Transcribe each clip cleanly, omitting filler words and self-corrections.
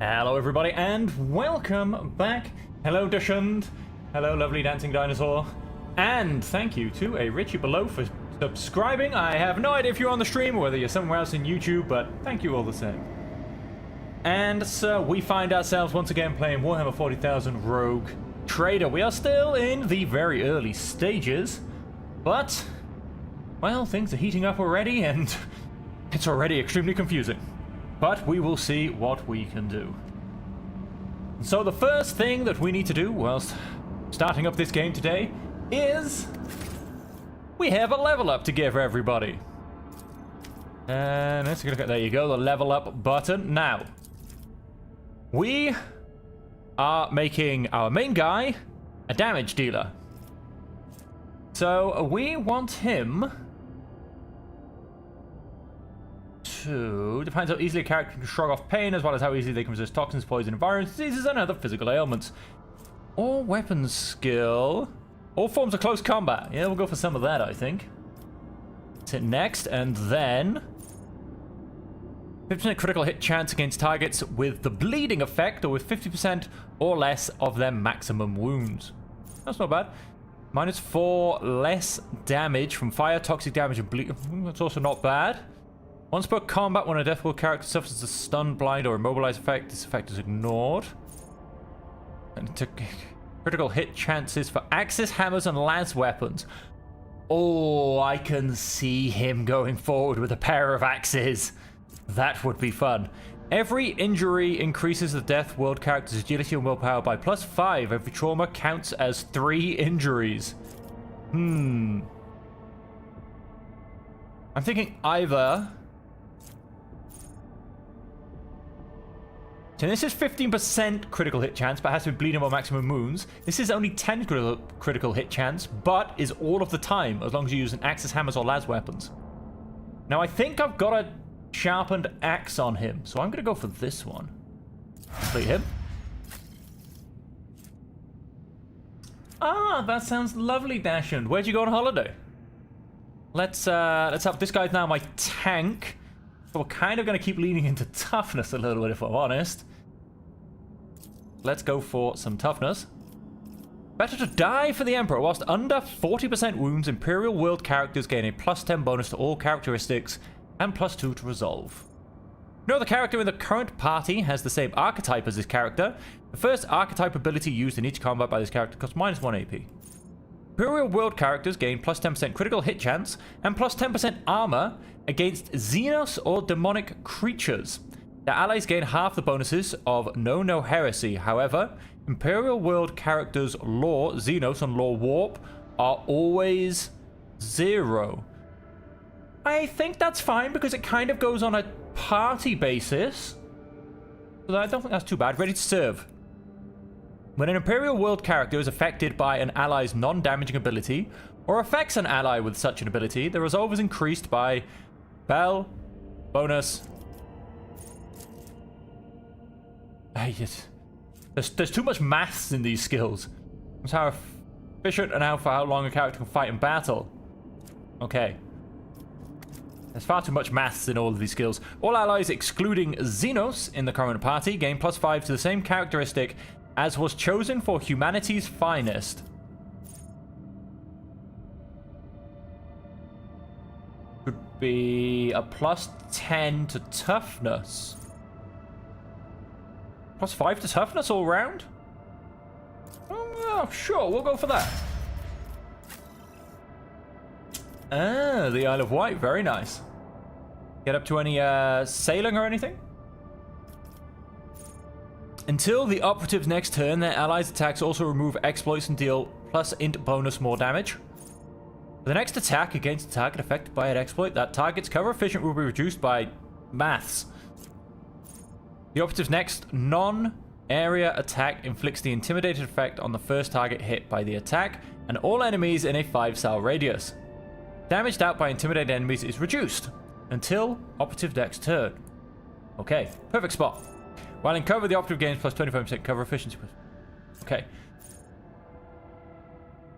Hello everybody and welcome back. Hello Dishund. Hello lovely dancing dinosaur. And thank you to a Richie below for subscribing. I have no idea if you're on the stream or whether you're somewhere else in YouTube, but thank you all the same. And so we find ourselves once again playing Warhammer 40,000 Rogue Trader. We are still in the very early stages, but, well, things are heating up already and it's already extremely confusing. But we will see what we can do. So the first thing that we need to do whilst starting up this game today is we have a level up to give everybody. And let's look at, there you go, the level up button. Now, we are making our main guy a damage dealer. So we want him to, depends how easily a character can shrug off pain, as well as how easily they can resist toxins, poison, environments, diseases, and other physical ailments. Or weapons skill. All forms of close combat. Yeah, we'll go for some of that, I think. Let's hit next, and then 50% critical hit chance against targets with the bleeding effect, or with 50% or less of their maximum wounds. That's not bad. -4 less damage from fire, toxic damage, and bleed. That's also not bad. Once per combat, when a deathful character suffers a stun, blind, or immobilize effect, this effect is ignored. And to critical hit chances for axes, hammers, and lance weapons. Oh, I can see him going forward with a pair of axes. That would be fun. Every injury increases the death world character's agility and willpower by +5. Every trauma counts as 3 injuries. I'm thinking either. So this is 15% critical hit chance, but has to be bleeding or maximum wounds. This is only 10 critical hit chance, but is all of the time, as long as you use an axes, hammers, or las weapons. Now I think I've got a sharpened axe on him, so I'm going to go for this one. Complete him. Ah, that sounds lovely, Dashund. Where'd you go on holiday? Let's have this guy's now my tank. So we're kind of going to keep leaning into toughness a little bit, if I'm honest. Let's go for some toughness. Better to die for the Emperor. Whilst under 40% wounds, Imperial World characters gain a +10 bonus to all characteristics and +2 to resolve. No other character in the current party has the same archetype as this character. The first archetype ability used in each combat by this character costs -1 AP. Imperial World characters gain +10% critical hit chance and +10% armor against Xenos or demonic creatures. Their allies gain half the bonuses of No Heresy. However, Imperial World characters' Law Xenos and Law Warp are always 0. I think that's fine because it kind of goes on a party basis. So I don't think that's too bad. Ready to serve. When an Imperial World character is affected by an ally's non-damaging ability, or affects an ally with such an ability, the resolve is increased by Bell, bonus. There's too much maths in these skills. That's how efficient and for how long a character can fight in battle. Okay. There's far too much maths in all of these skills. All allies excluding Xenos in the current party gain +5 to the same characteristic as was chosen for humanity's finest. Could be a +10 to toughness. +5 to toughness all round? Oh, sure, we'll go for that. Ah, the Isle of Wight, very nice. Get up to any sailing or anything? Until the operative's next turn, their allies' attacks also remove exploits and deal +int bonus more damage. For the next attack against a target affected by an exploit, that target's cover efficient will be reduced by maths. The operative's next non-area attack inflicts the intimidated effect on the first target hit by the attack and all enemies in a 5-cell radius. Damage dealt by intimidated enemies is reduced until operative next turn. Okay, perfect spot. While in cover, the operative gains +25% cover efficiency. Okay.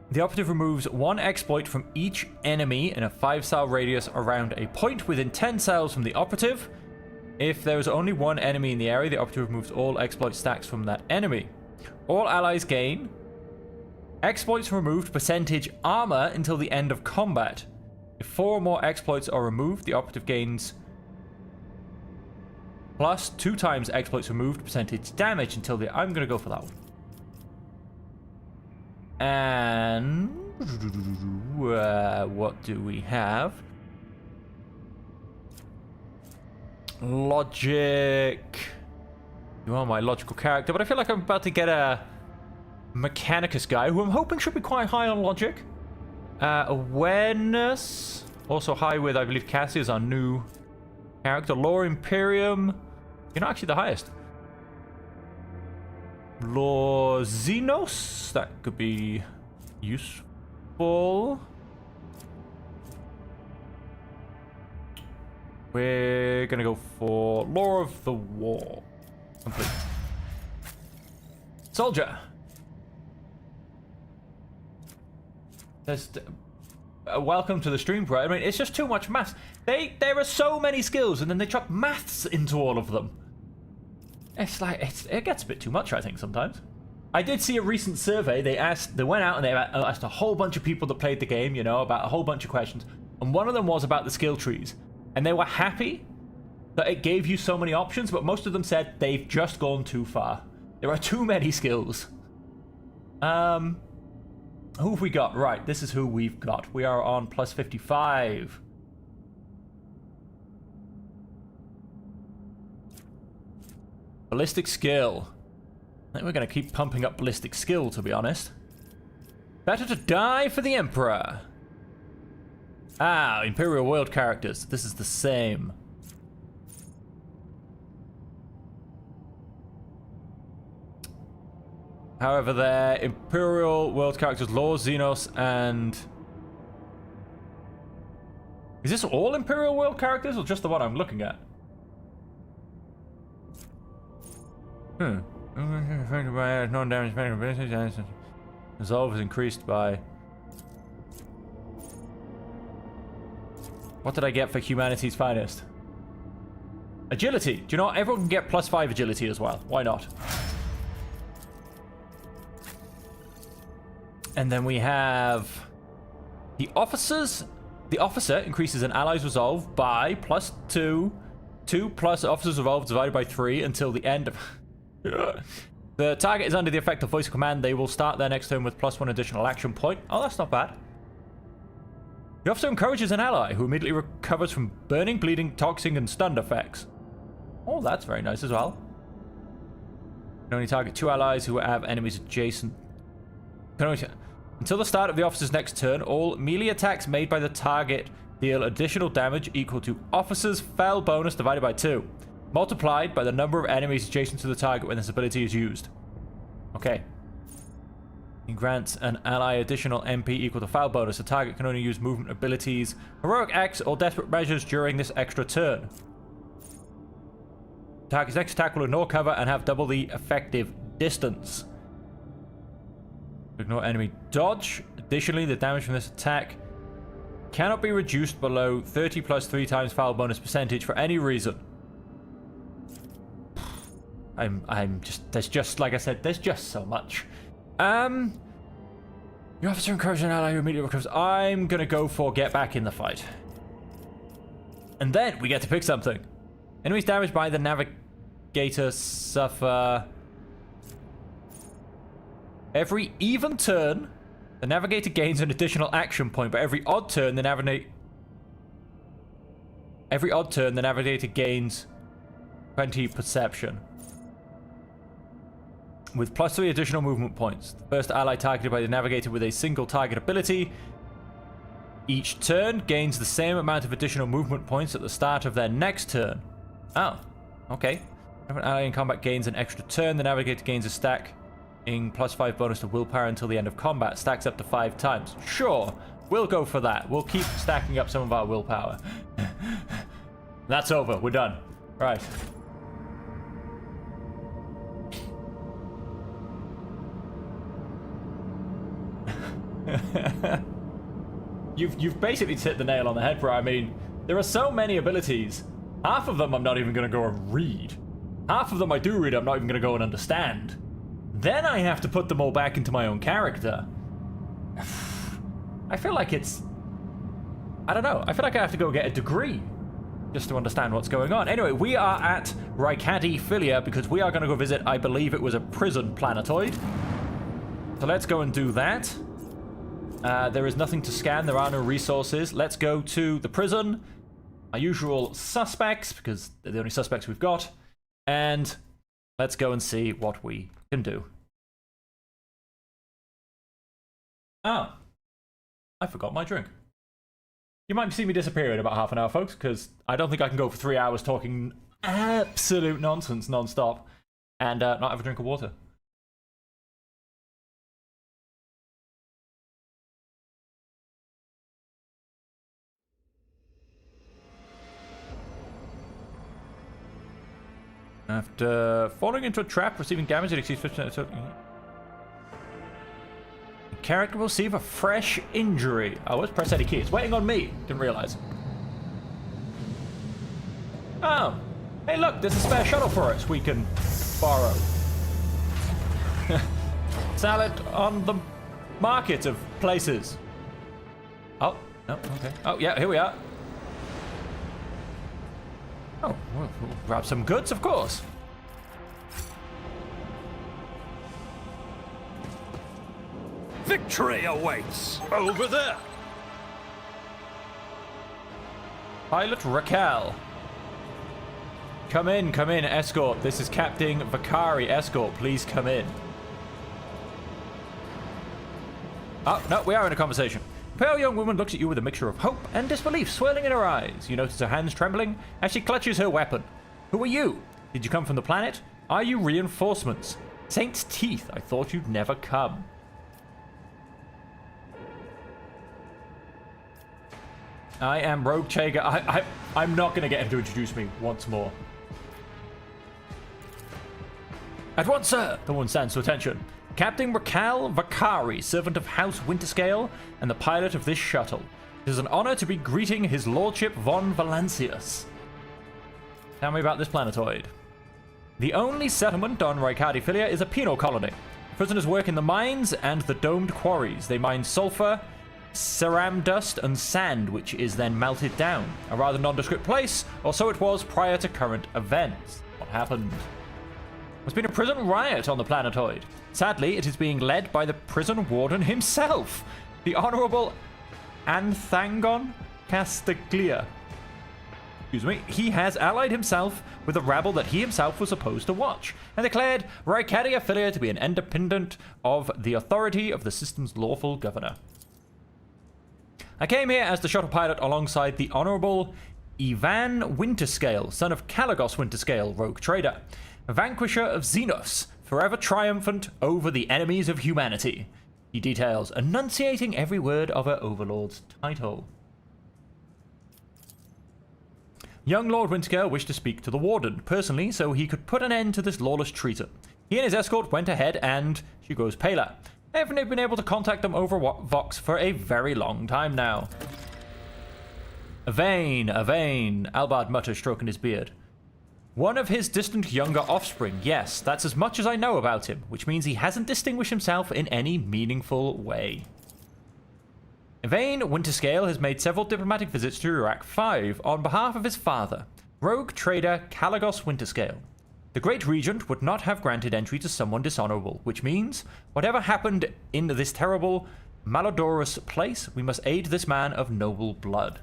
The operative removes 1 exploit from each enemy in a 5-cell radius around a point within 10 cells from the operative. If there is only one enemy in the area, the operative removes all exploit stacks from that enemy. All allies gain exploits removed percentage armor until the end of combat. If 4 or more exploits are removed, the operative gains plus 2 times exploits removed percentage damage until the... I'm going to go for that one. And... what do we have? Logic. You are my logical character, but I feel like I'm about to get a Mechanicus guy, who I'm hoping should be quite high on logic. Awareness. Also high with, I believe, Cassie is our new character. Lore Imperium. You're not actually the highest. Lore Xenos. That could be useful. We're gonna go for Lore of the War. Complete. Soldier. Welcome to the stream, bro. I mean, it's just too much maths. There are so many skills, and then they chuck maths into all of them. It's like it gets a bit too much, I think, sometimes. I did see a recent survey. They went out and they asked a whole bunch of people that played the game, you know, about a whole bunch of questions, and one of them was about the skill trees, and they were happy that it gave you so many options, but most of them said they've just gone too far. There are too many skills. Who have we got? Right, this is who we've got. We are on plus 55. Ballistic skill. I think we're going to keep pumping up ballistic skill, to be honest. Better to die for the Emperor. Ah, Imperial World characters. This is the same. However, they're Imperial World characters, Lord Xenos, and... Is this all Imperial World characters, or just the one I'm looking at? Non-damage resolve is increased by... What did I get for Humanity's Finest? Agility. Do you know what? Everyone can get plus 5 agility as well. Why not? And then we have the officers. The officer increases an ally's resolve by plus 2. 2 plus officer's resolve divided by 3 until the end of... The target is under the effect of voice of command. They will start their next turn with plus 1 additional action point. Oh, that's not bad. The officer encourages an ally who immediately recovers from burning, bleeding, toxing, and stunned effects. Oh, that's very nice as well. You can only target 2 allies who have enemies adjacent. Until the start of the officer's next turn, all melee attacks made by the target deal additional damage equal to officer's fell bonus divided by 2, multiplied by the number of enemies adjacent to the target when this ability is used. Okay. It grants an ally additional MP equal to foul bonus. The target can only use movement abilities, heroic acts, or desperate measures during this extra turn. The target's next attack will ignore cover and have double the effective distance. Ignore enemy dodge. Additionally, the damage from this attack cannot be reduced below 30 plus 3 times foul bonus percentage for any reason. I'm just, there's just, like I said, there's just so much. Your officer encourages an ally who immediately recovers. I'm gonna go for get back in the fight. And then we get to pick something. Enemies damaged by the navigator suffer... Every even turn, the navigator gains an additional action point, but every odd turn, the navigator gains 20 perception. With plus 3 additional movement points. The first ally targeted by the navigator with a single target ability each turn gains the same amount of additional movement points at the start of their next turn. Oh, okay. If an ally in combat gains an extra turn, the navigator gains a stack in plus 5 bonus to willpower until the end of combat. Stacks up to 5 times. Sure, we'll go for that. We'll keep stacking up some of our willpower. That's over. We're done. Right. You've basically hit the nail on the head, bro. I mean, there are so many abilities Half of them I'm not even going to go and read. Half of them I do read, I'm not even going to go and understand. Then I have to put them all back into my own character. I feel like it's... I don't know. I feel like I have to go get a degree just to understand what's going on. Anyway, we are at Raikadi Philia because we are going to go visit, I believe it was a prison planetoid. So let's go and do that. There is nothing to scan. There are no resources. Let's go to the prison. Our usual suspects, because they're the only suspects we've got. And let's go and see what we can do. Oh. I forgot my drink. You might see me disappear in about half an hour, folks, because I don't think I can go for 3 hours talking absolute nonsense non-stop and not have a drink of water. After falling into a trap, receiving damage that exceeds 50%. Character will receive a fresh injury. Oh, let's press any key. It's waiting on me. Didn't realize. Oh. Hey, look, there's a spare shuttle for us we can borrow. Sell it on the market of places. Oh, no, okay. Oh, yeah, here we are. Oh, we'll grab some goods, of course. Victory awaits! Over there! Pilot Raquel. Come in, escort. This is Captain Vakari, escort. Please come in. Oh, no, we are in a conversation. The pale young woman looks at you with a mixture of hope and disbelief swirling in her eyes. You notice her hands trembling as she clutches her weapon. Who are you? Did you come from the planet? Are you reinforcements? Saint's teeth, I thought you'd never come. I am Rogue Chaga. I'm not going to get him to introduce me once more. At once, sir! The woman stands to attention. Captain Raquel Vakari, servant of House Winterscale and the pilot of this shuttle. It is an honor to be greeting His Lordship von Valancius. Tell me about this planetoid. The only settlement on Raikadi Philia is a penal colony. Prisoners work in the mines and the domed quarries. They mine sulfur, ceram dust and sand, which is then melted down. A rather nondescript place, or so it was prior to current events. What happened? There's been a prison riot on the planetoid. Sadly, it is being led by the prison warden himself, the Honorable Anthangon Castaglia. Excuse me. He has allied himself with a rabble that he himself was supposed to watch, and declared Raikadia Philia to be an independent of the authority of the system's lawful governor. I came here as the shuttle pilot alongside the Honorable Ivan Winterscale, son of Kalagos Winterscale, rogue trader, vanquisher of Xenos, forever triumphant over the enemies of humanity. He details, enunciating every word of her overlord's title. Young Lord Winterscale wished to speak to the warden personally so he could put an end to this lawless treason. He and his escort went ahead and she grows paler. I haven't been able to contact them over Vox for a very long time now. Avain, Albard mutters, stroking his beard. One of his distant younger offspring, yes, that's as much as I know about him, which means he hasn't distinguished himself in any meaningful way. Avain Winterscale has made several diplomatic visits to Iraq 5 on behalf of his father, rogue trader Kalagos Winterscale. The Great Regent would not have granted entry to someone dishonorable, which means, whatever happened in this terrible, malodorous place, we must aid this man of noble blood.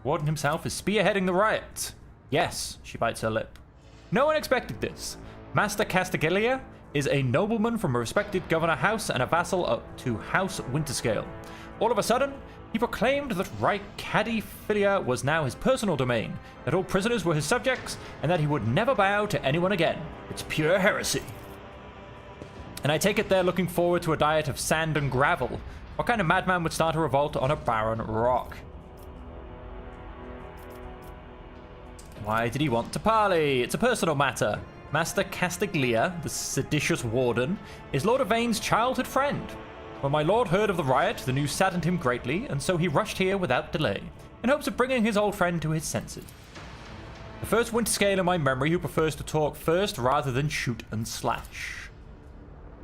Warden himself is spearheading the riot. Yes, she bites her lip. No one expected this. Master Castaglia is a nobleman from a respected governor house and a vassal to House Winterscale. All of a sudden, he proclaimed that Raikadi Philia was now his personal domain, that all prisoners were his subjects, and that he would never bow to anyone again. It's pure heresy. And I take it they're looking forward to a diet of sand and gravel. What kind of madman would start a revolt on a barren rock? Why did he want to parley? It's a personal matter. Master Castaglia, the seditious warden, is Lord Avain's childhood friend. When my lord heard of the riot, the news saddened him greatly, and so he rushed here without delay, in hopes of bringing his old friend to his senses. The first Winterscale in my memory who prefers to talk first rather than shoot and slash.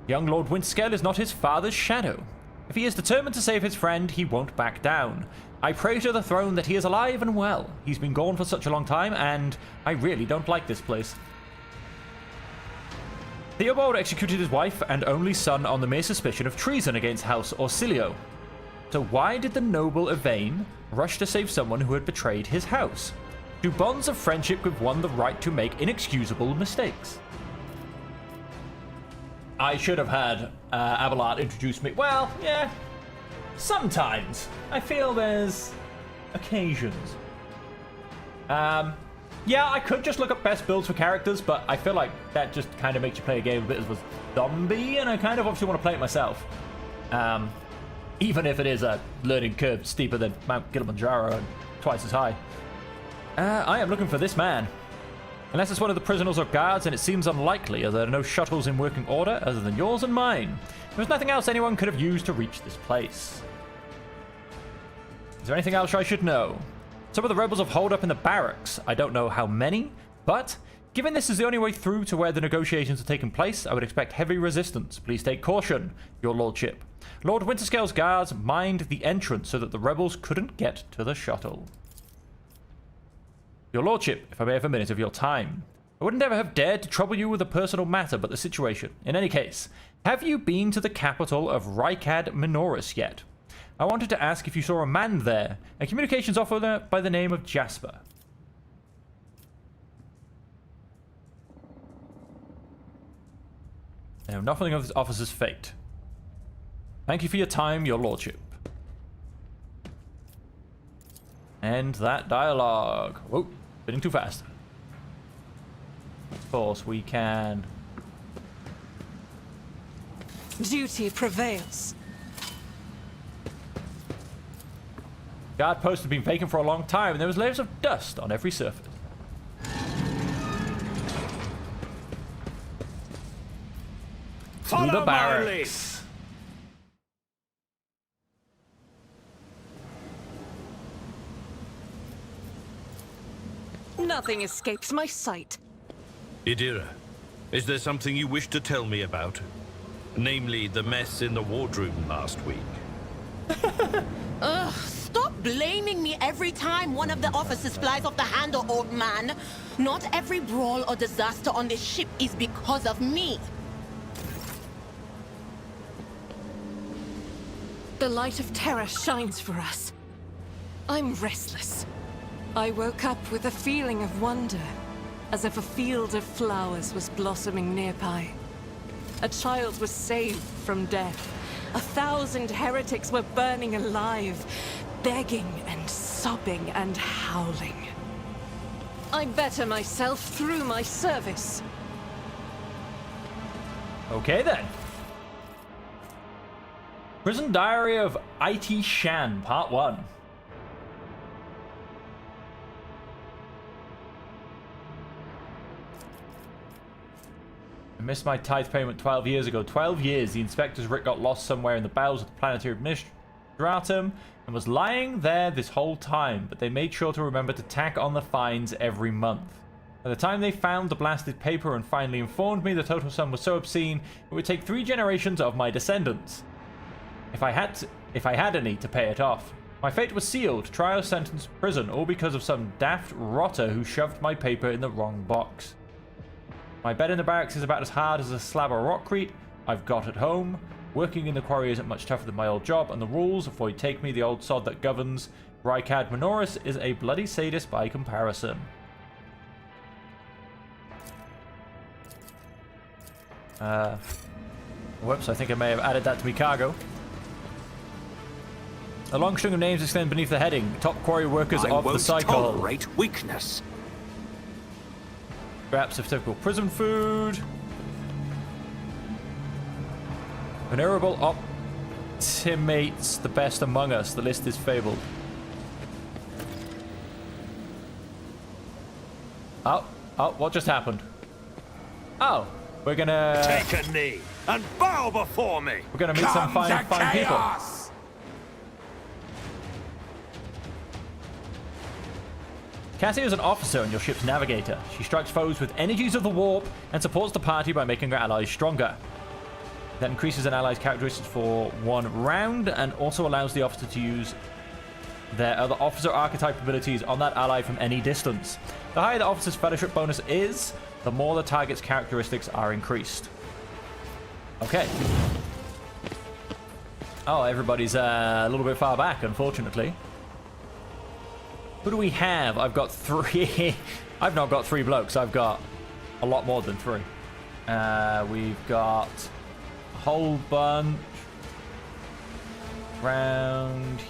Young Lord Winterscale is not his father's shadow. If he is determined to save his friend, he won't back down. I pray to the throne that he is alive and well. He's been gone for such a long time, and I really don't like this place. Theobald executed his wife and only son on the mere suspicion of treason against House Orsilio. So why did the noble Yvain rush to save someone who had betrayed his house? Do bonds of friendship give one the right to make inexcusable mistakes? I should have had Abelard introduce me. Well, yeah, sometimes. I feel there's occasions. Yeah, I could just look up best builds for characters, but I feel like that just kind of makes you play a game a bit as a zombie, and I kind of obviously want to play it myself. Even if it is a learning curve steeper than Mount Kilimanjaro and twice as high. I am looking for this man. Unless it's one of the prisoners or guards, and it seems unlikely, as there are no shuttles in working order other than yours and mine. There was nothing else anyone could have used to reach this place. Is there anything else I should know? Some of the rebels have holed up in the barracks. I don't know how many, but given this is the only way through to where the negotiations are taking place, I would expect heavy resistance. Please take caution, your lordship. Lord Winterscale's guards mined the entrance so that the rebels couldn't get to the shuttle. Your lordship, if I may have a minute of your time. I wouldn't ever have dared to trouble you with a personal matter but the situation. In any case, have you been to the capital of Rykad Minoris yet? I wanted to ask if you saw a man there, a communications officer by the name of Jasper. I know nothing of this officer's fate. Thank you for your time, your lordship. End that dialogue. Whoa, spinning too fast. Of course, we can... Duty prevails. Guard post had been vacant for a long time, and there was layers of dust on every surface. Follow To the my lead. barracks. Nothing escapes my sight. Idira, is there something you wish to tell me about? Namely, the mess in the wardroom last week. Ugh, stop blaming me every time one of the officers flies off the handle, old man. Not every brawl or disaster on this ship is because of me. The light of terror shines for us. I'm restless. I woke up with a feeling of wonder, as if a field of flowers was blossoming nearby. A child was saved from death. 1,000 heretics were burning alive, begging and sobbing and howling. I better myself through my service. Okay then. Prison Diary of It Shan, Part 1. I missed my tithe payment 12 years ago. 12 years, the inspector's writ got lost somewhere in the bowels of the planetary administratum and was lying there this whole time, but they made sure to remember to tack on the fines every month. By the time they found the blasted paper and finally informed me the total sum was so obscene, it would take 3 generations of my descendants. If I had any to pay it off. My fate was sealed, trial, sentence, prison, all because of some daft rotter who shoved my paper in the wrong box. My bed in the barracks is about as hard as a slab of rockcrete I've got at home. Working in the quarry isn't much tougher than my old job, and the rules, before you take me, the old sod that governs Rykad Minoris is a bloody sadist by comparison. Whoops, I think I may have added that to my cargo. A long string of names extend beneath the heading. Top quarry workers I of the won't cycle. tolerate weakness. Scraps of typical prison food. Venerable optimates the best among us. The list is fabled. Oh, what just happened? Oh, we're gonna... Take a knee. and bow before me. We're gonna meet some fine people. Cassie is an officer and your ship's navigator. She strikes foes with energies of the warp and supports the party by making her allies stronger. That increases an ally's characteristics for 1 round and also allows the officer to use their other officer archetype abilities on that ally from any distance. The higher the officer's fellowship bonus is, the more the target's characteristics are increased. Okay. Oh, everybody's a little bit far back, unfortunately. Who do we have? I've got 3. I've not got 3 blokes. I've got a lot more than 3. We've got a whole bunch around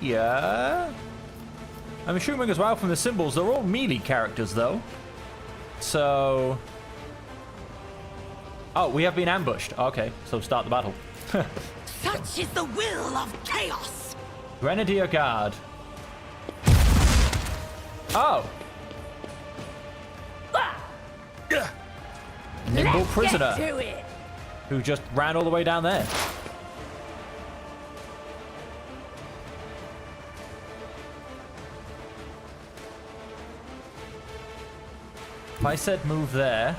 here. I'm assuming as well from the symbols, they're all melee characters though. So... Oh, we have been ambushed. Okay, so start the battle. Such is the will of chaos. Grenadier Guard. Oh! Nimble prisoner. Get to it. Who just ran all the way down there. If I said move there...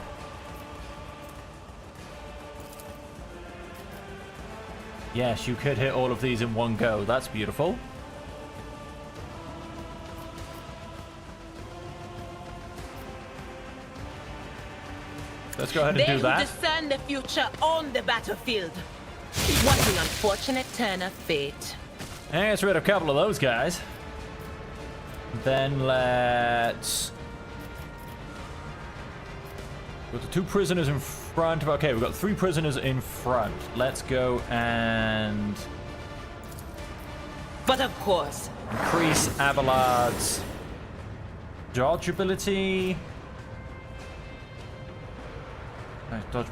Yes, you could hit all of these in one go. That's beautiful. Let's go ahead and do that. They who discern the future on the battlefield. What an unfortunate turn of fate. And let's rid of a couple of those guys. Then let's... We've got the 2 prisoners in front. Okay, we've got 3 prisoners in front. Let's go and... But of course. Increase Abelard's dodge ability. Dodge.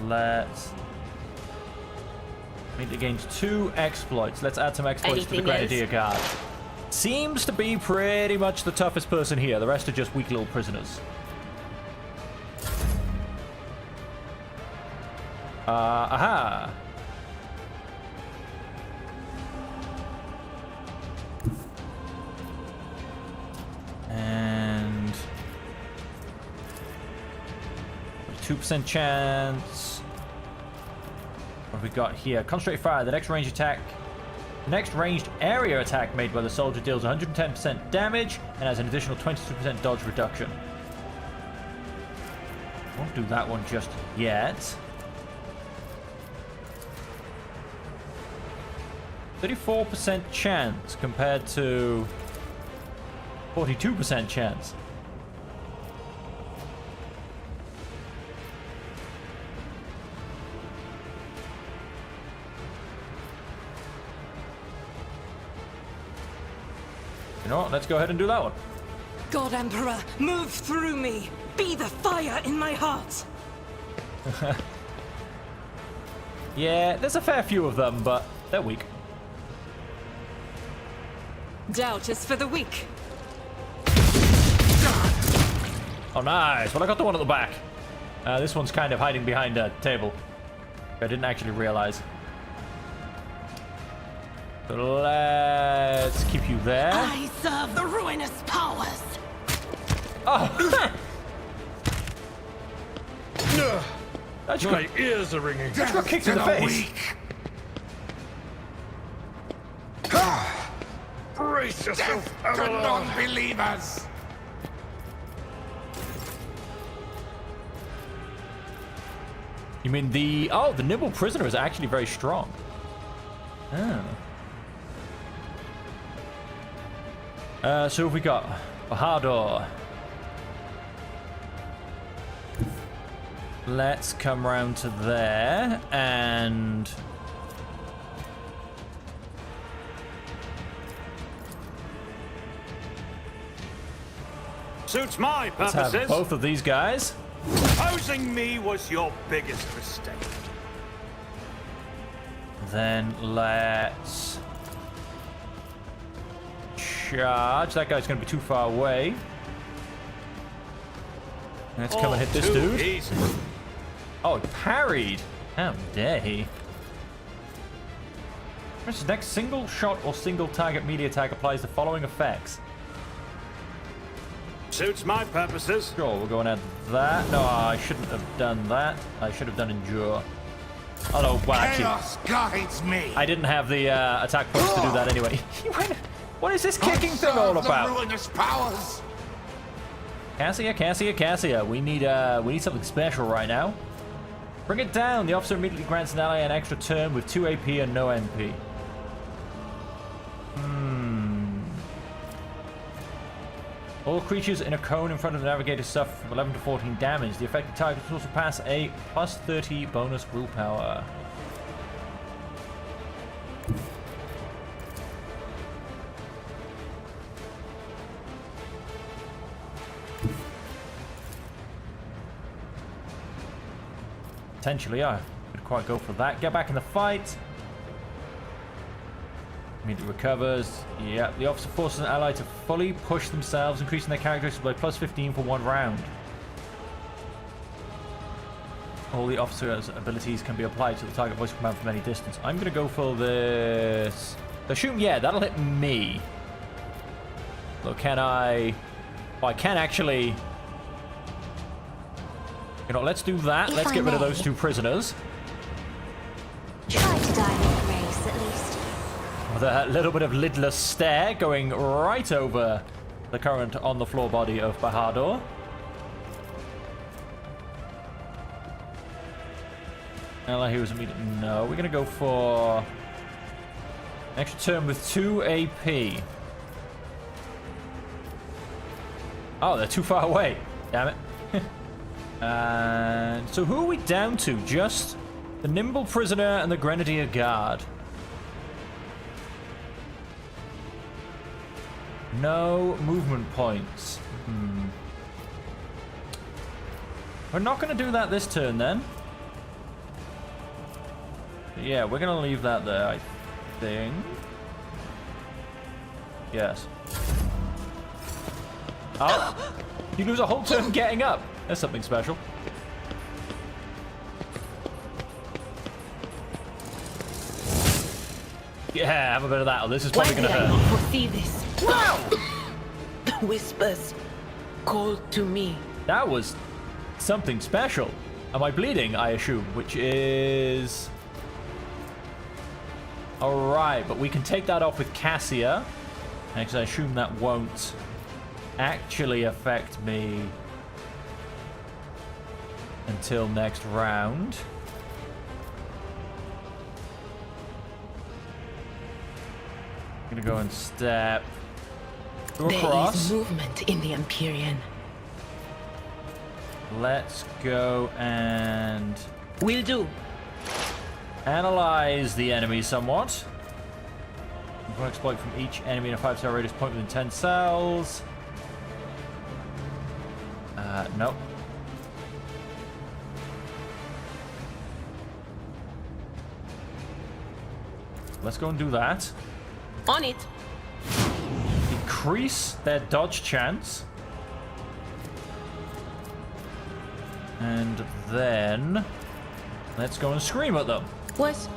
Let's. I need to gain 2 exploits. Let's add some exploits to the Grenadier Guard. Seems to be pretty much the toughest person here. The rest are just weak little prisoners. Aha. And 2% chance. What have we got here? Concentrate fire. The next ranged attack. The next ranged area attack made by the soldier deals 110% damage and has an additional 22% dodge reduction. Won't do that one just yet. 34% chance compared to 42% chance. You know what? Let's go ahead and do that one. God Emperor, move through me. Be the fire in my heart. Yeah, there's a fair few of them, but they're weak. Doubt is for the weak. Oh, nice. Well, I got the one at the back. This one's kind of hiding behind a table. I didn't actually realize. So let's keep you there. I serve the ruinous powers. Oh! I just My ears are ringing. I just got kicked in the face. Brace yourself, Death to Avalon. non-believers! You mean the... Oh, the nimble prisoner is actually very strong. Oh. So have we got Bahadur. Let's come round to there and... Suits my Let's purposes. have both of these guys. Opposing me was your biggest mistake. Then let's charge. That guy's going to be too far away. Let's come and hit this too dude. easy. Oh, he parried. How dare he? Press next single shot or single target melee attack applies the following effects. Suits my purposes. Sure, we'll go and add that. No, I shouldn't have done that. I should have done endure. Oh no, well, actually, Chaos guides me. I didn't have the attack points to do that anyway. What is this kicking thing all about? The ruinous powers. Cassia. We need something special right now. Bring it down. The officer immediately grants an ally an extra turn with 2 AP and no MP. All creatures in a cone in front of the navigator suffer from 11 to 14 damage. The affected target will also pass a plus 30 bonus willpower. Potentially, I could quite go for that. Get back in the fight. Immediately recovers. Yeah, the officer forces an ally to fully push themselves, increasing their characteristics by plus 15 for 1 round. All the officer's abilities can be applied to the target voice command from any distance. I'm going to go for this. Assume, yeah, that'll hit me. Look, can I... Well, I can actually... You know, let's do that. If Let's I get rid of may. those 2 prisoners. Try to die with grace, at least. With a little bit of lidless stare going right over the current on the floor body of Bahadur. Ally was immediate. No, we're gonna go for extra turn with 2 AP. Oh, they're too far away. Damn it. And so who are we down to? Just the nimble prisoner and the grenadier guard. No movement points. We're not going to do that this turn then. Yeah, we're going to leave that there, I think. Yes. Oh! You lose a whole turn getting up. That's something special. Yeah, have a bit of that. This is Why probably did going to I hurt. not foresee this? The whispers called to me. That was something special. Am I bleeding, I assume? Which is... Alright, but we can take that off with Cassia. Because I assume that won't actually affect me until next round. I'm gonna go and step There across. is movement in the Empyrean. Let's go and Will do. analyze the enemy somewhat. One exploit from each enemy in a 5-star radius point within 10 cells. Nope. Let's go and do that. On it. Increase their dodge chance. And then let's go and scream at them. Was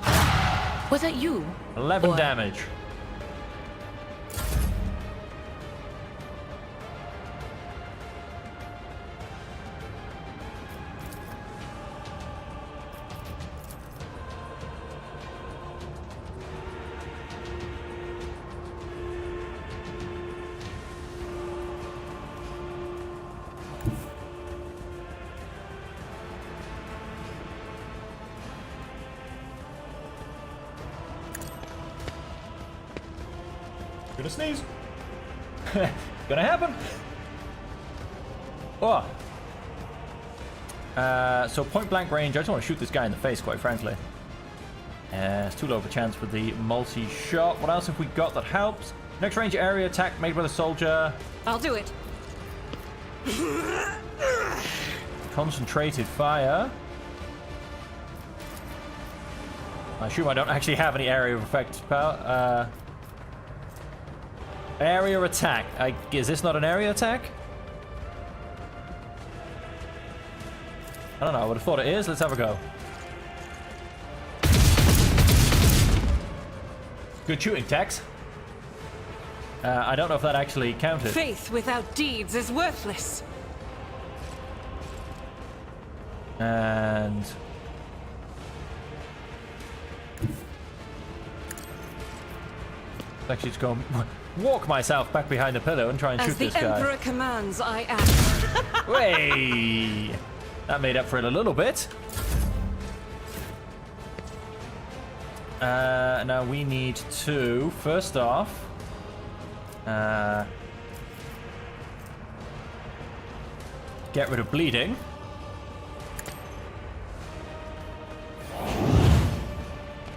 that you? 11 Or- damage. Gonna sneeze. Gonna happen. Oh. So point blank range. I just want to shoot this guy in the face, quite frankly. It's too low of a chance for the multi-shot. What else have we got that helps? Next range area attack made with a soldier. I'll do it. Concentrated fire. I assume I don't actually have any area of effect power. Area attack. Is this not an area attack? I don't know. I would have thought it is. Let's have a go. Good shooting, Tex. I don't know if that actually counted. Faith without deeds is worthless. And... actually just go and walk myself back behind the pillar and try and shoot this guy. As the Emperor commands, I act. Way! That made up for it a little bit. Now we need to, first off, get rid of bleeding.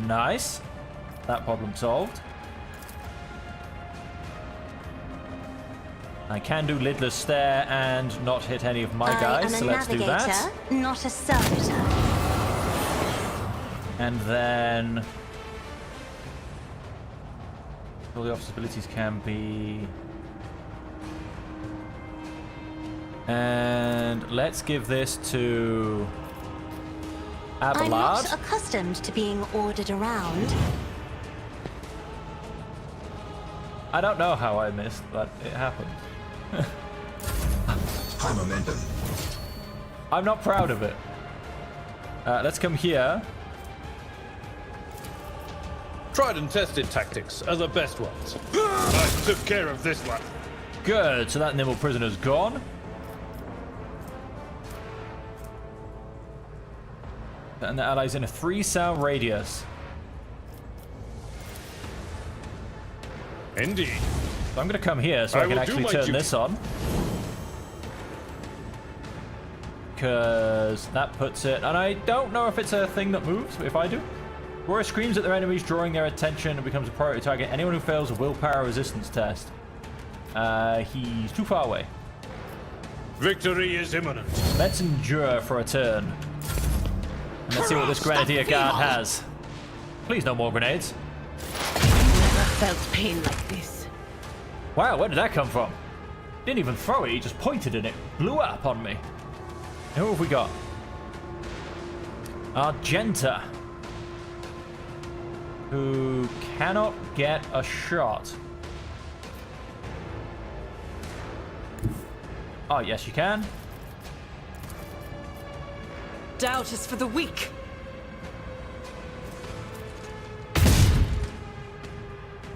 Nice. That problem solved. I can do lidless stare and not hit any of my guys, so let's do that. I am a navigator, not a servitor. And then all the officer's abilities can be. And let's give this to Abelard. I'm not accustomed to being ordered around. I don't know how I missed, but it happened. High momentum. I'm not proud of it. Let's come here. Tried and tested tactics are the best ones. I took care of this one. Good, so that nimble prisoner's gone. And the allies in a 3-cell radius. Indeed. So I'm going to come here so I can actually turn this on. Because that puts it... And I don't know if it's a thing that moves, but if I do. Roar screams at their enemies, drawing their attention, and becomes a priority target. Anyone who fails a willpower resistance test. He's too far away. Victory is imminent. Let's endure for a turn. And let's see what this Grenadier Guard has. Please, no more grenades. Never felt pain like this. Wow, where did that come from? Didn't even throw it, he just pointed and it blew up on me. Who have we got? Argenta. Who cannot get a shot. Oh, yes, you can. Doubt is for the weak.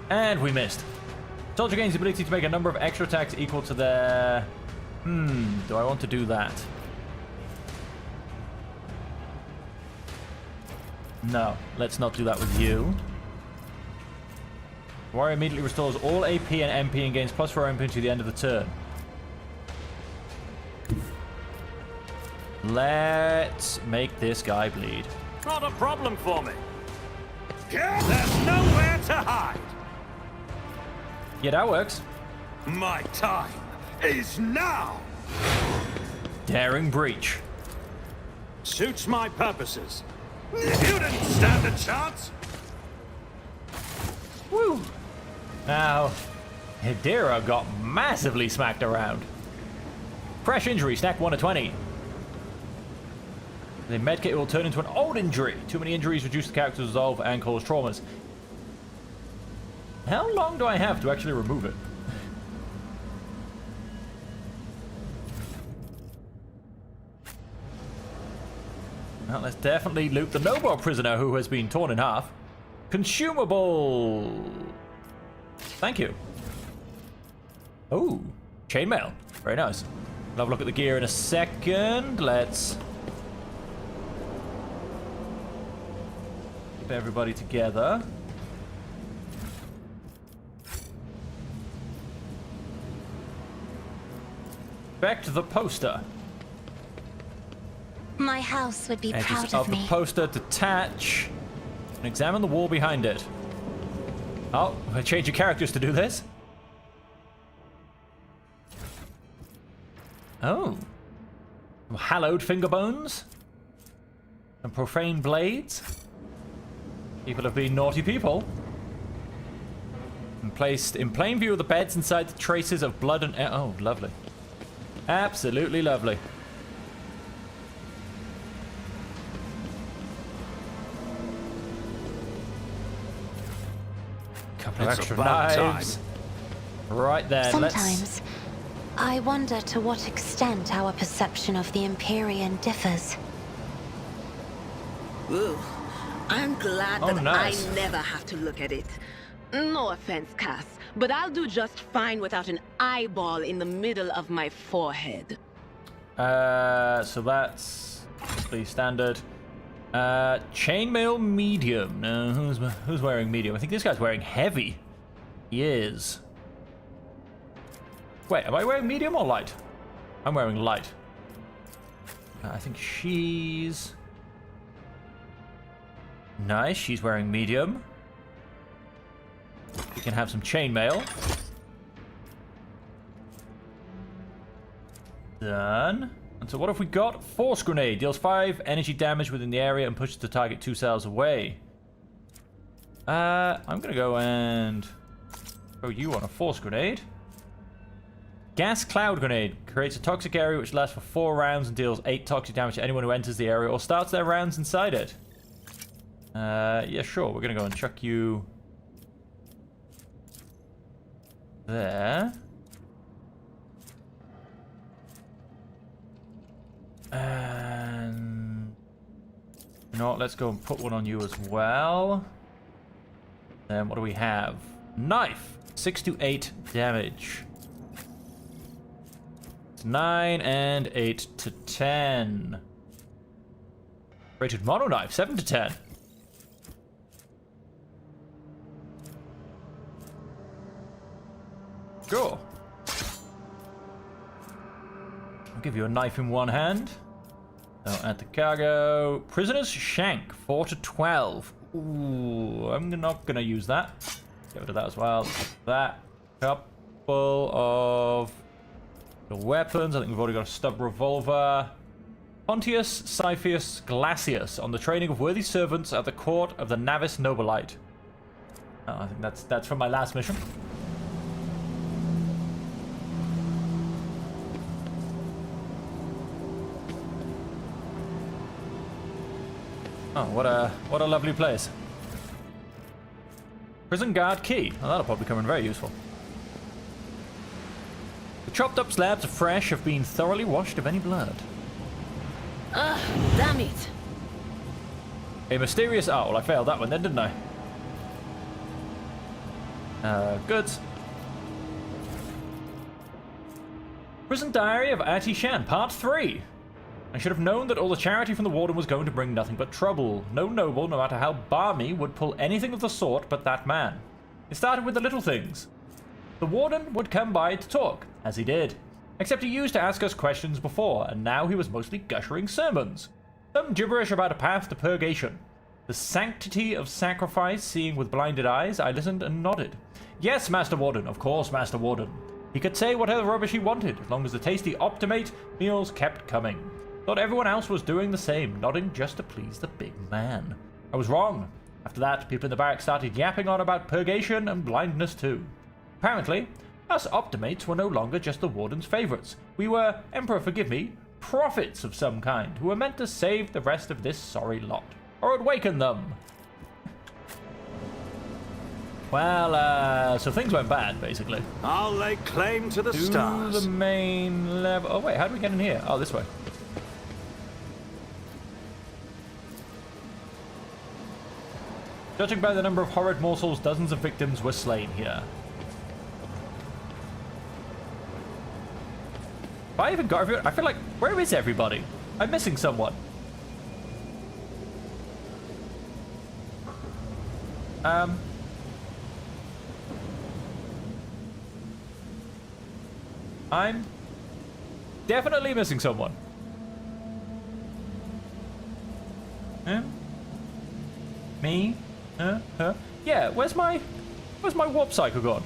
And we missed. Soldier gains the ability to make a number of extra attacks equal to their... do I want to do that? No, let's not do that with you. Warrior immediately restores all AP and MP and gains +4 MP to the end of the turn. Let's make this guy bleed. Not a problem for me. There's nowhere to hide. Yeah, that works. My time is now. Daring breach. Suits my purposes. You didn't stand a chance. Woo! Now, Hidera got massively smacked around. Fresh injury, stack 1 of 20. The medkit will turn into an old injury. Too many injuries reduce the character's resolve and cause traumas. How long do I have to actually remove it? Well, let's definitely loot the noble prisoner who has been torn in half. Consumable. Thank you. Oh, chainmail. Very nice. I'll have a look at the gear in a second. Let's keep everybody together. Inspect the poster. My house would be Edges proud of of the me. poster, detach, and examine the wall behind it. Oh, I change your characters to do this. Oh. Hallowed finger bones. And profane blades. People have been naughty people. And placed in plain view of the beds inside the traces of blood and... Oh, lovely. Absolutely lovely. Couple of It's extra about knives. Right then, Sometimes, I wonder to what extent our perception of the Empyrean differs. Ooh, I'm glad Oh, that nice. I never have to look at it. No offense, Cass, but I'll do just fine without an eyeball in the middle of my forehead. So that's the standard. Chainmail medium. No, who's wearing medium? I think this guy's wearing heavy. He is. Wait, am I wearing medium or light? I'm wearing light. I think she's... Nice, she's wearing medium. We can have some chainmail. Done. And so what have we got? Force grenade. Deals 5 energy damage within the area and pushes the target 2 cells away. I'm gonna go and throw you on a force grenade. Gas cloud grenade. Creates a toxic area which lasts for 4 rounds and deals 8 toxic damage to anyone who enters the area or starts their rounds inside it. Yeah, sure. We're gonna go and chuck you there. And you know what? Let's go and put one on you as well. Then what do we have? Knife. 6 to 8 damage. It's 9 and 8 to 10. Rated mono knife. 7 to 10. Sure. I'll give you a knife in one hand. So at the cargo. Prisoner's shank. 4 to 12. Ooh, I'm not gonna use that. Get rid of that as well. That. Couple of the weapons. I think we've already got a stub revolver. Pontius Siphius Glacius on the training of worthy servants at the court of the Navis Nobilite. Oh, I think that's from my last mission. Oh, what a lovely place. Prison guard key. Oh, that'll probably come in very useful. The chopped up slabs are fresh, have been thoroughly washed of any blood. Ugh, damn it. A mysterious... Oh, well, I failed that one then, didn't I? Goods. Prison Diary of Ati Shan, Part 3. I should have known that all the charity from the warden was going to bring nothing but trouble. No noble, no matter how balmy, would pull anything of the sort but that man. It started with the little things. The warden would come by to talk, as he did. Except he used to ask us questions before, and now he was mostly gushering sermons. Some gibberish about a path to purgation. The sanctity of sacrifice, seeing with blinded eyes, I listened and nodded. Yes, Master Warden, of course, Master Warden. He could say whatever rubbish he wanted, as long as the tasty Optimate meals kept coming. Thought everyone else was doing the same, nodding just to please the big man. I was wrong. After that, people in the barracks started yapping on about purgation and blindness too. Apparently, us Optimates were no longer just the warden's favorites. We were, Emperor forgive me, prophets of some kind, who were meant to save the rest of this sorry lot. Or awaken them. Well, so things went bad, basically. I'll lay claim to the To stars. the main level. Oh wait, how do we get in here? Oh, this way. Judging by the number of horrid morsels, dozens of victims were slain here. Have I even got everyone? I feel like, where is everybody? I'm missing someone. I'm definitely missing someone. Me? Her? Yeah, where's my warp cycle gone?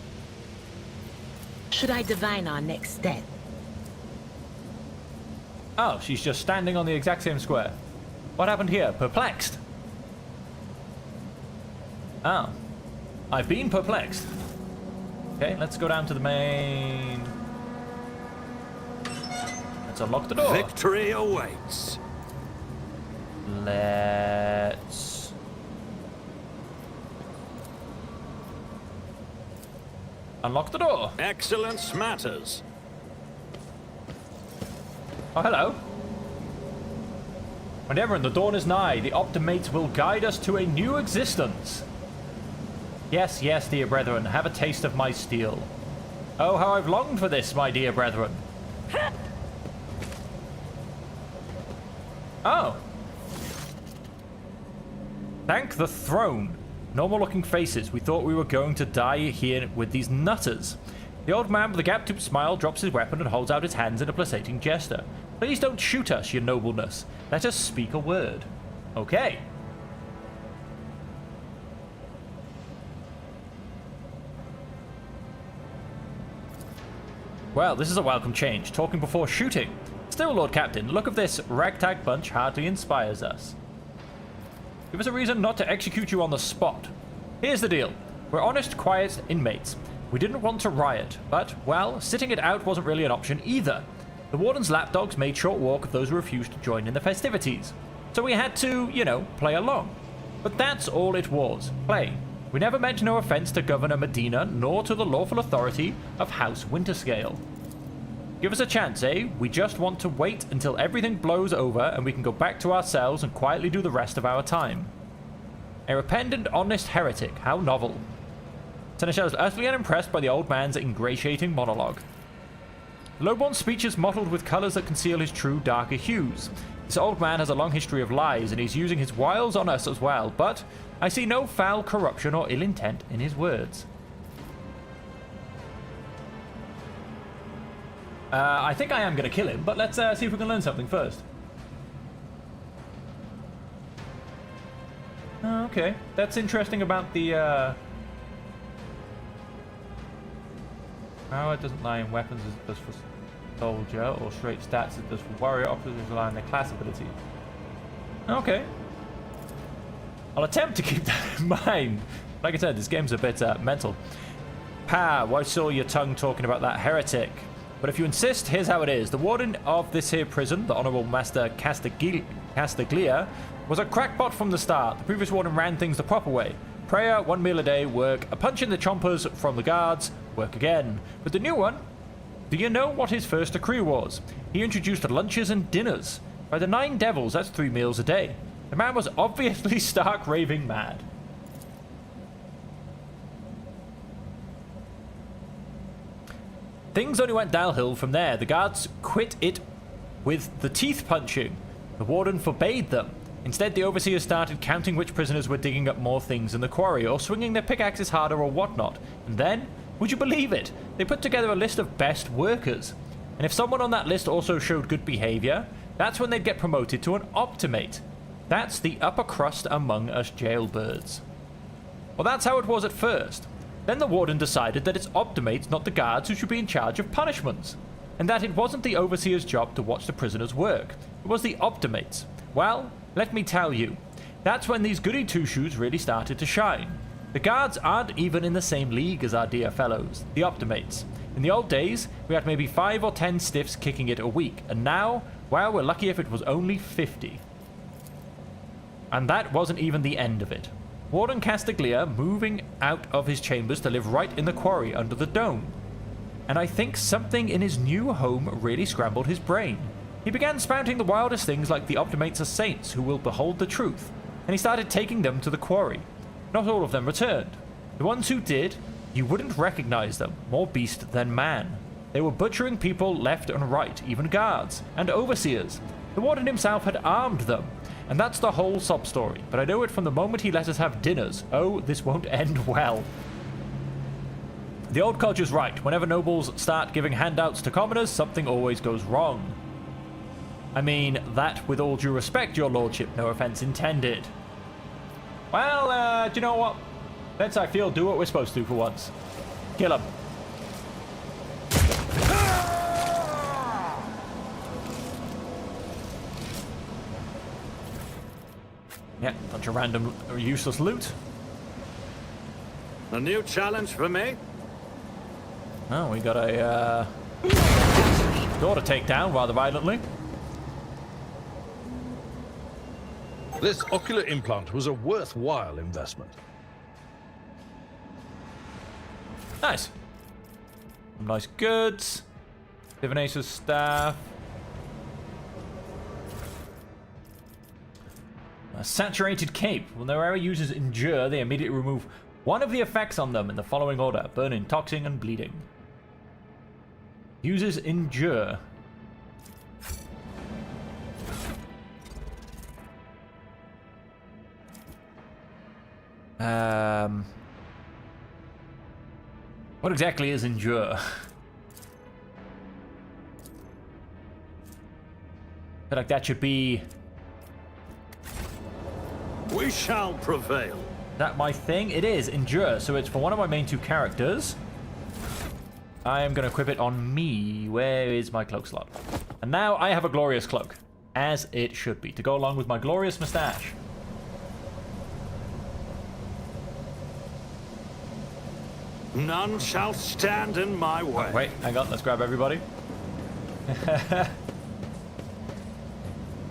Should I divine our next step? Oh, she's just standing on the exact same square. What happened here? Perplexed. Oh. I've been perplexed. Okay, let's go down to the main... Let's unlock the door. Victory awaits. Let's... Unlock the door. Excellence matters. Oh, hello. Whenever the dawn is nigh, the Optimates will guide us to a new existence. Yes, yes, dear brethren, have a taste of my steel. Oh, how I've longed for this, my dear brethren. Oh. Thank the throne. Normal looking faces. We thought we were going to die here with these nutters. The old man with the gap-toothed smile drops his weapon and holds out his hands in a placating gesture. Please don't shoot us, your nobleness. Let us speak a word. Okay. Well, this is a welcome change. Talking before shooting. Still, Lord Captain, the look of this ragtag bunch hardly inspires us. Give us a reason not to execute you on the spot. Here's the deal. We're honest, quiet inmates. We didn't want to riot, but, well, sitting it out wasn't really an option either. The warden's lapdogs made short work of those who refused to join in the festivities. So we had to, you know, play along. But that's all it was. Play. We never meant no offense to Governor Medina, nor to the lawful authority of House Winterscale. Give us a chance, eh? We just want to wait until everything blows over and we can go back to our cells and quietly do the rest of our time. A repentant, honest heretic. How novel. Seneschal is utterly unimpressed by the old man's ingratiating monologue. Lowborn's speech is mottled with colours that conceal his true, darker hues. This old man has a long history of lies, and he's using his wiles on us as well, but I see no foul corruption or ill intent in his words. I think I am going to kill him, but let's see if we can learn something first. Okay, that's interesting about the... Power doesn't lie in weapons as it does for soldier, or straight stats as it does for warrior. Officers rely on their class ability. Okay. I'll attempt to keep that in mind. Like I said, this game's a bit mental. I saw your tongue talking about that heretic. But if you insist, here's how it is. The warden of this here prison, the Honourable Master Castaglia, was a crackpot from the start. The previous warden ran things the proper way. Prayer, 1 meal a day, work, a punch in the chompers from the guards, work again. But the new one, do you know what his first decree was? He introduced lunches and dinners. By the 9 devils, that's 3 meals a day. The man was obviously stark raving mad. Things only went downhill from there. The guards quit it with the teeth punching. The warden forbade them. Instead, the overseers started counting which prisoners were digging up more things in the quarry, or swinging their pickaxes harder or whatnot. And then, would you believe it? They put together a list of best workers. And if someone on that list also showed good behavior, that's when they'd get promoted to an Optimate. That's the upper crust among us jailbirds. Well, that's how it was at first. Then the warden decided that it's Optimates, not the guards, who should be in charge of punishments. And that it wasn't the overseer's job to watch the prisoners work. It was the Optimates. Well, let me tell you, that's when these goody two-shoes really started to shine. The guards aren't even in the same league as our dear fellows, the Optimates. In the old days, we had maybe 5 or 10 stiffs kicking it a week, and now, well, we're lucky if it was only 50. And that wasn't even the end of it. Warden Castaglia moving out of his chambers to live right in the quarry under the dome. And I think something in his new home really scrambled his brain. He began spouting the wildest things like the Optimates are saints who will behold the truth, and he started taking them to the quarry. Not all of them returned. The ones who did, you wouldn't recognize them, more beast than man. They were butchering people left and right, even guards, and overseers. The warden himself had armed them, and that's the whole sob-story, but I know it from the moment he let us have dinners. Oh, this won't end well. The old codger's right. Whenever nobles start giving handouts to commoners, something always goes wrong. I mean, that with all due respect, your lordship, no offense intended. Well, do you know what? Let's, I feel, do what we're supposed to for once. Kill him. Yeah, bunch of random useless loot. A new challenge for me? Oh, we got a door to take down rather violently. This ocular implant was a worthwhile investment. Nice. Some nice goods. Divinator's staff. A saturated cape. When their area users endure, they immediately remove one of the effects on them in the following order: burning, toxin, and bleeding. Users endure. What exactly is endure? I feel like that should be... We shall prevail. Is that my thing? It is endure, so it's for one of my main two characters. I am going to equip it on me. Where is my cloak slot? And now I have a glorious cloak, as it should be, to go along with my glorious mustache. None shall stand in my way. Oh, wait, hang on, let's grab everybody.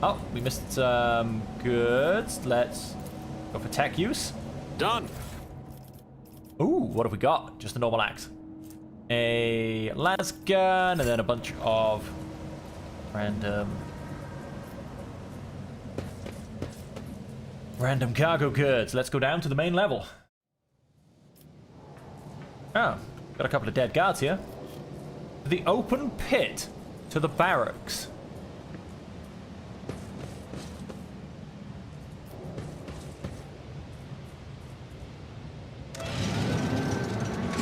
Oh, we missed some goods. Let's go for tech use. Done. Ooh, what have we got? Just a normal axe. A las gun, and then a bunch of random cargo goods. Let's go down to the main level. Oh, got a couple of dead guards here. The open pit to the barracks.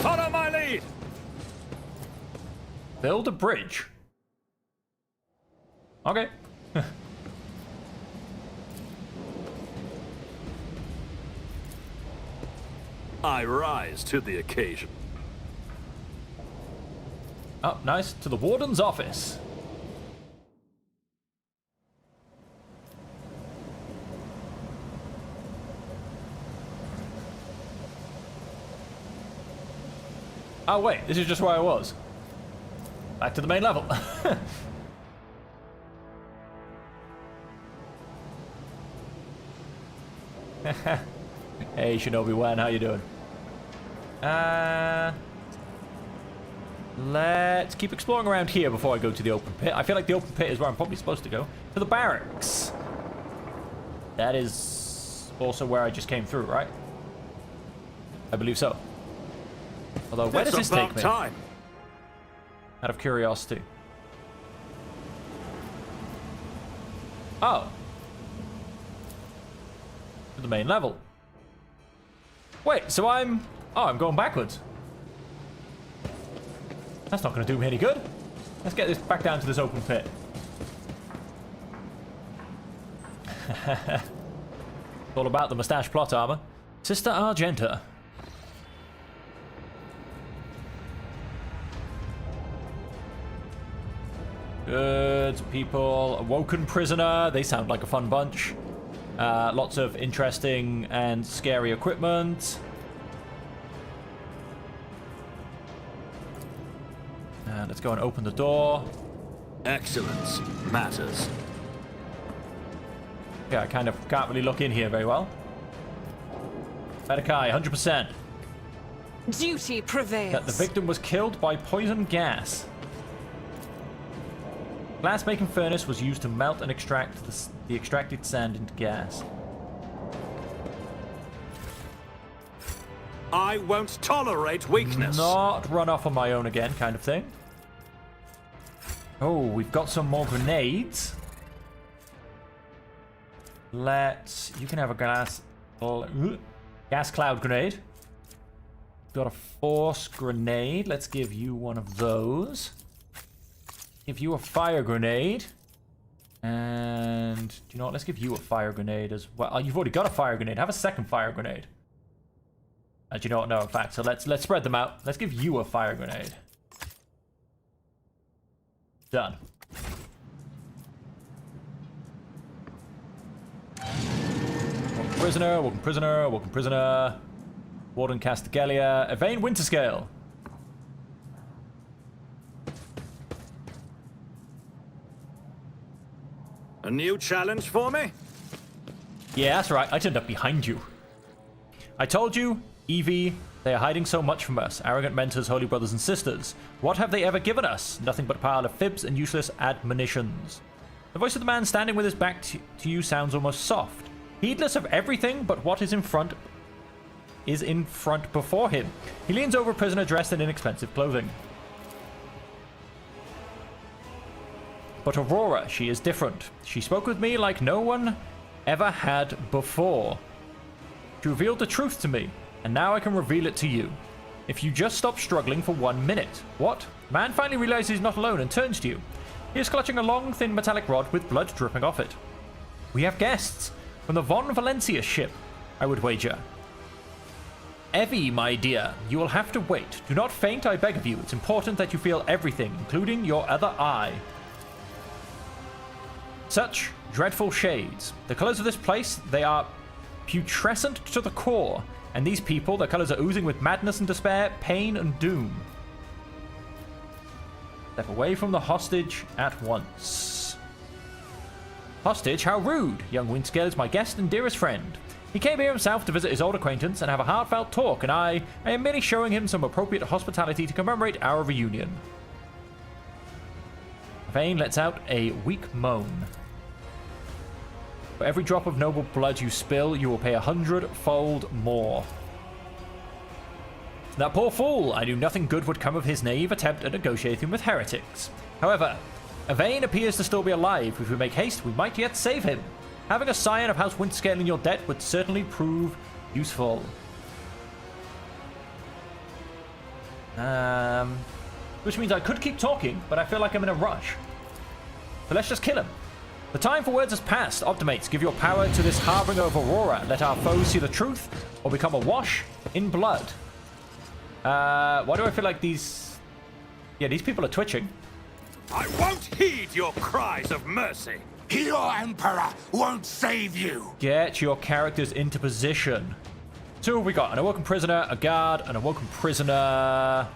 Follow my lead. Build a bridge. Okay. I rise to the occasion. Oh, nice. To the warden's office. Oh, wait. This is just where I was. Back to the main level. Hey, Shinobi Wan, how you doing? Let's keep exploring around here before I go to the open pit. I feel like the open pit is where I'm probably supposed to go. To the barracks. That is also where I just came through, right? I believe so. Although, where does this take me? Time. Out of curiosity. Oh. To the main level. Wait, so I'm... Oh, I'm going backwards. That's not going to do me any good. Let's get this back down to this open pit. It's all about the mustache plot armor. Sister Argenta. Good people. Awoken prisoner. They sound like a fun bunch. Lots of interesting and scary equipment. Let's go and open the door. Excellence matters. Yeah, I kind of can't really look in here very well. Bedekai, 100%. Duty prevails. That the victim was killed by poison gas. Glass-making furnace was used to melt and extract the extracted sand into gas. I won't tolerate weakness. Not run off on my own again, kind of thing. Oh, we've got some more grenades. You can have a gas cloud grenade. Got a force grenade. Let's give you one of those. Give you a fire grenade. And do you know what? Let's give you a fire grenade as well. Oh, you've already got a fire grenade. Have a second fire grenade. Do you know what? No, in fact. So let's spread them out. Let's give you a fire grenade. Done. Welcome prisoner, welcome prisoner, welcome prisoner. Warden Castigalia, Evane Winterscale. A new challenge for me? Yeah, that's right. I turned up behind you. I told you Evie, they are hiding so much from us, arrogant mentors, holy brothers and sisters. What have they ever given us? Nothing but a pile of fibs and useless admonitions. The voice of the man standing with his back to you sounds almost soft, heedless of everything but what is in front before him. He leans over a prisoner dressed in inexpensive clothing. But Aurora, she is different. She spoke with me like no one ever had before. She revealed the truth to me, and now I can reveal it to you. If you just stop struggling for 1 minute. What? Man finally realizes he's not alone and turns to you. He is clutching a long, thin metallic rod with blood dripping off it. We have guests from the Von Valencia ship, I would wager. Evie, my dear, you will have to wait. Do not faint, I beg of you. It's important that you feel everything, including your other eye. Such dreadful shades. The colors of this place, they are putrescent to the core. And these people, their colors are oozing with madness and despair, pain and doom. Step away from the hostage at once. Hostage? How rude! Young Windscale is my guest and dearest friend. He came here himself to visit his old acquaintance and have a heartfelt talk, and I am merely showing him some appropriate hospitality to commemorate our reunion. Vane lets out a weak moan. For every drop of noble blood you spill, you will pay 100-fold more. That poor fool! I knew nothing good would come of his naive attempt at negotiating with heretics. However, Evane appears to still be alive. If we make haste, we might yet save him. Having a scion of House Windscale in your debt would certainly prove useful. Which means I could keep talking, but I feel like I'm in a rush. So let's just kill him. The time for words has passed. Optimates, give your power to this harbinger of Aurora. Let our foes see the truth, or become awash in blood. Why do I feel like these... Yeah, these people are twitching. I won't heed your cries of mercy. Your Emperor won't save you. Get your characters into position. So who have we got? An awoken prisoner, a guard, an awoken prisoner.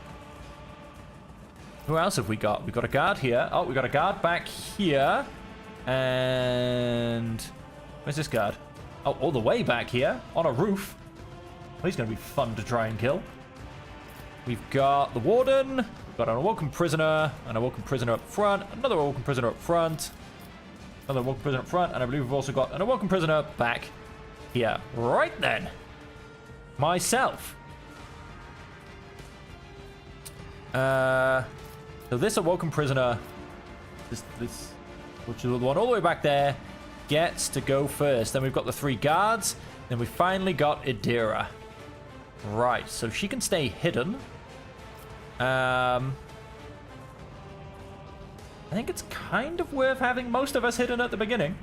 Who else have we got? We've got a guard here. Oh, we've got a guard back here. And... where's this guard? Oh, all the way back here. On a roof. Well, he's going to be fun to try and kill. We've got the warden. We've got an awoken prisoner. An awoken prisoner up front. Another awoken prisoner up front. Another awoken prisoner up front. And I believe we've also got an awoken prisoner back here. Right then. Myself. So this awoken prisoner... This which is the one all the way back there, gets to go first. Then we've got the 3 guards. Then we finally got Idira. Right, so she can stay hidden. I think it's kind of worth having most of us hidden at the beginning.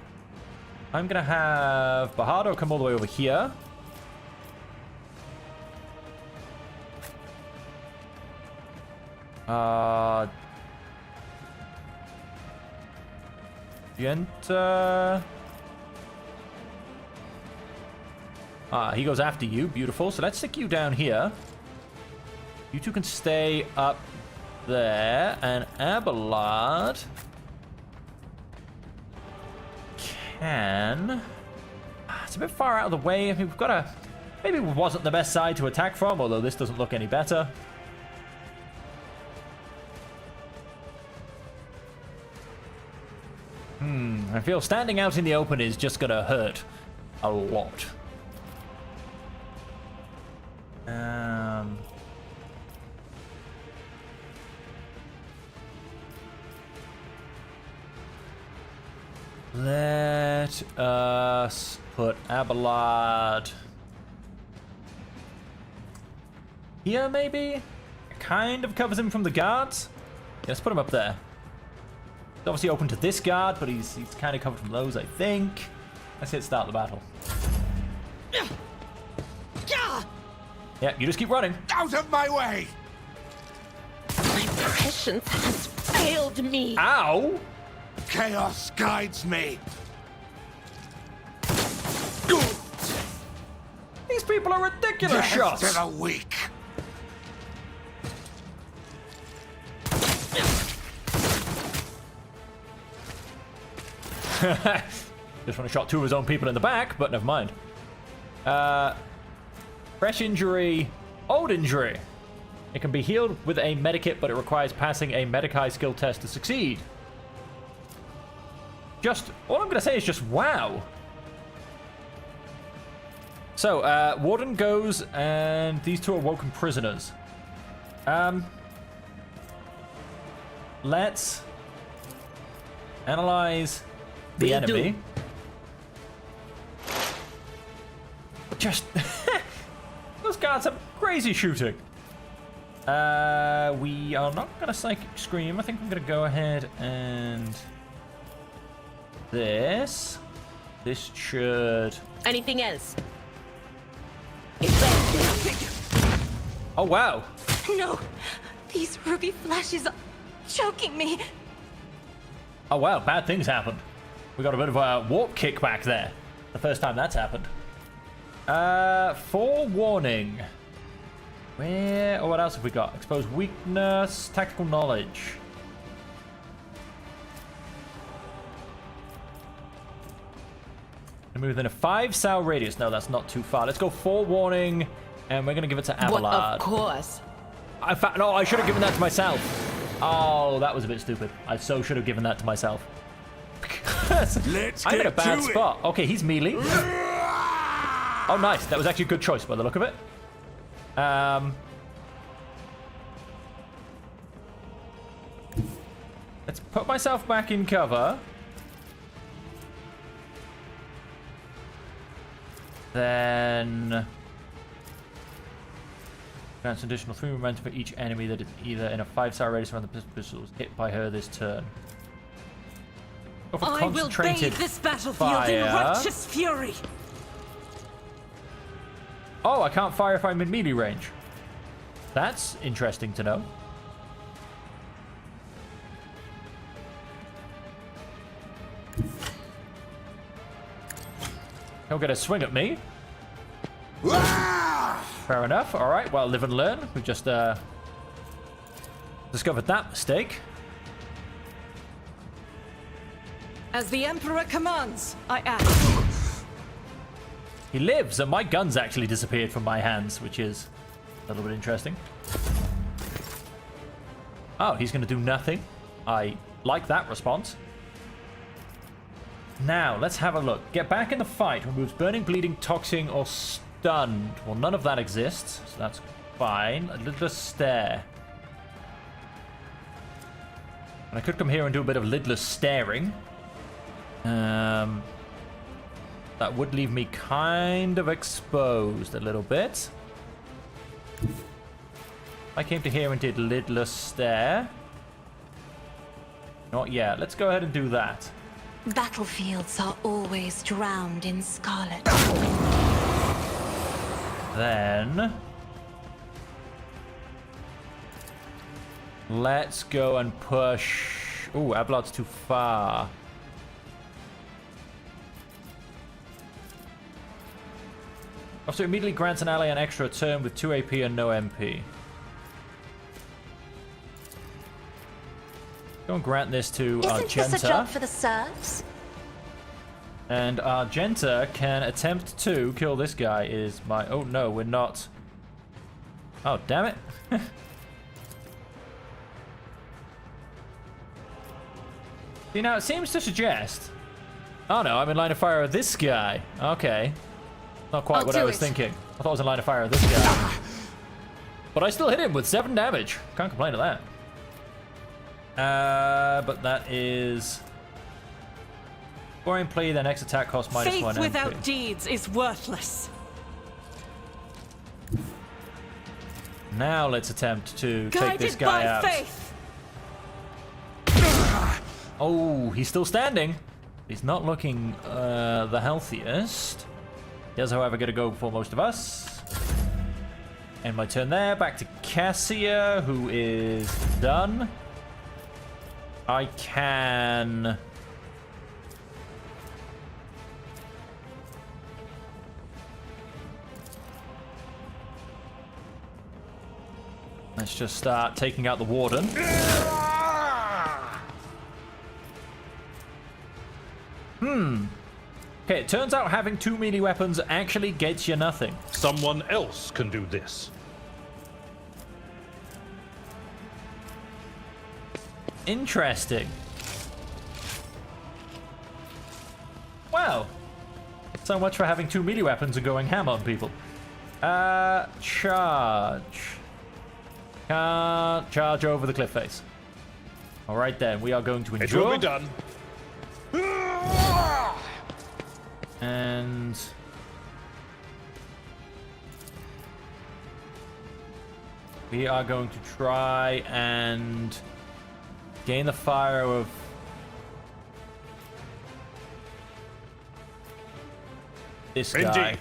I'm going to have Bahardo come all the way over here. Genta. He goes after you. Beautiful. So let's stick you down here. You two can stay up there. And Abelard can... It's a bit far out of the way. I mean, we've got a... Maybe it wasn't the best side to attack from, although this doesn't look any better. I feel standing out in the open is just gonna hurt a lot. Let us put Abelard here, maybe? It kind of covers him from the guards. Yeah, let's put him up there. He's obviously open to this guard, but he's kind of covered from those, I think. Let's hit start the battle. Yeah, you just keep running. Out of my way! My prescience has failed me. Ow! Chaos guides me. These people are ridiculous Death shots. to the weak. Just want to shot 2 of his own people in the back, but never mind. Fresh injury, old injury. It can be healed with a medikit, but it requires passing a Medicae skill test to succeed. Just, all I'm going to say is just wow. So, Warden goes, and these two are woken prisoners. Let's analyze the enemy. Just, those guards have crazy shooting. We are not going to Psychic Scream. I think I'm going to go ahead and... This should... Anything else? Oh, wow. No! These ruby flashes are choking me. Oh, wow. Bad things happened. We got a bit of a warp kick back there. The first time that's happened. Forewarning. Where... Oh, what else have we got? Exposed weakness, tactical knowledge. And move within a 5-cell radius. No, that's not too far. Let's go forewarning, and we're going to give it to Abelard. What, of course. No, I should have given that to myself. Oh, that was a bit stupid. I so should have given that to myself. I'm in a bad spot. Okay, he's melee. Oh, nice. That was actually a good choice by the look of it. Let's put myself back in cover. Then grants additional 3 momentum for each enemy that is either in a 5-star radius around the pistols hit by her this turn. Go for I will bathe this battlefield in righteous fury. Oh, I can't fire if I'm in melee range. That's interesting to know. He'll get a swing at me. Fair enough. All right, well, live and learn. We've just discovered that mistake. As the Emperor commands, I act. He lives, and my gun's actually disappeared from my hands, which is a little bit interesting. Oh, he's going to do nothing. I like that response. Now, let's have a look. Get back in the fight. Removes burning, bleeding, toxing, or stunned. Well, none of that exists, so that's fine. A lidless stare. And I could come here and do a bit of lidless staring. That would leave me kind of exposed a little bit. I came to here and did lidless stare. Not yet. Let's go ahead and do that. Battlefields are always drowned in scarlet. Then let's go and push. Ooh, Abelard's too far. Officer immediately grants an ally an extra turn with 2 AP and no MP. Go and grant this to Argenta. Isn't this a job for the serfs? And Argenta can attempt to kill this guy. Is my... Oh, no, we're not. Oh, damn it. See, now it seems to suggest... Oh, no, I'm in line of fire with this guy. Okay. Not quite what I was thinking. I thought I was in line of fire with this guy. But I still hit him with 7 damage. Can't complain to that. But that is... Scoring play, their next attack costs -1 Faith without MP. deeds is worthless. Now let's attempt to take this Guided guy by out. faith. Oh, he's still standing. He's not looking the healthiest. He is, however, going to go before most of us. End my turn there. Back to Cassia, who is done. I can... Let's just start taking out the warden. Okay, it turns out having 2 melee weapons actually gets you nothing. Someone else can do this. Interesting. Well, so much for having 2 melee weapons and going ham on people. Charge. Can't charge over the cliff face. Alright then, we are going to endure. It will be done. And... we are going to try and gain the fire of this guy. Indeed.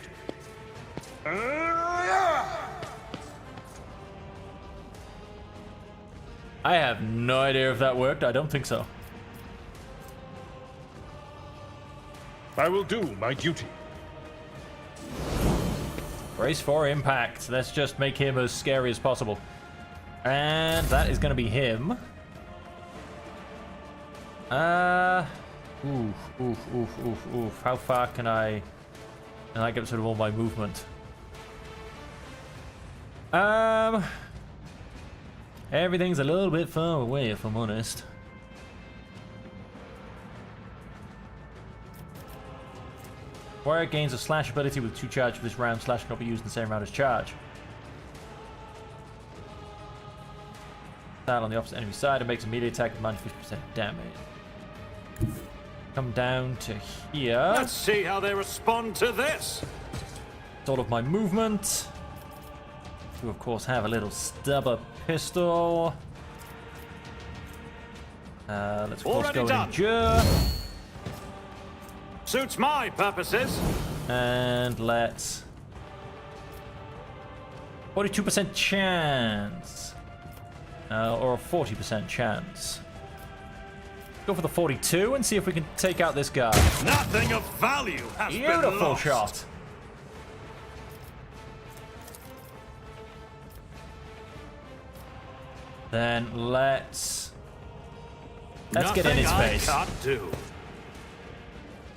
I have no idea if that worked. I don't think so. I will do my duty. Brace for impact. Let's just make him as scary as possible. And that is going to be him. Oof. How far can I get sort of all my movement? Everything's a little bit far away, if I'm honest. Warrior gains a slash ability with 2 charge for this round. Slash cannot be used in the same round as charge. That on the opposite enemy side and makes a melee attack with minus 50% damage. Come down to here. Let's see how they respond to this. It's all of my movement. You of course have a little stubber pistol. Let's of course Already go done. and endure. Suits my purposes. And let's 42% chance. Or a 40% chance. Go for the 42 and see if we can take out this guy. Nothing of value has been Beautiful lost. shot. Then let's get in his face. Nothing I can't do.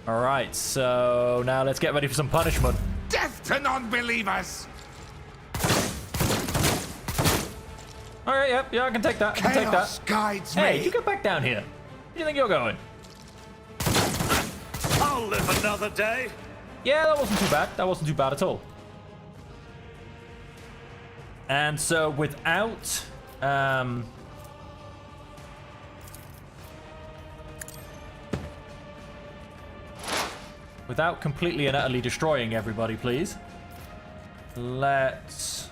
All right, so now let's get ready for some punishment. Death to non-believers! All right, yep, yeah, I can take that. I can take Chaos that. guides Hey, me. you get back down here. Where do you think you're going? I'll live another day. Yeah, that wasn't too bad. That wasn't too bad at all. And so without without completely and utterly destroying everybody, please. Let's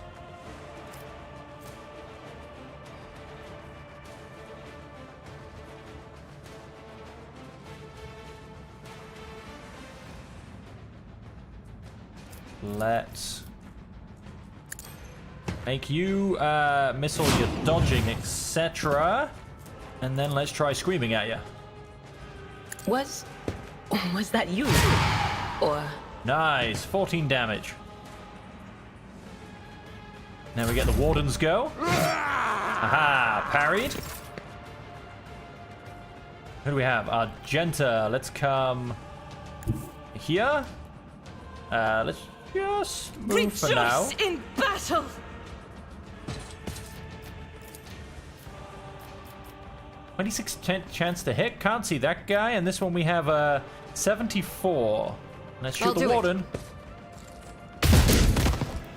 make you miss all your dodging, etc. And then let's try screaming at you. Was that you? Or... Nice, 14 damage. Now we get the Warden's go. Aha, parried. Who do we have? Argenta. Let's come here. Let's just move for now. Rejoice in battle! Chance to hit. Can't see that guy. And this one we have 74. Let's shoot the Warden.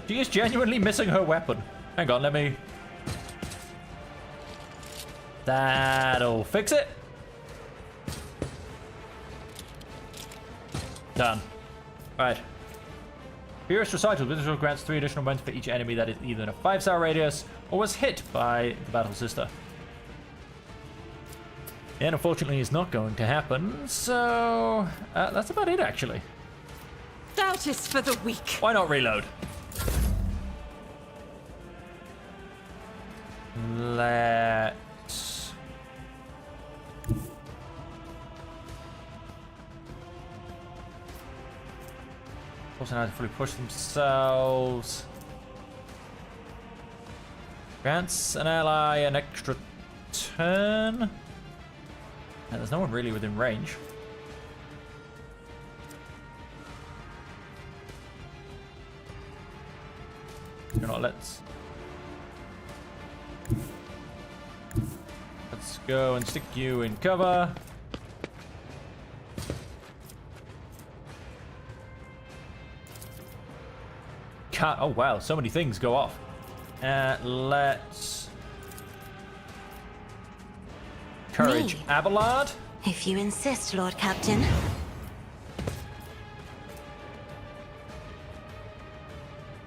She is genuinely missing her weapon. Hang on, let me... That'll fix it. Done. Alright. Furious Recital. Visitor grants 3 additional points for each enemy that is either in a 5-star radius or was hit by the Battle Sister. And unfortunately, it's not going to happen, so that's about it, actually. Doubt is for the weak. Why not reload? Let's... Also now to fully push themselves. Grants an ally an extra turn. And there's no one really within range. know, let's go and stick you in cover. Oh wow, so many things go off. Let's encourage Me? Abelard. If you insist, Lord Captain.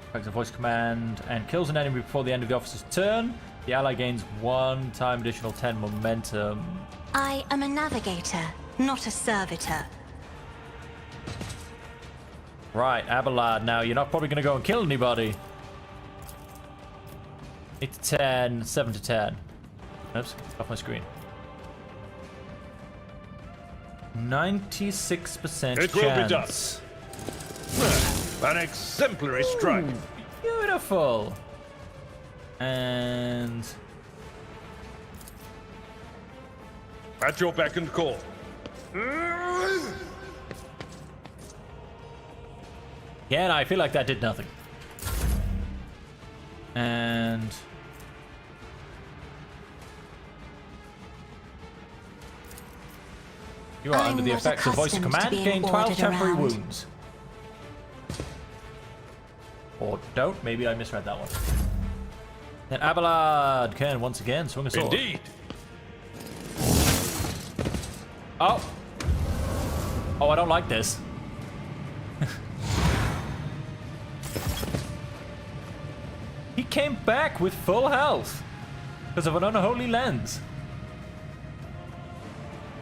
Effects a voice command and kills an enemy before the end of the officer's turn. The ally gains 1 time additional 10 momentum. I am a navigator, not a servitor. Right, Abelard. Now you're not probably going to go and kill anybody. 8 to 10, 7 to 10. Oops, it's off my screen. 96% It chance. will be done. An exemplary strike. Ooh, beautiful. And At your beck and call. again, I feel like that did nothing. And you are I'm under the not effects of voice of accustomed to command. being Gain 12 ordered temporary around. wounds. Or don't. Maybe I misread that one. Then Abelard can once again swing a sword. Indeed. Oh. Oh, I don't like this. He came back with full health because of an unholy lens.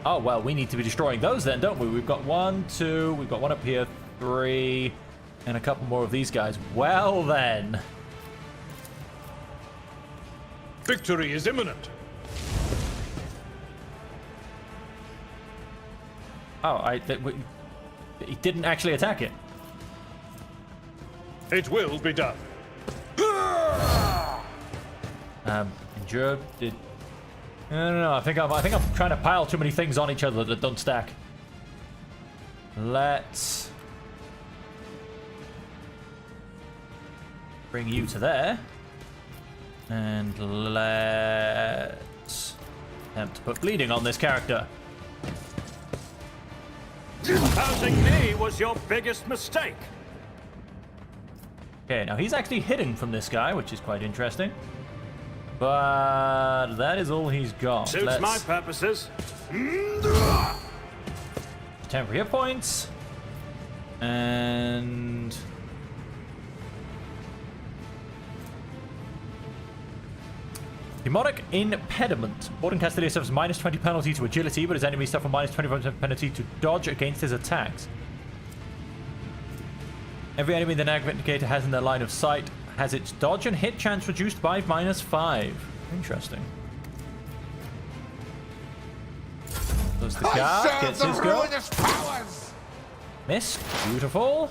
Oh, well, we need to be destroying those then, don't we? We've got 1, 2, we've got one up here, 3, and a couple more of these guys. Well, then. Victory is imminent. Oh, he didn't actually attack it. It will be done. Endure did. I don't know. I think I'm trying to pile too many things on each other that don't stack. Let's bring you to there, and let's attempt to put bleeding on this character. Housing me was your biggest mistake. Okay, now he's actually hitting from this guy, which is quite interesting. But that is all he's got. Suits my purposes. Temporary hit points. And demonic impediment. Boarding Castelia suffers minus 20 penalty to agility, but his enemies suffer minus 25% penalty to dodge against his attacks. Every enemy the navigator has in their line of sight has its dodge and hit chance reduced by -5. Interesting. Does the guard Serve gets the his go? ruinous powers! Miss. Beautiful.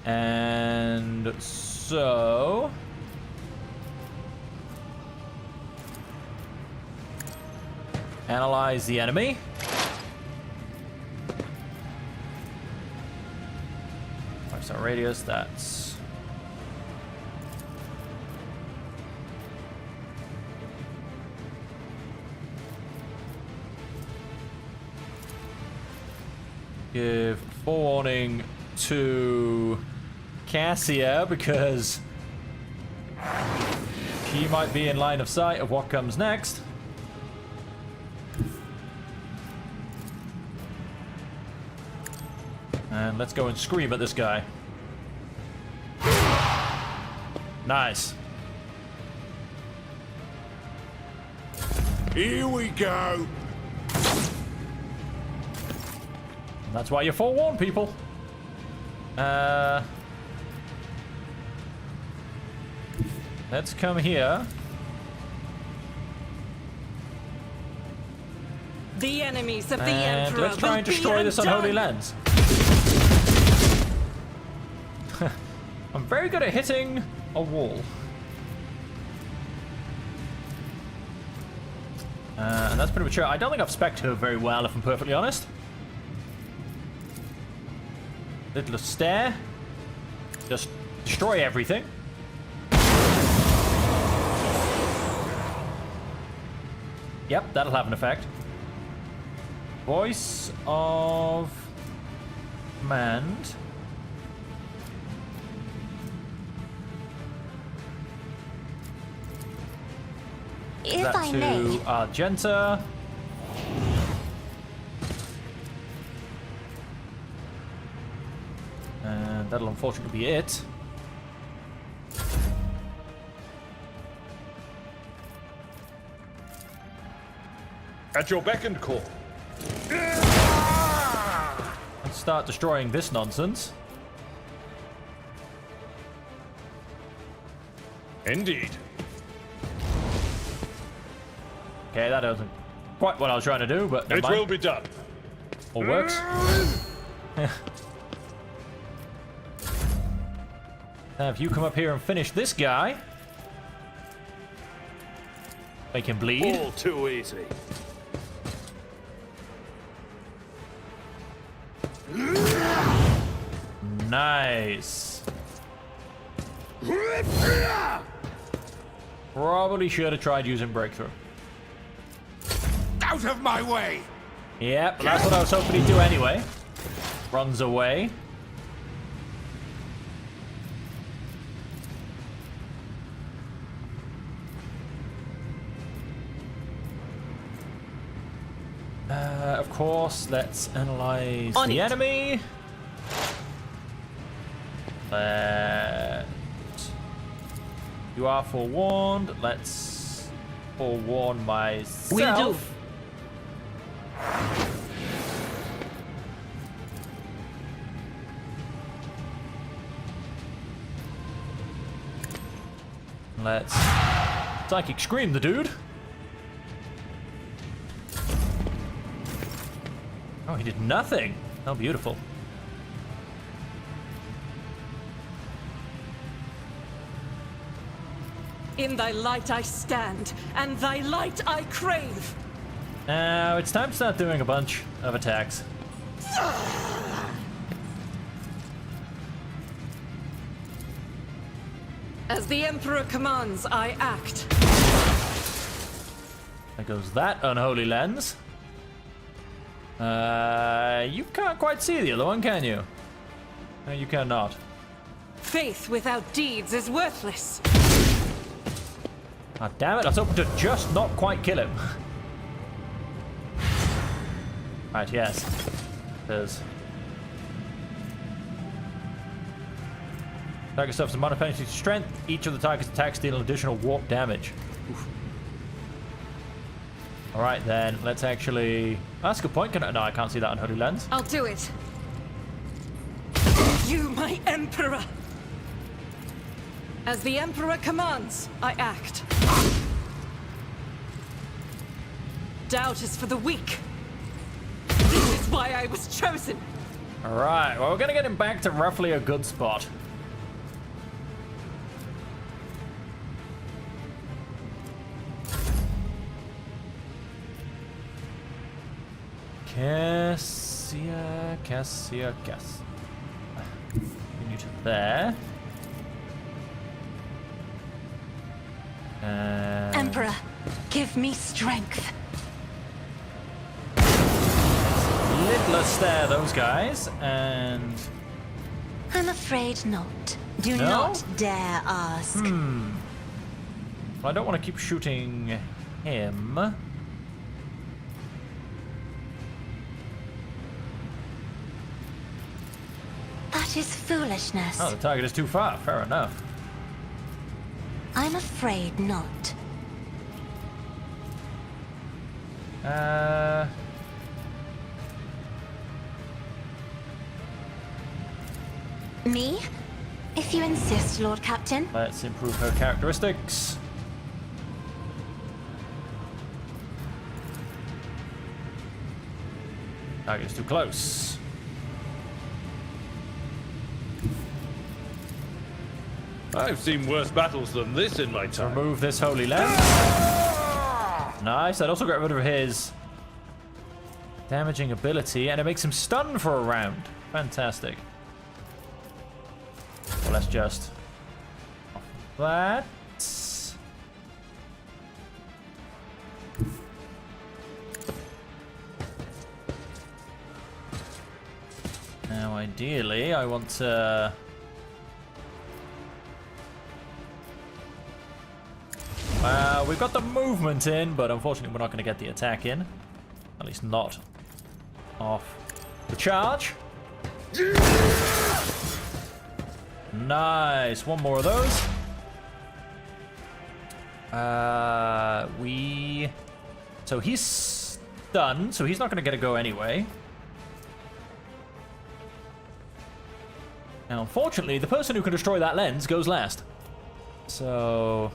And so analyze the enemy. Five-star radius, that's give forewarning to Cassia because he might be in line of sight of what comes next. And let's go and scream at this guy. Nice. Here we go. That's why you forewarn people. Let's come here. The enemies of the And Emperor let's try will and be destroy this undone. unholy lens. I'm very good at hitting a wall. And that's pretty mature. I don't think I've spec'd her very well, if I'm perfectly honest. Little stare. Just destroy everything. Yep, that'll have an effect. Voice of command. If That I to may, Argenta. And that'll unfortunately be it. At your beck and call. Let's start destroying this nonsense. Indeed. Okay, that isn't quite what I was trying to do, but never It mind. will be done. All works. Have you come up here and finish this guy? Make him bleed. All too easy. Nice. Probably should have tried using breakthrough. Out of my way! Yep, that's what I was hoping he'd do anyway. Runs away. Of course, let's analyze On the it. enemy. You are forewarned. Let's forewarn myself. Will do. Let's psychic scream the dude. Oh, he did nothing. How beautiful. In thy light I stand, and thy light I crave. Now it's time to start doing a bunch of attacks. As the Emperor commands, I act. There goes that unholy lens. You can't quite see the other one, can you? No, you cannot. Faith without deeds is worthless. Ah, damn it, I was hoping to just not quite kill him. Right, yes. There's... Target suffers a minor penalty to strength. Each of the target's attacks deal an additional warp damage. Oof. Alright then, let's actually... That's a good point. Can I... No, I can't see that unholy lens. I'll do it. You, my Emperor! As the Emperor commands, I act. Doubt is for the weak. This is why I was chosen. Alright, well, we're gonna get him back to roughly a good spot. Cassia. Continue to there. Emperor, give me strength. Let's stare those guys, and... I'm afraid not. Do No? not dare ask. I don't want to keep shooting him. That is foolishness. Oh, the target is too far. Fair enough. I'm afraid not. Me? If you insist, Lord Captain. Let's improve her characteristics. Target is too close. I've seen worse battles than this in my time. Remove this holy lens. Nice. That also got rid of his damaging ability, and it makes him stun for a round. Fantastic. Well, let's just... that. Now, ideally, I want to... we've got the movement in, but unfortunately we're not going to get the attack in. At least not off the charge. Nice. One more of those. So he's stunned, so he's not going to get a go anyway. Now, unfortunately, the person who can destroy that lens goes last. So...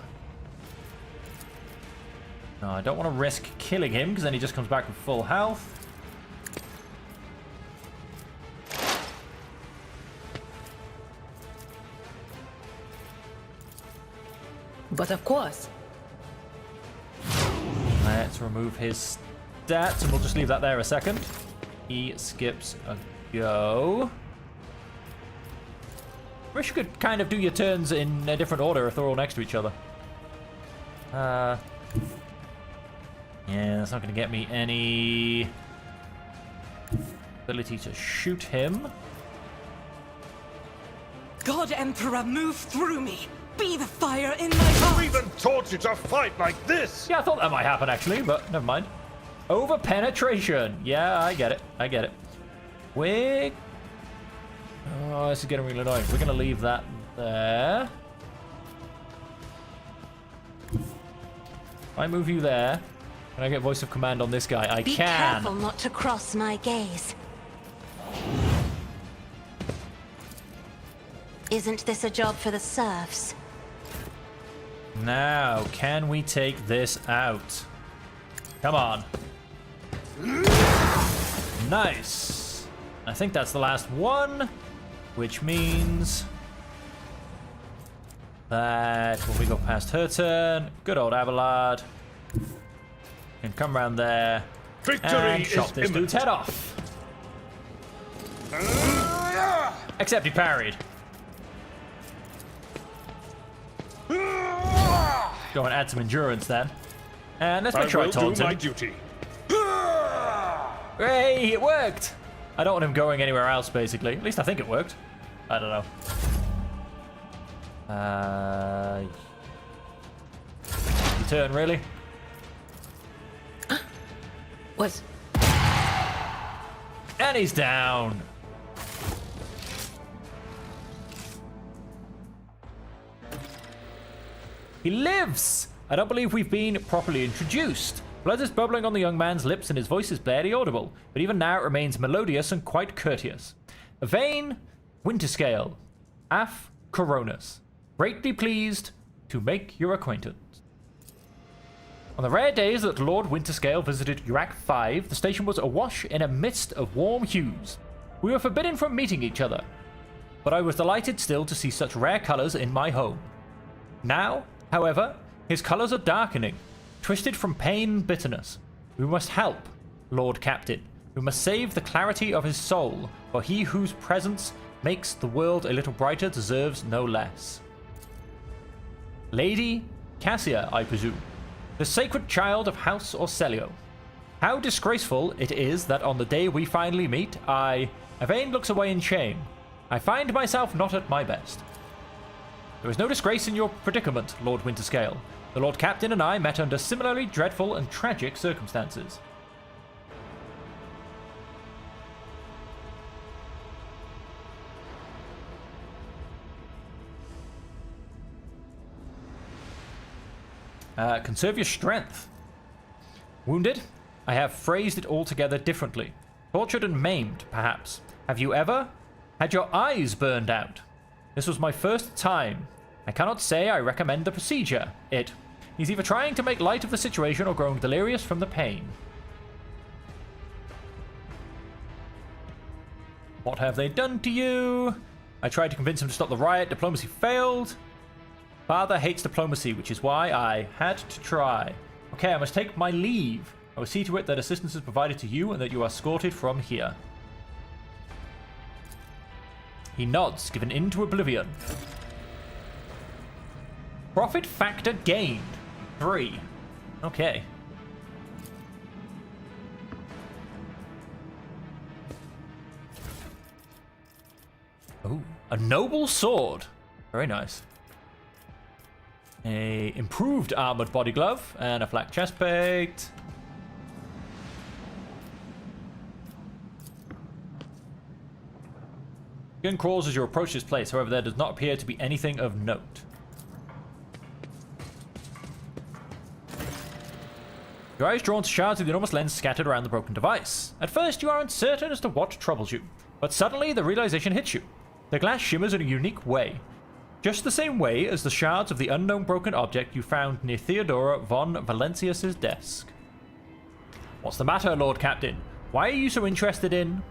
no, I don't want to risk killing him, because then he just comes back with full health. But of course. Let's remove his stats, and we'll just leave that there a second. He skips a go. Wish you could kind of do your turns in a different order if they're all next to each other. Yeah, that's not going to get me any ability to shoot him. God Emperor, move through me. Be the fire in my heart. Who even taught you to fight like this? Yeah, I thought that might happen actually, but never mind. Over penetration. Yeah, I get it. I get it. We're... oh, this is getting really annoying. We're going to leave that there. If I move you there, can I get voice of command on this guy? I Be can. careful not to cross my gaze. Isn't this a job for the serfs? Now, can we take this out? Come on. Nice. I think that's the last one, which means that when we go past her turn, good old Abelard can come around there Victory and is chop this dude's head off. Except he parried. Go and add some endurance then. And let's make sure I will taunt do my him. duty. Hey, it worked! I don't want him going anywhere else, basically. At least I think it worked. I don't know. Your turn, really? Was... And he's down. He lives! I don't believe we've been properly introduced. Blood is bubbling on the young man's lips and his voice is barely audible, but even now it remains melodious and quite courteous. Yvain Winterscale, Af Coronas. Greatly pleased to make your acquaintance. On the rare days that Lord Winterscale visited Urak 5, the station was awash in a mist of warm hues. We were forbidden from meeting each other, but I was delighted still to see such rare colours in my home. Now, however, his colours are darkening, twisted from pain and bitterness. We must help, Lord Captain. We must save the clarity of his soul, for he whose presence makes the world a little brighter deserves no less. Lady Cassia, I presume, the sacred child of House Orselio. How disgraceful it is that on the day we finally meet, Yvain looks away in shame. I find myself not at my best. There is no disgrace in your predicament, Lord Winterscale. The Lord Captain and I met under similarly dreadful and tragic circumstances. Conserve your strength. Wounded? I have phrased it altogether differently. Tortured and maimed, perhaps. Have you ever had your eyes burned out? This was my first time. I cannot say I recommend the procedure. He's either trying to make light of the situation or growing delirious from the pain. What have they done to you? I tried to convince him to stop the riot. Diplomacy failed. Father hates diplomacy, which is why I had to try. Okay, I must take my leave. I will see to it that assistance is provided to you and that you are escorted from here. He nods, given into oblivion. Profit factor gained. 3. Okay. Oh, a noble sword. Very nice. A improved armored body glove and a flak chest plate. Gun crawls as you approach this place, however there does not appear to be anything of note. Your eyes drawn to shards of the enormous lens scattered around the broken device. At first you are uncertain as to what troubles you, but suddenly the realization hits you. The glass shimmers in a unique way. Just the same way as the shards of the unknown broken object you found near Theodora von Valencius's desk. What's the matter, Lord Captain? Why are you so interested in...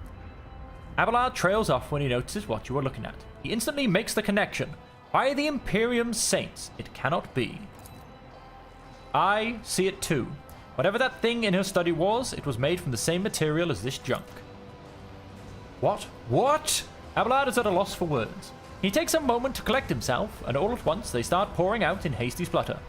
Abelard trails off when he notices what you are looking at. He instantly makes the connection. By the Imperium's saints, it cannot be. I see it too. Whatever that thing in her study was, it was made from the same material as this junk. What? What? Abelard is at a loss for words. He takes a moment to collect himself, and all at once they start pouring out in hasty splutter.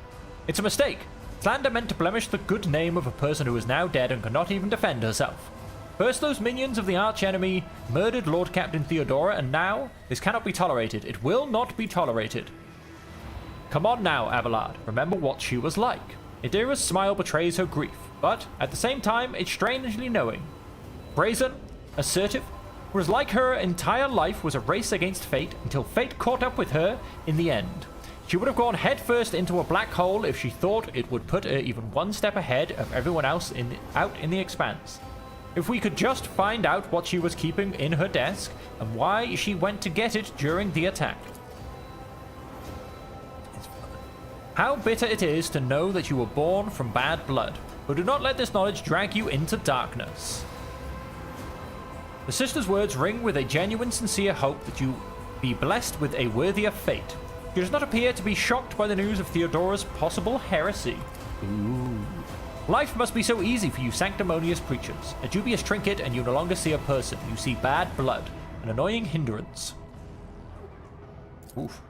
It's a mistake. Slander meant to blemish the good name of a person who is now dead and cannot even defend herself. First those minions of the archenemy murdered Lord Captain Theodora, and now this cannot be tolerated. It will not be tolerated. Come on now, Abelard. Remember what she was like. Idira's smile betrays her grief, but at the same time, it's strangely knowing. Brazen, assertive, whereas like her entire life was a race against fate until fate caught up with her in the end. She would have gone headfirst into a black hole if she thought it would put her even one step ahead of everyone else out in the expanse. If we could just find out what she was keeping in her desk and why she went to get it during the attack. How bitter it is to know that you were born from bad blood, but do not let this knowledge drag you into darkness. The sister's words ring with a genuine, sincere hope that you be blessed with a worthier fate. She does not appear to be shocked by the news of Theodora's possible heresy. Ooh. Life must be so easy for you sanctimonious preachers. A dubious trinket and you no longer see a person. You see bad blood, an annoying hindrance. Oof.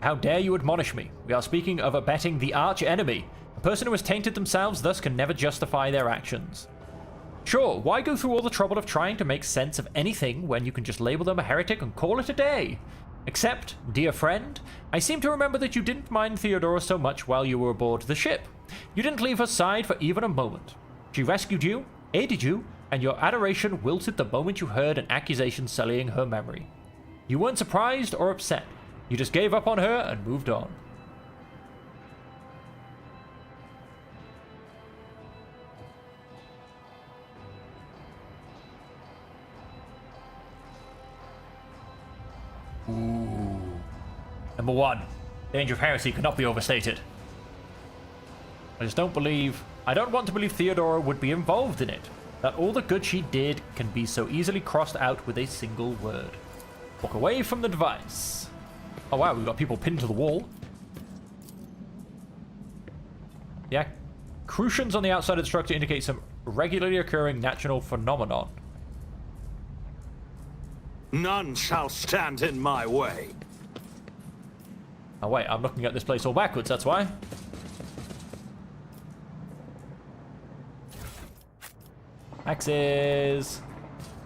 How dare you admonish me? We are speaking of abetting the arch enemy. A person who has tainted themselves thus can never justify their actions. Sure, why go through all the trouble of trying to make sense of anything when you can just label them a heretic and call it a day? Except, dear friend, I seem to remember that you didn't mind Theodora so much while you were aboard the ship. You didn't leave her side for even a moment. She rescued you, aided you, and your adoration wilted the moment you heard an accusation sullying her memory. You weren't surprised or upset. You just gave up on her and moved on. Ooh. Number 1. Danger of heresy cannot be overstated. I don't want to believe Theodora would be involved in it. That all the good she did can be so easily crossed out with a single word. Walk away from the device. Oh wow, we've got people pinned to the wall. Yeah. Crucians on the outside of the structure indicate some regularly occurring natural phenomenon. None shall stand in my way. Oh wait, I'm looking at this place all backwards, that's why. Axes.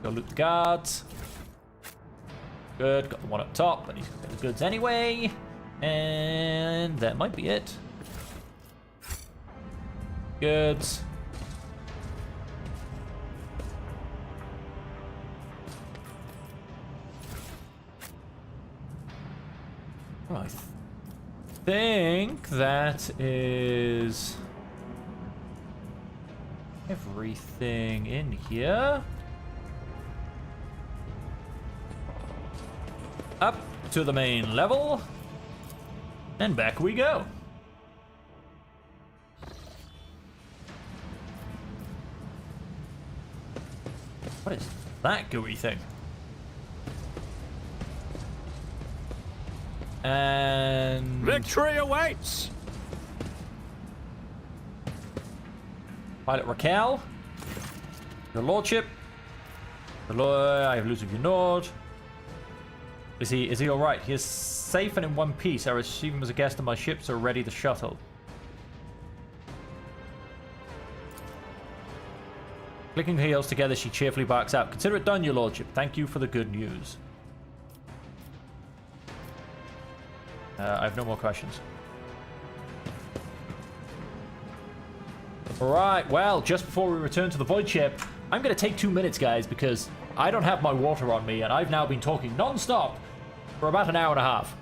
Go loot the guards. Good, got the one up top, but he's got the goods anyway. And that might be it. Goods. I think that is everything in here. Up to the main level. And back we go. What is that gooey thing? And... Victory awaits! Pilot Raquel. Your Lordship. I have Lucifer Nord. Is he alright? He is safe and in one piece. I receive him as a guest on my ship, so ready the shuttle. Clicking her heels together, she cheerfully barks out. Consider it done, your lordship. Thank you for the good news. I have no more questions. Alright, well, just before we return to the void ship, I'm going to take 2 minutes, guys, because I don't have my water on me, and I've now been talking non-stop for about an hour and a half.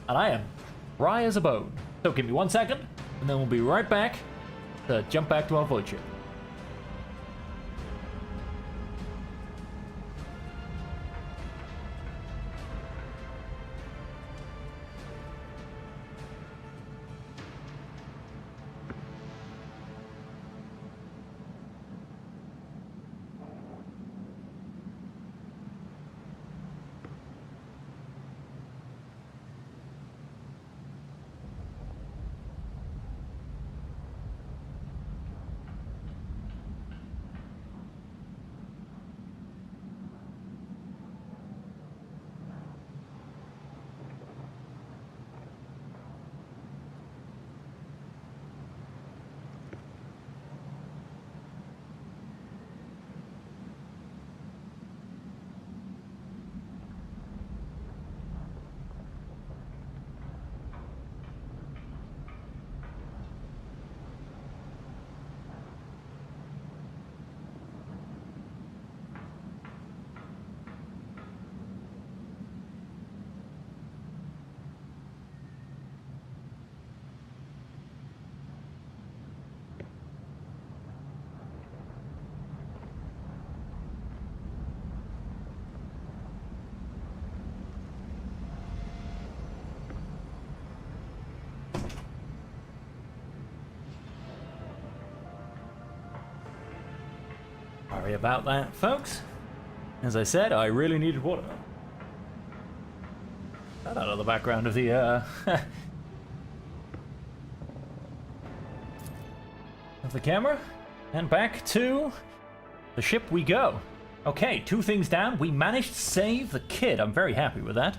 And I am dry as a bone. So give me 1 second, and then we'll be right back to jump back to our void ship. Sorry about that, folks. As I said, I really needed water. That out of the background of the, of the camera. And back to the ship we go. Okay, 2 things down. We managed to save the kid. I'm very happy with that.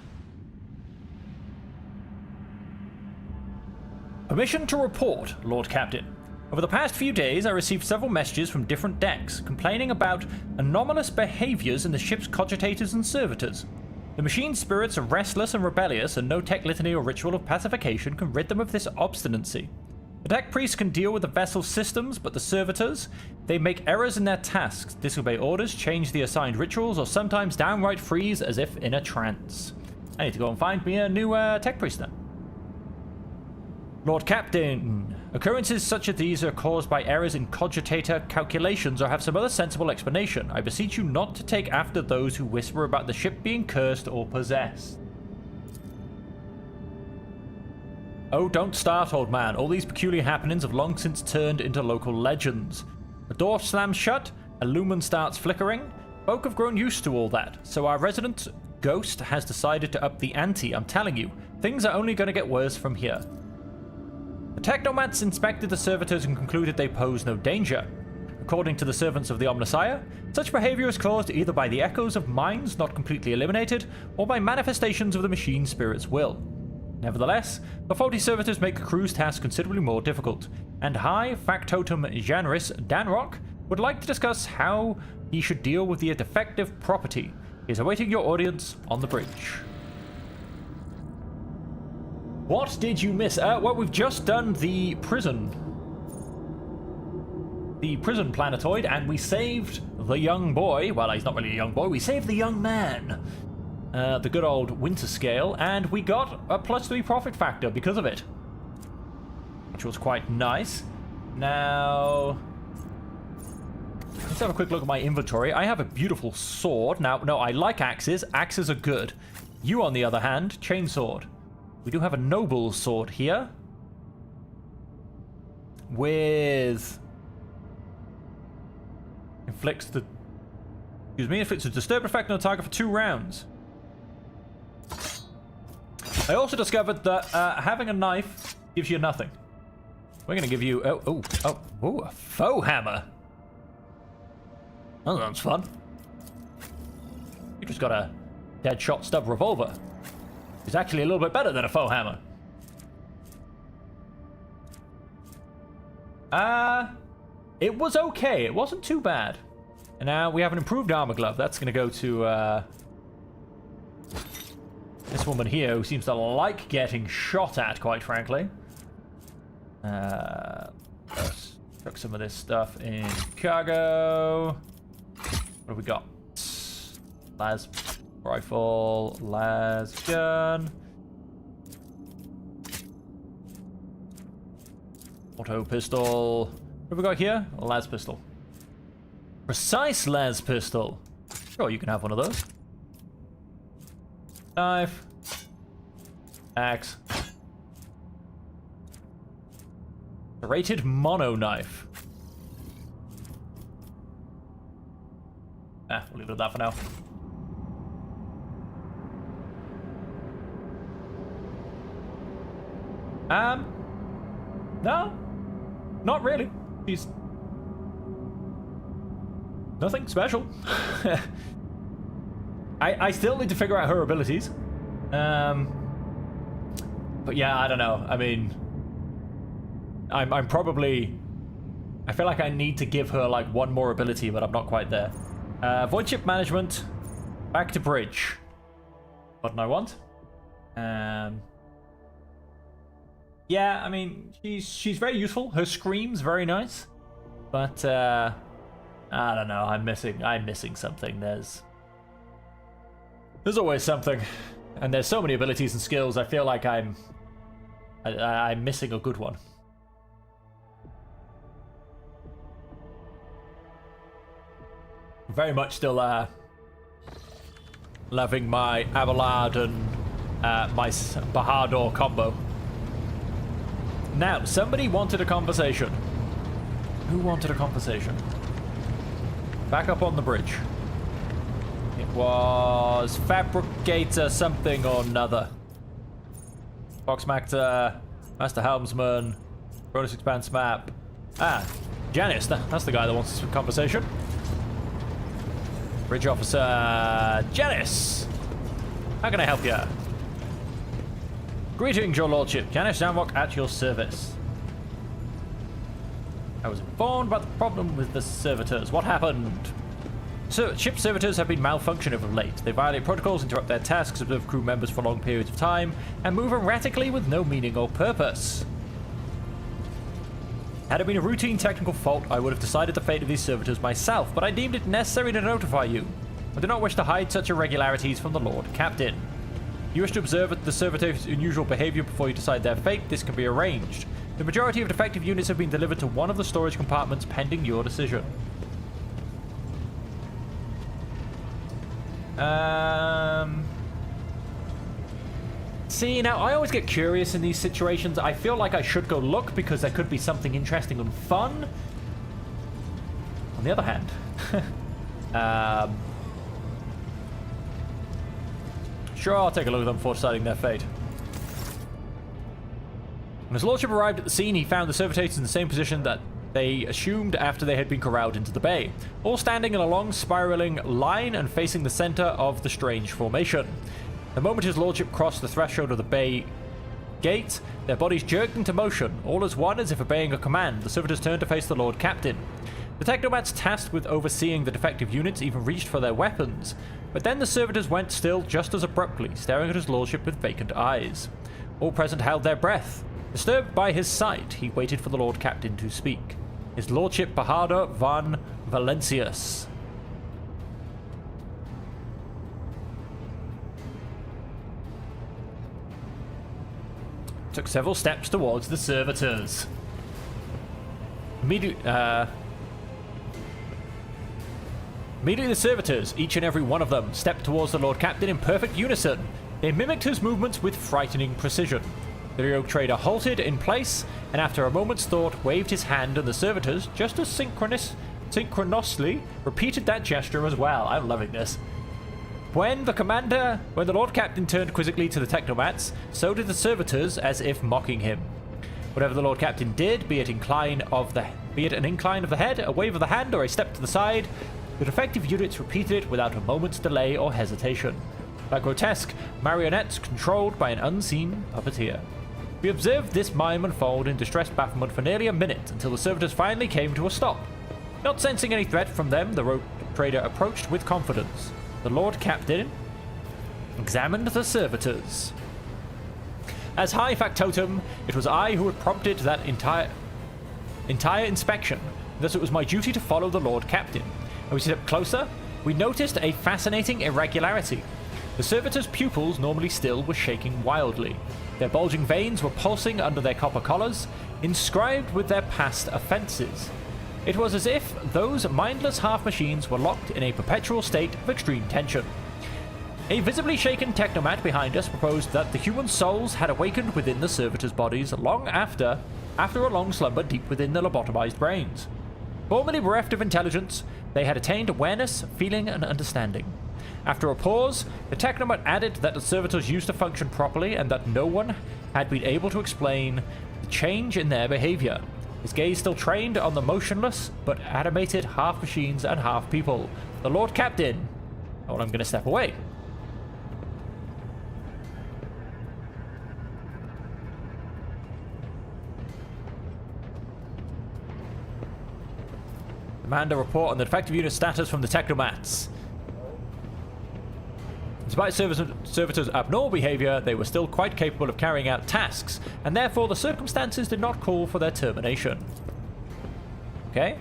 Permission to report, Lord Captain. Over the past few days, I received several messages from different decks complaining about anomalous behaviors in the ship's cogitators and servitors. The machine spirits are restless and rebellious, and no tech litany or ritual of pacification can rid them of this obstinacy. The deck priests can deal with the vessel's systems, but the servitors, they make errors in their tasks, disobey orders, change the assigned rituals, or sometimes downright freeze as if in a trance. I need to go and find me a new tech priest then. Lord Captain, occurrences such as these are caused by errors in cogitator calculations or have some other sensible explanation. I beseech you not to take after those who whisper about the ship being cursed or possessed. Oh, don't start, old man. All these peculiar happenings have long since turned into local legends. A door slams shut, a lumen starts flickering. Folk have grown used to all that, so our resident ghost has decided to up the ante. I'm telling you, things are only going to get worse from here. The technomats inspected the servitors and concluded they pose no danger. According to the servants of the Omnissiah, such behavior is caused either by the echoes of minds not completely eliminated, or by manifestations of the machine spirit's will. Nevertheless, the faulty servitors make the crew's task considerably more difficult, and High Factotum Janris Danrock would like to discuss how he should deal with the defective property. He is awaiting your audience on the bridge. What did you miss? Well, we've just done the prison. The prison planetoid, and we saved the young boy. Well, he's not really a young boy. We saved the young man. The good old winter scale, and we got a +3 profit factor because of it. Which was quite nice. Now, let's have a quick look at my inventory. I have a beautiful sword. Now, no, I like axes. Axes are good. You, on the other hand, chainsword. We do have a noble sword here. With... inflicts a disturbed effect on the target for 2 rounds. I also discovered that having a knife gives you nothing. We're going to give you... a faux hammer. Oh, that's fun. You just got a dead-shot stub revolver. It's actually a little bit better than a faux hammer. It was okay. It wasn't too bad. And now we have an improved armor glove. That's going to go to this woman here, who seems to like getting shot at, quite frankly. Let's chuck some of this stuff in cargo. What have we got? Las rifle, las gun. Auto pistol. What have we got here? A las pistol. Precise las pistol. Sure, you can have one of those. Knife. Axe. Serrated mono knife. We'll leave it at that for now. No. Not really. She's nothing special. I still need to figure out her abilities. But yeah, I don't know. I mean, I'm probably... I feel like I need to give her like one more ability, but I'm not quite there. Void ship management. Back to bridge. Button I want. Yeah, I mean, she's very useful. Her scream's very nice. But I don't know. I'm missing something. There's always something. And there's so many abilities and skills. I feel like I'm missing a good one. Very much still loving my Abelard and my Bahadur combo. Now, somebody wanted a conversation. Who wanted a conversation? Back up on the bridge. It was Fabricator something or another. Foxmactor, Master Helmsman, Cronus Expanse map. Janice, that's the guy that wants a conversation. Bridge Officer Janice! How can I help you? Greetings, your lordship. Janice Zamrock at your service. I was informed about the problem with the servitors. What happened? Ship servitors have been malfunctioning of late. They violate protocols, interrupt their tasks, observe crew members for long periods of time, and move erratically with no meaning or purpose. Had it been a routine technical fault, I would have decided the fate of these servitors myself, but I deemed it necessary to notify you. I do not wish to hide such irregularities from the Lord Captain. If you wish to observe the servitors' unusual behavior before you decide their fate, this can be arranged. The majority of defective units have been delivered to one of the storage compartments pending your decision. See, now I always get curious in these situations. I feel like I should go look because there could be something interesting and fun. On the other hand, sure, I'll take a look at them before deciding their fate. When his lordship arrived at the scene, he found the servitors in the same position that they assumed after they had been corralled into the bay, all standing in a long spiraling line and facing the center of the strange formation. The moment his lordship crossed the threshold of the bay gate, their bodies jerked into motion, all as one as if obeying a command. The servitors turned to face the Lord Captain. The technomats tasked with overseeing the defective units even reached for their weapons, but then the servitors went still just as abruptly, staring at his lordship with vacant eyes. All present held their breath. Disturbed by his sight, he waited for the Lord Captain to speak. His lordship Bahadur von Valencius. Took several steps towards the servitors. Immediately the servitors, each and every one of them, stepped towards the Lord Captain in perfect unison. They mimicked his movements with frightening precision. The rogue trader halted in place, and after a moment's thought, waved his hand, and the servitors, just as synchronously, repeated that gesture as well. I'm loving this. When the Lord Captain turned quizzically to the technomats, so did the servitors, as if mocking him. Whatever the Lord Captain did, be it an incline of the head, a wave of the hand, or a step to the side, The defective units repeated it without a moment's delay or hesitation, like grotesque marionettes controlled by an unseen puppeteer. We observed this mime unfold in distressed bafflement for nearly a minute until the servitors finally came to a stop. Not sensing any threat from them, the rogue trader approached with confidence. The Lord Captain examined the servitors. As High Factotum, it was I who had prompted that entire inspection. Thus it was my duty to follow the Lord Captain. As we stepped closer, we noticed a fascinating irregularity. The servitors' pupils, normally still, were shaking wildly. Their bulging veins were pulsing under their copper collars, inscribed with their past offenses. It was as if those mindless half-machines were locked in a perpetual state of extreme tension. A visibly shaken technomat behind us proposed that the human souls had awakened within the servitors' bodies long after a long slumber deep within the lobotomized brains. Formerly bereft of intelligence, they had attained awareness, feeling, and understanding. After a pause, the technomat added that the servitors used to function properly and that no one had been able to explain the change in their behavior. His gaze still trained on the motionless but animated half machines and half people. The Lord Captain. Oh, I'm going to step away. Demand a report on the defective unit status from the technomats. Despite servitors' abnormal behavior, they were still quite capable of carrying out tasks, and therefore the circumstances did not call for their termination. Okay.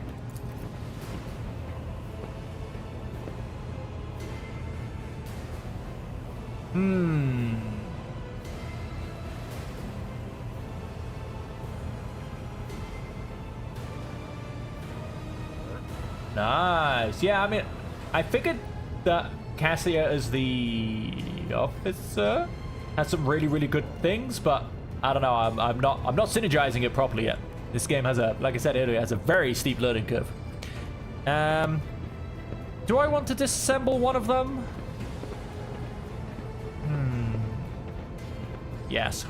Nice. Yeah, I mean, I figured that Cassia as the officer has some really good things, but I don't know. I'm not synergizing it properly yet. This game has like I said earlier, has a very steep learning curve. Do I want to disassemble one of them? Yes.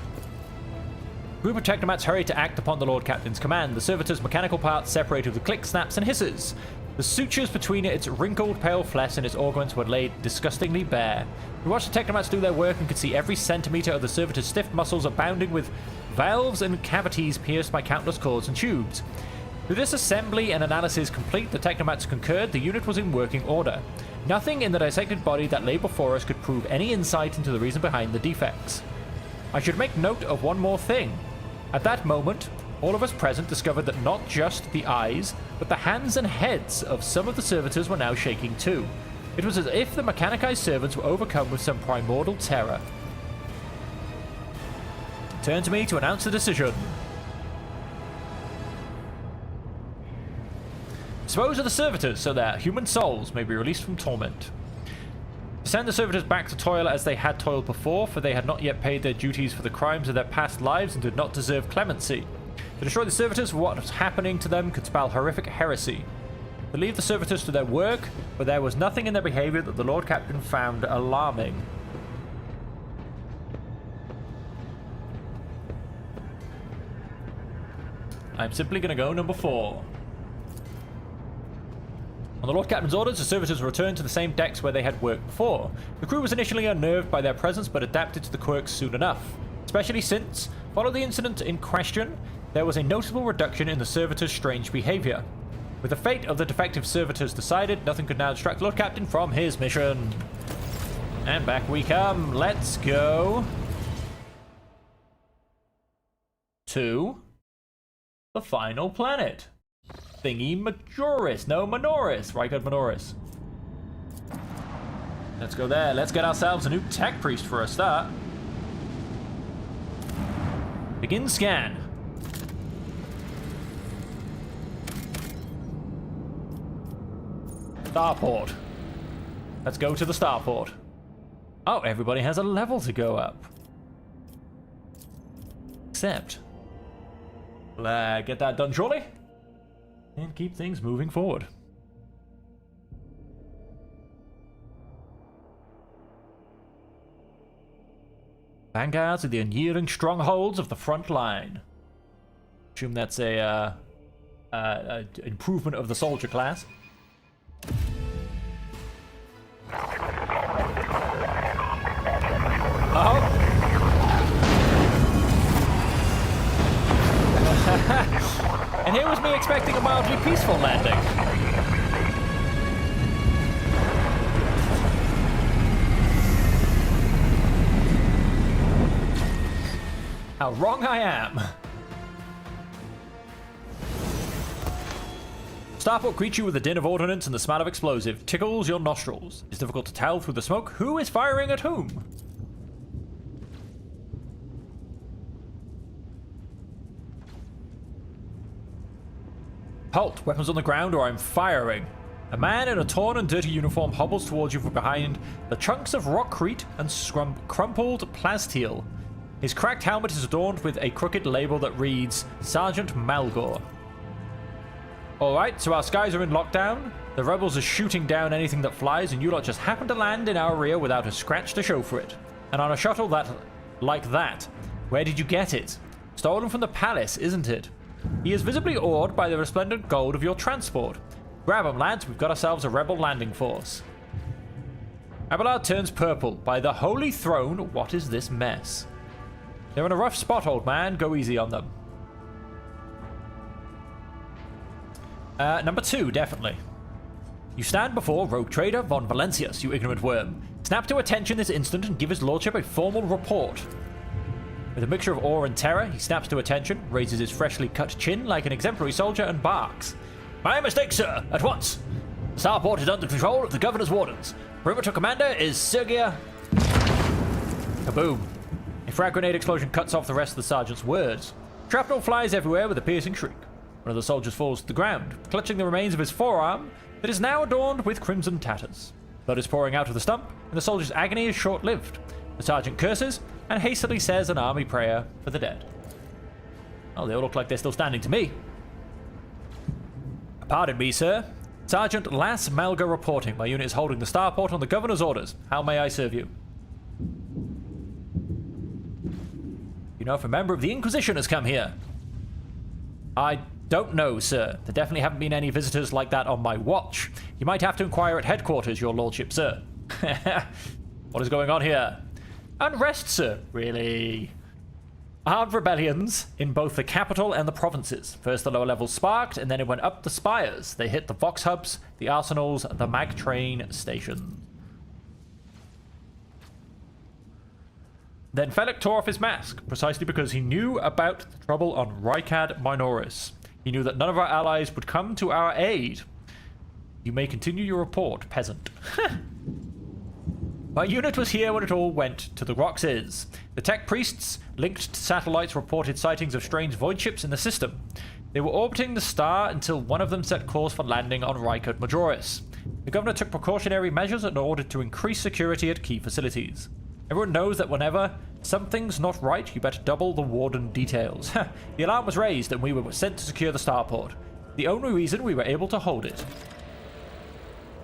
Group of technomats hurried to act upon the Lord Captain's command. The servitor's mechanical parts separated with clicks, snaps, and hisses. The sutures between its wrinkled, pale flesh and its organs were laid disgustingly bare. We watched the technomats do their work and could see every centimeter of the servitor's stiff muscles abounding with valves and cavities pierced by countless cords and tubes. With this assembly and analysis complete, the technomats concurred the unit was in working order. Nothing in the dissected body that lay before us could prove any insight into the reason behind the defects. I should make note of one more thing. At that moment, all of us present discovered that not just the eyes, but the hands and heads of some of the servitors were now shaking too. It was as if the mechanized servants were overcome with some primordial terror. Turn to me to announce the decision. Dispose of the servitors so their human souls may be released from torment. Send the servitors back to toil as they had toiled before, for they had not yet paid their duties for the crimes of their past lives and did not deserve clemency. To destroy the servitors for what was happening to them could spell horrific heresy. To leave the servitors to their work, but there was nothing in their behavior that the Lord Captain found alarming. I'm simply going to go number 4. On the Lord Captain's orders, the servitors returned to the same decks where they had worked before. The crew was initially unnerved by their presence, but adapted to the quirks soon enough. Especially since, following the incident in question, there was a notable reduction in the servitors' strange behavior. With the fate of the defective servitors decided, nothing could now distract the Lord Captain from his mission. And back we come. Let's go to the final planet. Thingy Majoris. No, Minoris. Rykard Minoris. Let's go there. Let's get ourselves a new tech priest for a start. Begin scan. Starport. Let's go to the starport. Oh, everybody has a level to go up. Except, get that done shortly. And keep things moving forward. Vanguards are the unyielding strongholds of the front line. Assume that's a improvement of the soldier class. And here was me expecting a mildly peaceful landing. How wrong I am. Starport greets you with a din of ordnance and the smell of explosive tickles your nostrils. It's difficult to tell through the smoke who is firing at whom. Halt! Weapons on the ground or I'm firing. A man in a torn and dirty uniform hobbles towards you from behind the chunks of rockcrete and crumpled plasteel. His cracked helmet is adorned with a crooked label that reads Sergeant Malgor. Alright, so our skies are in lockdown. The rebels are shooting down anything that flies, and you lot just happen to land in our rear without a scratch to show for it. And on a shuttle like that. Where did you get it? Stolen from the palace, isn't it? He is visibly awed by the resplendent gold of your transport. Grab 'em, lads, we've got ourselves a rebel landing force. Abelard turns purple. By the Holy Throne, what is this mess? They're in a rough spot, old man. Go easy on them. Number 2, definitely. You stand before Rogue Trader von Valencius, you ignorant worm. Snap to attention this instant and give his lordship a formal report. With a mixture of awe and terror, he snaps to attention, raises his freshly cut chin like an exemplary soldier, and barks. My mistake, sir. At once. Starport is under control of the Governor's Wardens. Perimeter commander is Sergia... Kaboom. A frag grenade explosion cuts off the rest of the sergeant's words. Shrapnel flies everywhere with a piercing shriek. One of the soldiers falls to the ground, clutching the remains of his forearm that is now adorned with crimson tatters. Blood is pouring out of the stump, and the soldier's agony is short-lived. The sergeant curses and hastily says an army prayer for the dead. Oh, they all look like they're still standing to me. Pardon me, sir. Sergeant Lass Malga reporting. My unit is holding the starport on the Governor's orders. How may I serve you? You know if a member of the Inquisition has come here? I don't know, sir. There definitely haven't been any visitors like that on my watch. You might have to inquire at headquarters, your lordship, sir. What is going on here? Unrest, sir. Really? Armed rebellions in both the capital and the provinces. First the lower levels sparked, and then it went up the spires. They hit the Vox hubs, the arsenals, the mag train station. Then Felix tore off his mask, precisely because he knew about the trouble on Rykad Minoris. He knew that none of our allies would come to our aid. You may continue your report, peasant. My unit was here when it all went to the Roxes. The tech priests linked to satellites reported sightings of strange void ships in the system. They were orbiting the star until one of them set course for landing on Rykad Majoris. The governor took precautionary measures in order to increase security at key facilities. Everyone knows that whenever something's not right, you better double the warden details. The alarm was raised and we were sent to secure the starport. The only reason we were able to hold it.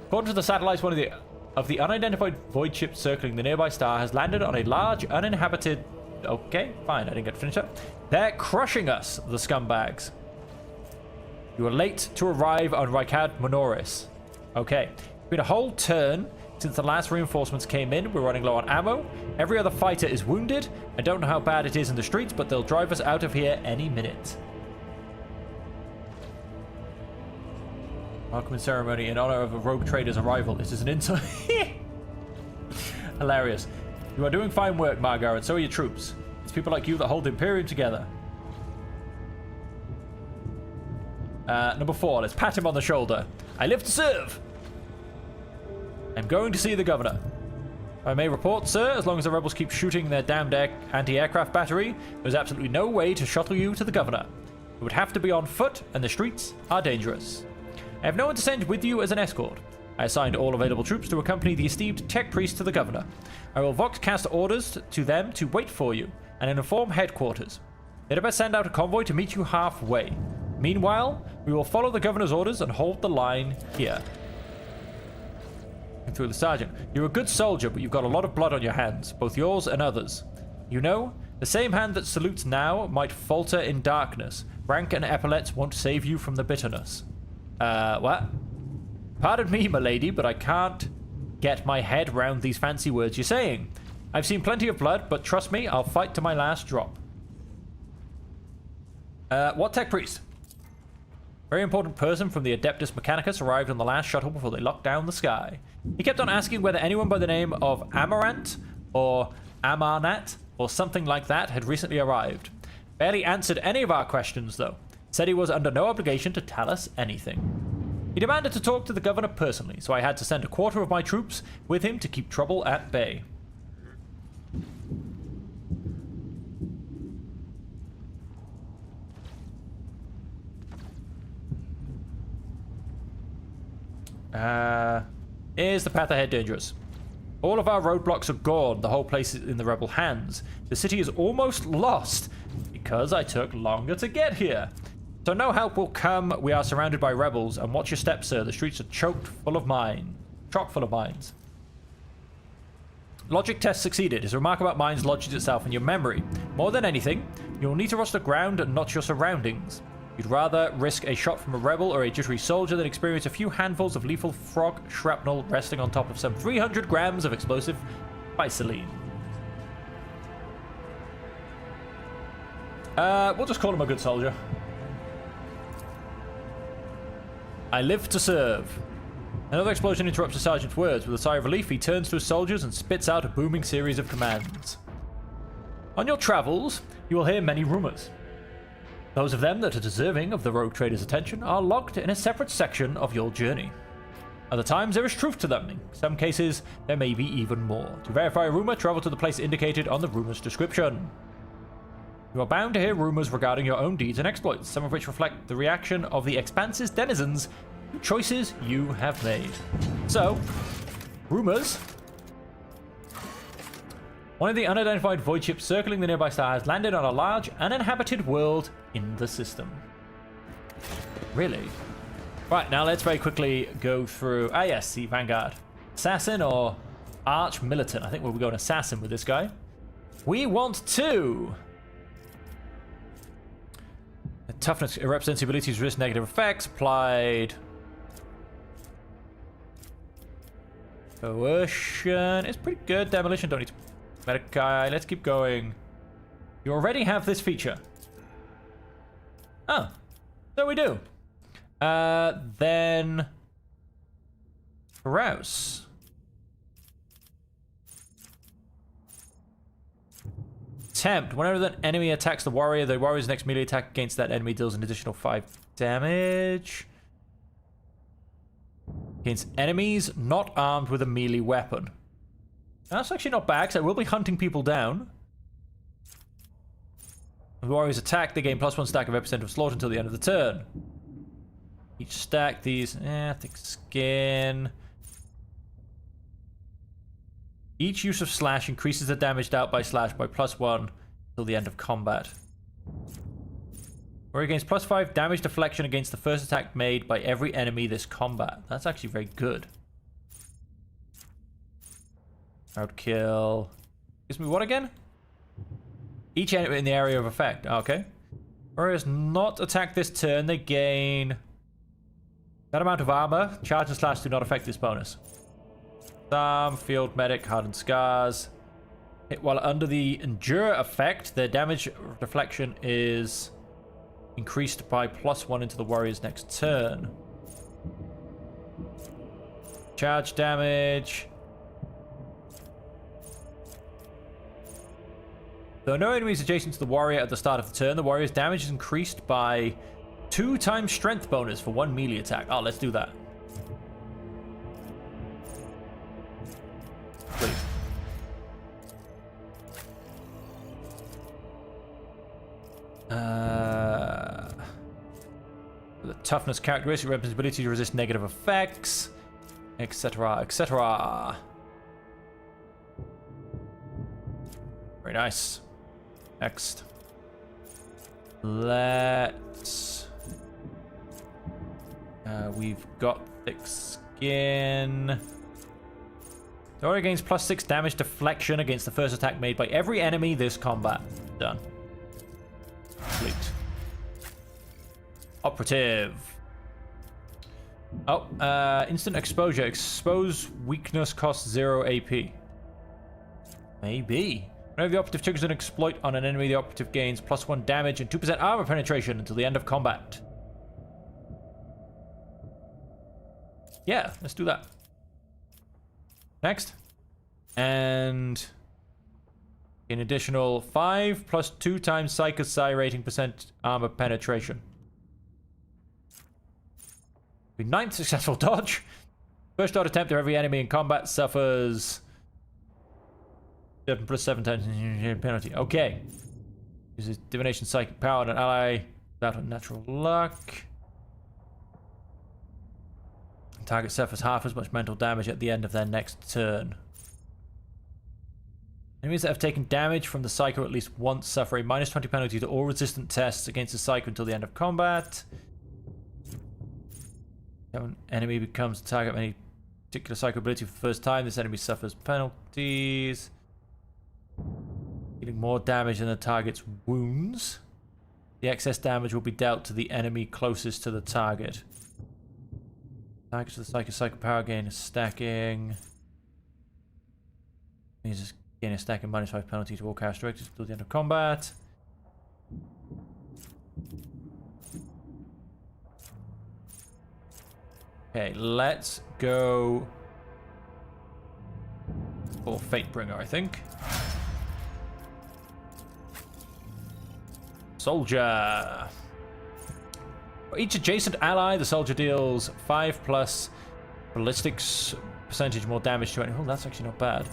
According to the satellites, one of the unidentified void ships circling the nearby star has landed on a large uninhabited... Okay, fine, I didn't get to finish that. They're crushing us, the scumbags. You were late to arrive on Rykad Minoris. Okay, it's been a whole turn since the last reinforcements came in. We're running low on ammo. Every other fighter is wounded. I don't know how bad it is in the streets, but they'll drive us out of here any minute. Welcome ceremony in honor of a rogue trader's arrival. This is an insult. Hilarious. You are doing fine work, Margar, and so are your troops. It's people like you that hold the Imperium together. Number 4, let's pat him on the shoulder. I live to serve. I'm going to see the governor. I may report, sir, as long as the rebels keep shooting their damned anti-aircraft battery, there's absolutely no way to shuttle you to the governor. It would have to be on foot, and the streets are dangerous. I have no one to send with you as an escort. I assigned all available troops to accompany the esteemed tech priest to the governor. I will voxcast orders to them to wait for you, and inform headquarters. They'd better send out a convoy to meet you halfway. Meanwhile, we will follow the governor's orders and hold the line here. Through the sergeant. You're a good soldier, but you've got a lot of blood on your hands, both yours and others. You know, the same hand that salutes now might falter in darkness. Rank and epaulets won't save you from the bitterness. What? Pardon me, milady, but I can't get my head round these fancy words you're saying. I've seen plenty of blood, but trust me, I'll fight to my last drop. What tech priest? Very important person from the Adeptus Mechanicus arrived on the last shuttle before they locked down the sky. He kept on asking whether anyone by the name of Amarant or Amarnat or something like that had recently arrived. Barely answered any of our questions, though. Said he was under no obligation to tell us anything. He demanded to talk to the governor personally, so I had to send a quarter of my troops with him to keep trouble at bay. Is the path ahead dangerous? All of our roadblocks are gone. The whole place is in the rebel hands. The city is almost lost because I took longer to get here. So no help will come. We are surrounded by rebels. And watch your steps, sir. The streets are chock full of mines. Logic test succeeded. His remark about mines lodges itself in your memory. More than anything, you will need to watch the ground and not your surroundings. You'd rather risk a shot from a rebel or a jittery soldier than experience a few handfuls of lethal frog shrapnel resting on top of some 300 grams of explosive bisaline. We'll just call him a good soldier. I live to serve. Another explosion interrupts the sergeant's words. With a sigh of relief, he turns to his soldiers and spits out a booming series of commands. On your travels, you will hear many rumors. Those of them that are deserving of the rogue trader's attention are locked in a separate section of your journey. Other times, there is truth to them. In some cases, there may be even more. To verify a rumor, travel to the place indicated on the rumor's description. You are bound to hear rumors regarding your own deeds and exploits, some of which reflect the reaction of the Expanse's denizens to choices you have made. So, rumors. One of the unidentified void ships circling the nearby star has landed on a large, uninhabited world in the system. Really? Right, now let's very quickly go through... Ah yes, the Vanguard. Assassin or Arch Militant. I think we'll be going Assassin with this guy. We want to... The toughness, it represents the ability to resist negative effects. Applied... Coercion. It's pretty good. Demolition, don't need to... Medic guy, let's keep going. You already have this feature. Oh, so we do. Then Rouse. Tempt. Whenever an enemy attacks the warrior's next melee attack against that enemy deals an additional 5 damage. Against enemies not armed with a melee weapon. That's actually not bad, because I will be hunting people down. When the warriors attack, they gain +1 stack of epicenter of slaughter until the end of the turn. Each stack, these... thick skin. Each use of slash increases the damage dealt by slash by +1 until the end of combat. Warrior gains +5 damage deflection against the first attack made by every enemy this combat. That's actually very good. Roadkill. Gives me what again? Each enemy in the area of effect. Okay. Warriors not attack this turn. They gain that amount of armor. Charge and slash do not affect this bonus. Some field medic, hardened scars. Hit while under the endure effect, their damage deflection is increased by +1 into the warrior's next turn. Charge damage. Though no enemies adjacent to the warrior at the start of the turn, the warrior's damage is increased by 2 times strength bonus for 1 melee attack. Oh, let's do that. Please. The toughness characteristic represents ability to resist negative effects, etc., etc. Very nice. Next. Let's... we've got thick skin. The warrior gains +6 damage deflection against the first attack made by every enemy this combat. Done. Complete. Operative. Oh, instant exposure. Expose weakness costs 0 AP. Maybe. Whenever the operative triggers an exploit on an enemy, the operative gains +1 damage and 2% armor penetration until the end of combat. Yeah, let's do that. Next. And an additional 5 plus 2 times Psychic Psi rating percent armor penetration. 9th successful dodge. First dodge attempt of every enemy in combat suffers 7 plus 7 times penalty. Okay. Uses divination psychic power on an ally without unnatural luck. Target suffers half as much mental damage at the end of their next turn. Enemies that have taken damage from the Psycho at least once suffer a minus 20 penalty to all resistant tests against the Psycho until the end of combat. If an enemy becomes the target of any particular Psycho ability for the first time, this enemy suffers penalties. Dealing more damage than the target's wounds. The excess damage will be dealt to the enemy closest to the target. Targets with the Psycho power gain is stacking. He's just gain a stacking minus 5 penalty to all characteristics until the end of combat. Okay, let's go for Fatebringer, I think. Soldier. For each adjacent ally, the soldier deals 5 plus ballistics percentage more damage to anyone. Oh, that's actually not bad.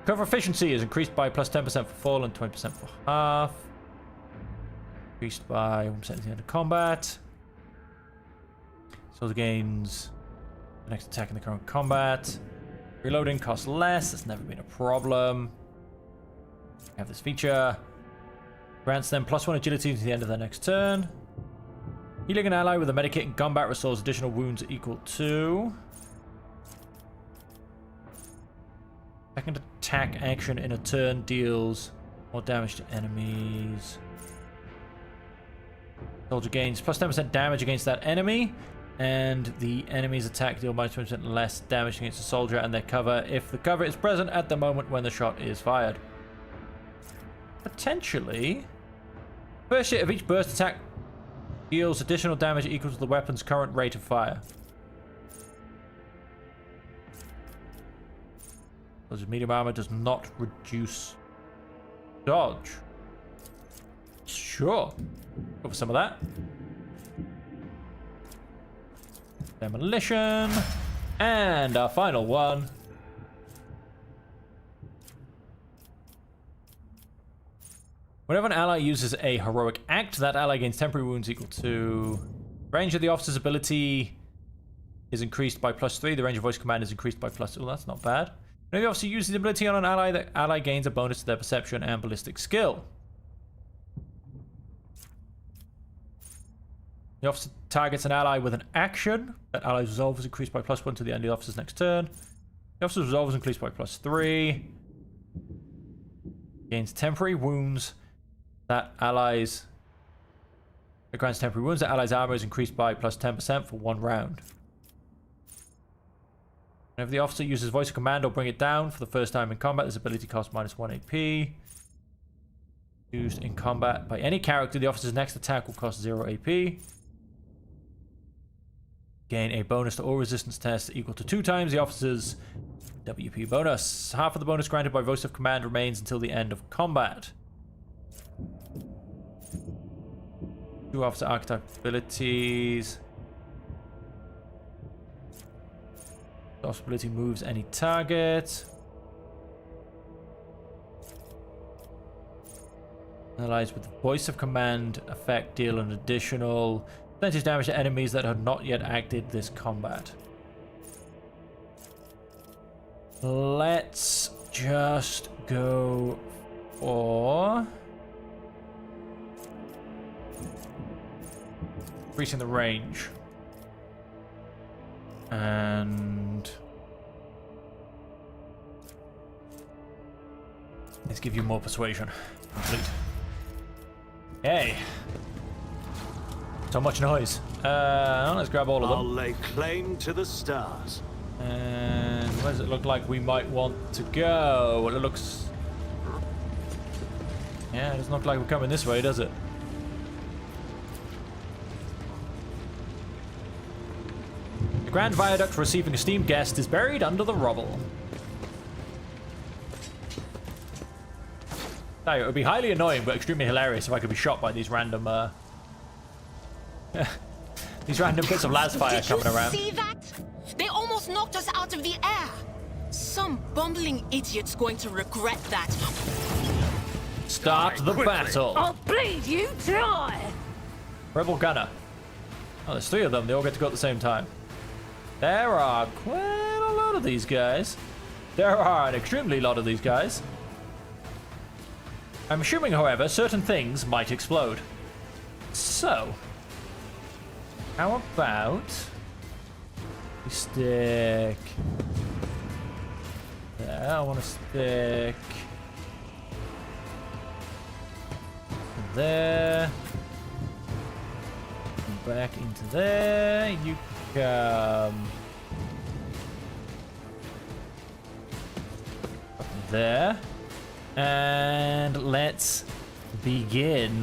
Cover efficiency is increased by plus 10% for full and 20% for half. Increased by 1% at the end of combat. Soldier gains the next attack in the current combat. Reloading costs less. That's never been a problem. We have this feature. Grants them plus 1 agility to the end of their next turn. Healing an ally with a medikit in combat restores additional wounds equal to. Second attack action in a turn deals more damage to enemies. Soldier gains plus 10% damage against that enemy. And the enemy's attack deal minus 20% less damage against the soldier and their cover if the cover is present at the moment when the shot is fired. Potentially. First hit of each burst attack deals additional damage equal to the weapon's current rate of fire. Soldier's medium armor does not reduce dodge. Sure. Go for some of that. Demolition. And our final one. Whenever an ally uses a heroic act, that ally gains temporary wounds equal to... Range of the officer's ability is increased by plus 3. The range of voice command is increased by plus... Oh, that's not bad. Whenever the officer uses the ability on an ally, the ally gains a bonus to their perception and ballistic skill. The officer targets an ally with an action. That ally's resolve is increased by plus 1 to the end of the officer's next turn. The officer's resolve is increased by plus 3. Gains temporary wounds. That allies... It grants temporary wounds. That ally's armor is increased by plus 10% for 1 round. Whenever the officer uses voice of command or bring it down for the first time in combat, this ability costs minus 1 AP. Used in combat by any character, the officer's next attack will cost 0 AP. Gain a bonus to all resistance tests equal to 2 times the officer's WP bonus. Half of the bonus granted by voice of command remains until the end of combat. 2 officer archetype abilities. The officer ability moves any target. Allies with the voice of command effect deal an additional percentage damage to enemies that have not yet acted this combat. Let's just go for increasing the range. And let's give you more persuasion. Complete. Hey. So much noise. Let's grab all of them. I'll lay claim to the stars. And where does it look like we might want to go? Well, it looks... Yeah, it doesn't look like we're coming this way, does it? Grand Viaduct receiving esteemed guest is buried under the rubble. Now, it would be highly annoying but extremely hilarious if I could be shot by these random these random bits of las fire coming around. Did you see that? They almost knocked us out of the air. Some bumbling idiot's going to regret that. Start the battle. I'll bleed you dry. Rebel gunner. Oh, there's 3 of them. They all get to go at the same time. There are quite a lot of these guys. There are an extremely lot of these guys. I'm assuming, however, certain things might explode. So, how about we stick there? I want to stick there. Back into there. You come up there. And let's begin.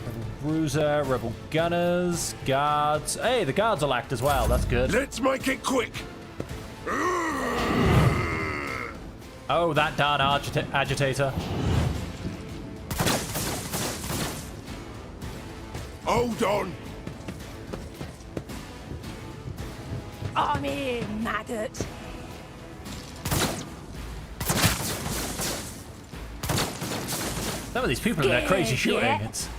Rebel Bruiser, Rebel Gunners, Guards. Hey, the Guards will act as well. That's good. Let's make it quick. Oh, that darn agitator. Hold on. I'm here, maggot. Some of these people in their crazy shooting. Yeah. It's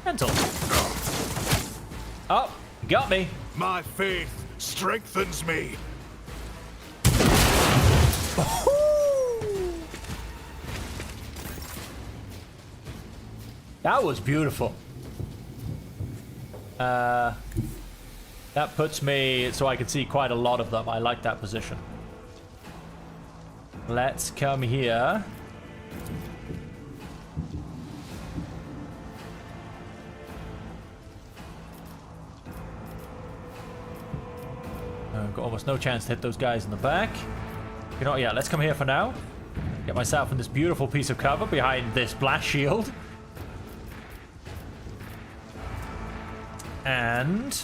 mental. Oh, you got me. My faith strengthens me. That was beautiful. That puts me so I can see quite a lot of them. I like that position. Let's come here. I've got almost no chance to hit those guys in the back. You know what? Yeah, let's come here for now. Get myself in this beautiful piece of cover behind this blast shield. And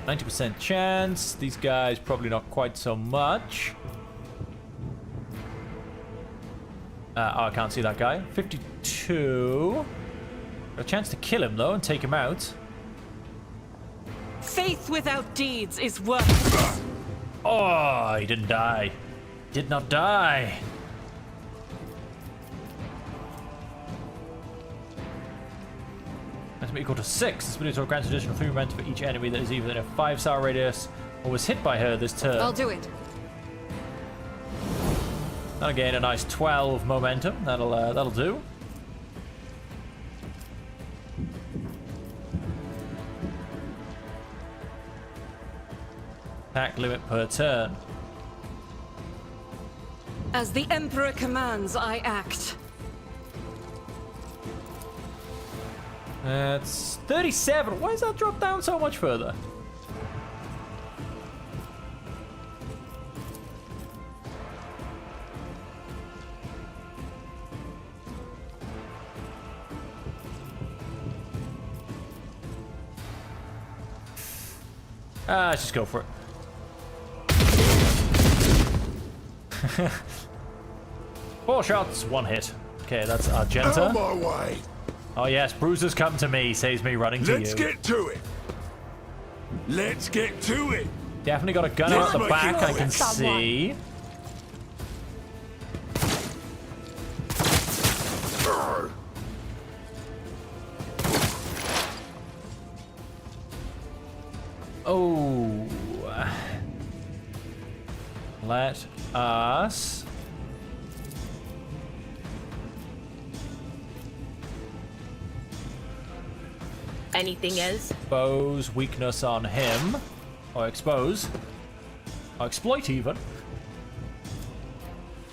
90% chance. These guys probably not quite so much. Oh, I can't see that guy. 52. Got a chance to kill him though and take him out. Faith without deeds is worthless. Oh, he didn't die. Did not die. That's equal to 6. This ability grants additional 3 momentum for each enemy that is either in a 5-star radius or was hit by her this turn. I'll do it. That'll gain a nice 12 momentum. That'll do. Attack limit per turn. As the Emperor commands, I act. That's 37. Why does that drop down so much further? Let's just go for it. 4 shots, 1 hit. Okay, that's Argenta. Out my way. Oh yes, bruisers come to me, saves me running to Let's you. get to it. Let's get to it. Definitely got a gunner at the Let's back, make it I can someone. see. Oh. Let us... Anything else? expose weakness on him. Or expose. Or exploit even.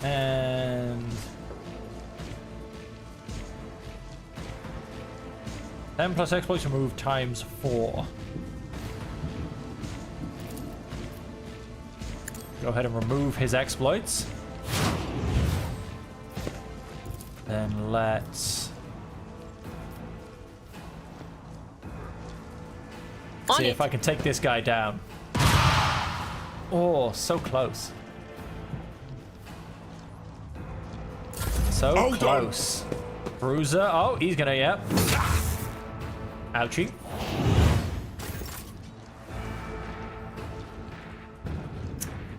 And... 10 plus exploits removed times 4. Go ahead and remove his exploits. Then let's See if I can take this guy down. Oh, so close. So Hold close. Bruiser. Oh, he's gonna, yep. Ouchie.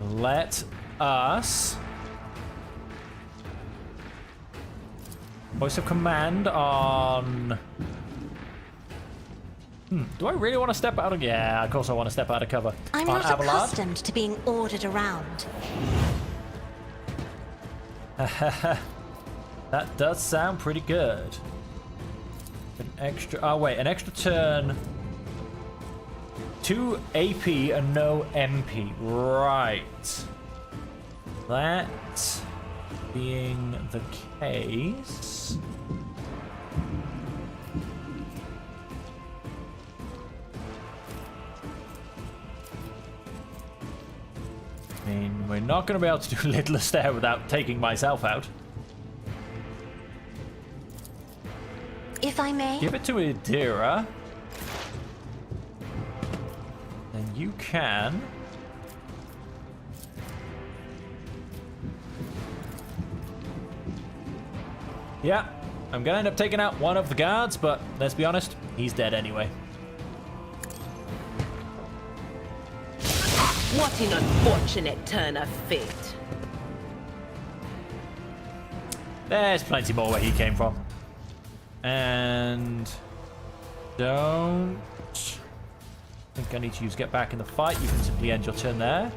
Let us voice of command on. Do I really want to step out of? Yeah, of course I want to step out of cover. I'm on not Abelard. accustomed to being ordered around. That does sound pretty good. An extra. Oh wait, an extra turn. 2 AP and no MP. Right. That being the case. I mean, we're not going to be able to do Littlest there without taking myself out. If I may. Give it to Adira. Then you can. Yeah, I'm gonna end up taking out one of the guards, but let's be honest, he's dead anyway. What an unfortunate turn of fate. There's plenty more where he came from. And don't think I need to use get back in the fight. You can simply end your turn there.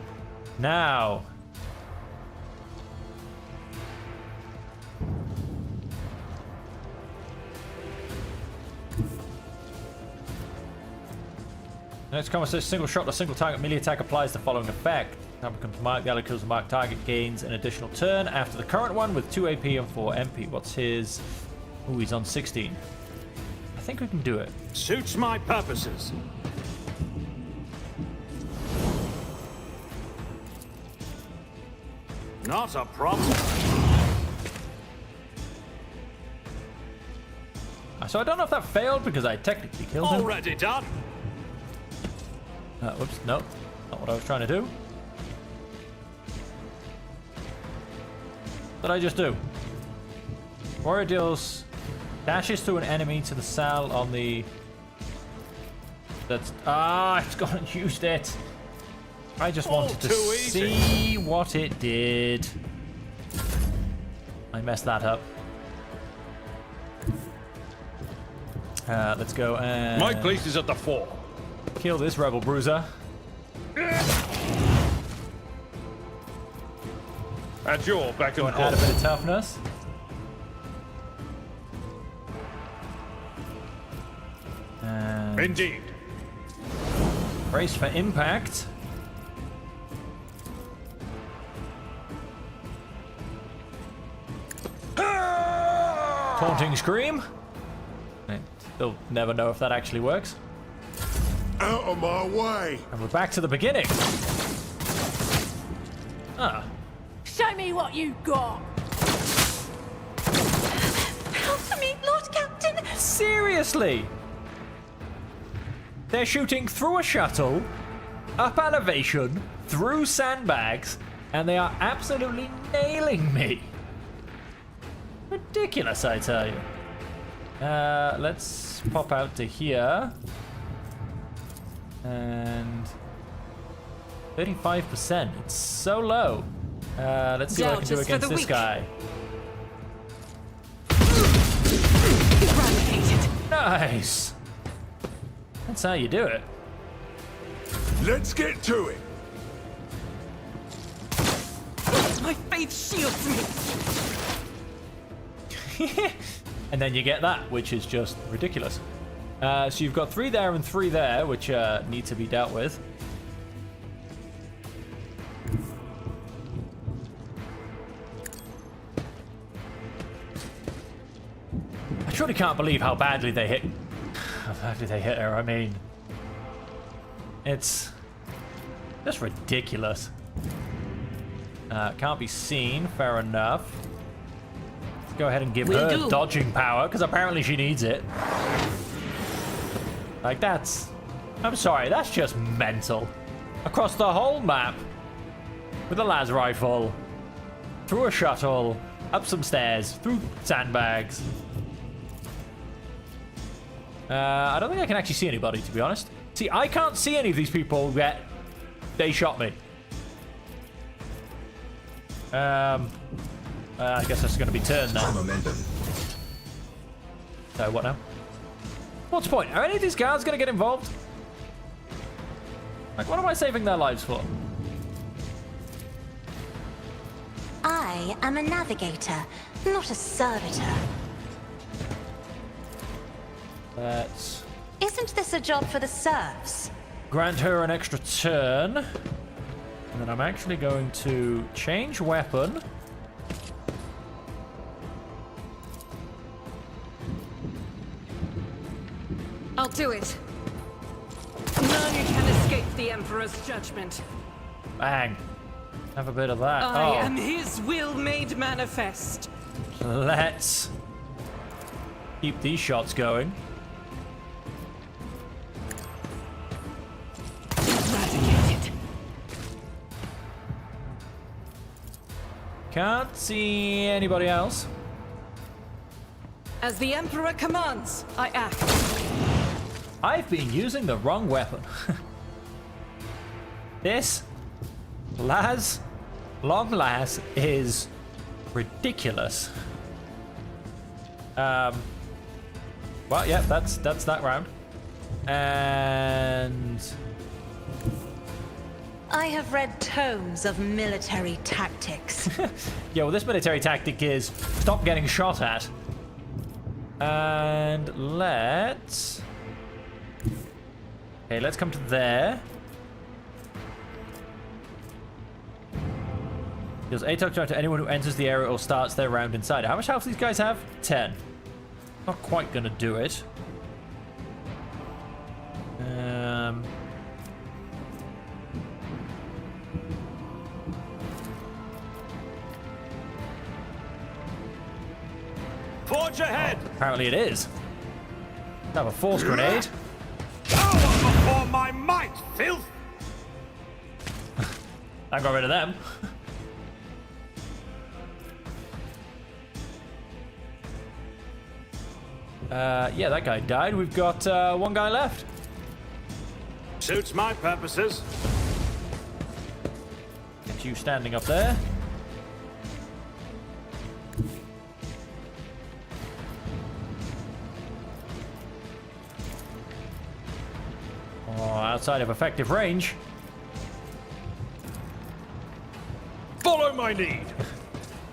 Now. Next comment says single shot or single target melee attack applies the following effect. Now becomes marked, the ally kills the marked target, gains an additional turn after the current one with 2 AP and 4 MP. What's his? Ooh, he's on 16. I think we can do it. Suits my purposes. Not a problem. So I don't know if that failed because I technically killed him. Already done. Whoops, no. Not what I was trying to do. What did I just do? Warrior deals dashes to an enemy to the cell on the... That's... Ah, it's gone and used it. I just wanted to see what it did. I messed that up. Let's go and... My place is at the fore. Kill this rebel bruiser. At your back Go and and add a call. bit of toughness. And Indeed. brace for impact. Taunting scream. I still never know if that actually works. Out of my way! And we're back to the beginning. Ah. Show me what you got. Help me, Lord Captain! Seriously? They're shooting through a shuttle, up elevation, through sandbags, and they are absolutely nailing me. Ridiculous, I tell you. Let's pop out to here. And 35%. It's so low. Let's see what I can do Doubters for against the this weak. guy. Eradicated. Nice. That's how you do it. Let's get to it! My faith shields me. And then you get that, which is just ridiculous. So you've got 3 there and 3 there, which need to be dealt with. I truly can't believe how badly they hit. How badly they hit her. I mean, it's just ridiculous. Can't be seen. Fair enough. Let's go ahead and give her dodging power because apparently she needs it. Like that's I'm sorry, that's just mental. Across the whole map. With a las rifle. Through a shuttle. Up some stairs. Through sandbags. I don't think I can actually see anybody, to be honest. See, I can't see any of these people yet. They shot me. I guess that's going to be turned now. Momentum. So, what now? What's the point? Are any of these guards going to get involved? Like, what am I saving their lives for? I am a navigator, not a servitor. Let's Isn't this a job for the serfs? grant her an extra turn. And then I'm actually going to change weapon. I'll do it. None can escape the Emperor's judgment. Bang. Have a bit of that. I Oh, am his will made manifest. let's keep these shots going. Eradicated. Can't see anybody else. As the Emperor commands, I act. I've been using the wrong weapon. This long las is ridiculous. Well, yeah, that's that round. And I have read tomes of military tactics. yeah, well, this military tactic is stop getting shot at. And let's come to there. Deals ATOC charge to anyone who enters the area or starts their round inside. How much health these guys have? 10. Not quite gonna do it. Forge ahead! Apparently it is. Have a force grenade. Power before my might, filth! I got rid of them. Yeah, that guy died. We've got one guy left. Suits my purposes. Get you standing up there. Oh, outside of effective range. Follow my lead.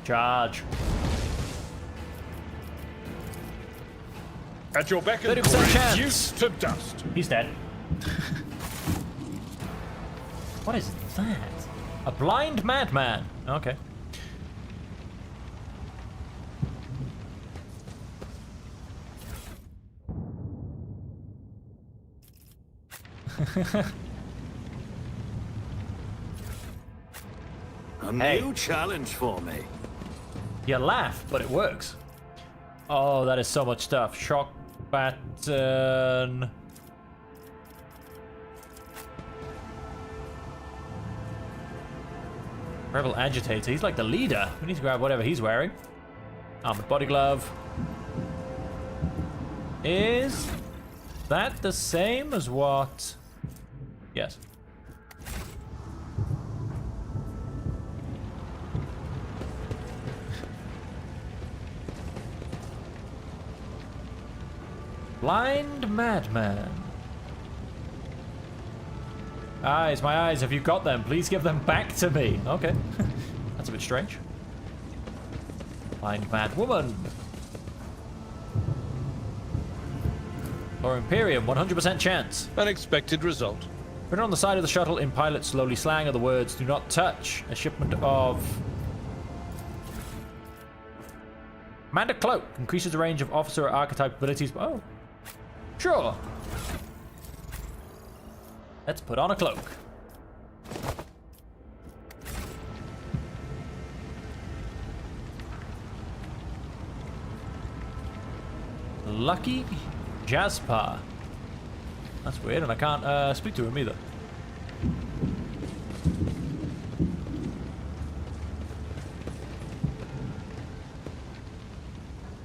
Charge. At your beck and 30% call, chance. reduced to dust. He's dead. What is that? A blind madman. Okay. A Hey. new challenge for me. You laugh, but it works. Oh, that is so much stuff. Shock pattern. Rebel agitator. He's like the leader. We need to grab whatever he's wearing. Armored body glove. Is that the same as what? Yes. Blind madman. Eyes, my eyes, have you got them? Please give them back to me. Okay. That's a bit strange. Blind mad woman. Or Imperium, 100% chance. Unexpected result. Written on the side of the shuttle in pilot slowly slang are the words, do not touch. A shipment of... Commander Cloak. Increases the range of officer archetype abilities. Oh. Sure. Let's put on a cloak. Lucky Jasper. That's weird, and I can't speak to him either.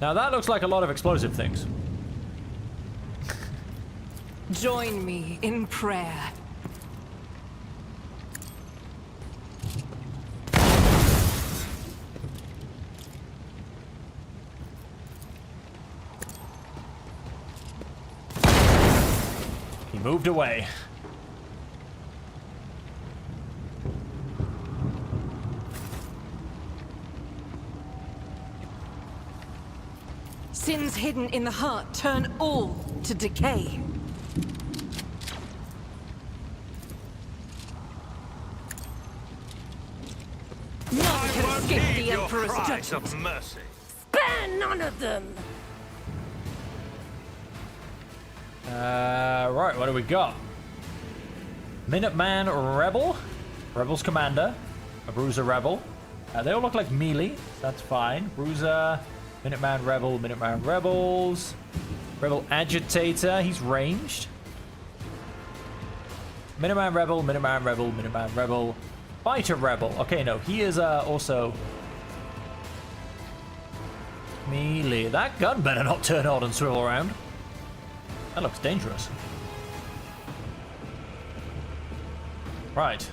Now that looks like a lot of explosive things. Join me in prayer. He moved away. Sins hidden in the heart turn all to decay. None can escape the Emperor's Cries judgment. of mercy. Spare none of them! Right, what do we got? Minuteman Rebel, Rebel's Commander, a Bruiser Rebel. They all look like melee, so that's fine. Bruiser, Minuteman Rebel, Minuteman Rebels. Rebel Agitator, he's ranged. Minuteman Rebel, Minuteman Rebel, Minuteman Rebel. Fighter Rebel. Okay, no, he is also melee. That gun better not turn on and swivel around. That looks dangerous. Right.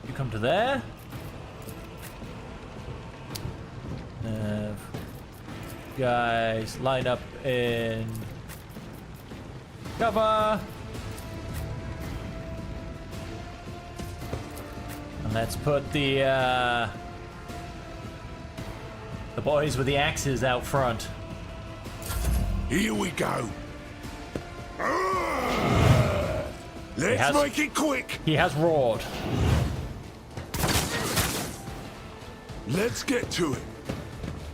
You come to there. Guys, line up in cover. And let's put the boys with the axes out front. Here we go. Let's has- make it quick. He has roared. Let's get to it.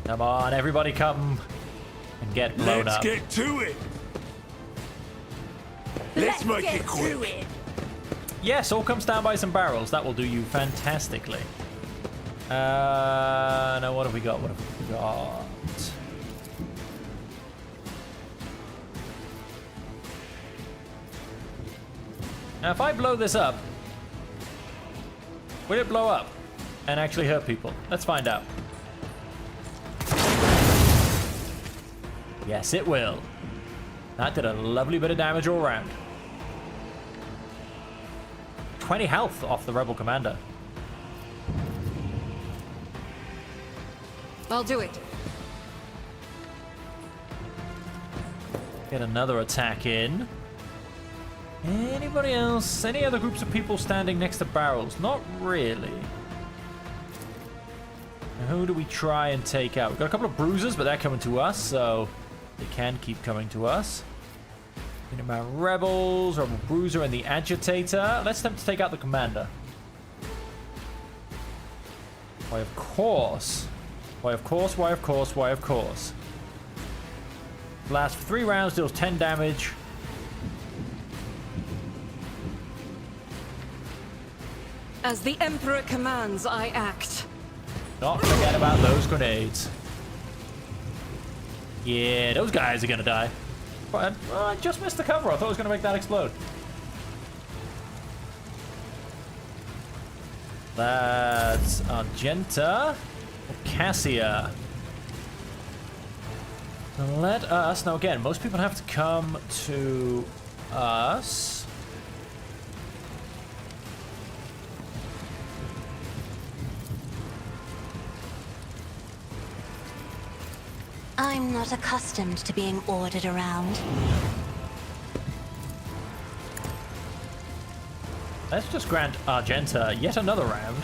Come on, everybody come and get blown Let's up. get to it. Let's make get it to quick. it. Yes, all comes down by some barrels. That will do you fantastically. Now what have we got? What have we got? Now if I blow this up, will it blow up and actually hurt people? Let's find out. Yes, it will. That did a lovely bit of damage all around. 20 health off the Rebel Commander. I'll do it. Get another attack in. Anybody else? Any other groups of people standing next to barrels? Not really. Now, who do we try and take out? We've got a couple of bruisers, but they're coming to us, so they can keep coming to us. Minuteman Rebels, Rebel Bruiser, and the Agitator. Let's attempt to take out the Commander. Why, of course. Why, of course, why, of course, why, of course. Lasts for 3 rounds, deals 10 damage. As the Emperor commands, I act. Not forget about those grenades. Yeah, those guys are gonna die. But I just missed the cover. I thought I was gonna make that explode. That's Argenta. Cassia. Let us... Now again, most people have to come to us. I'm not accustomed to being ordered around. Let's just grant Argenta yet another round.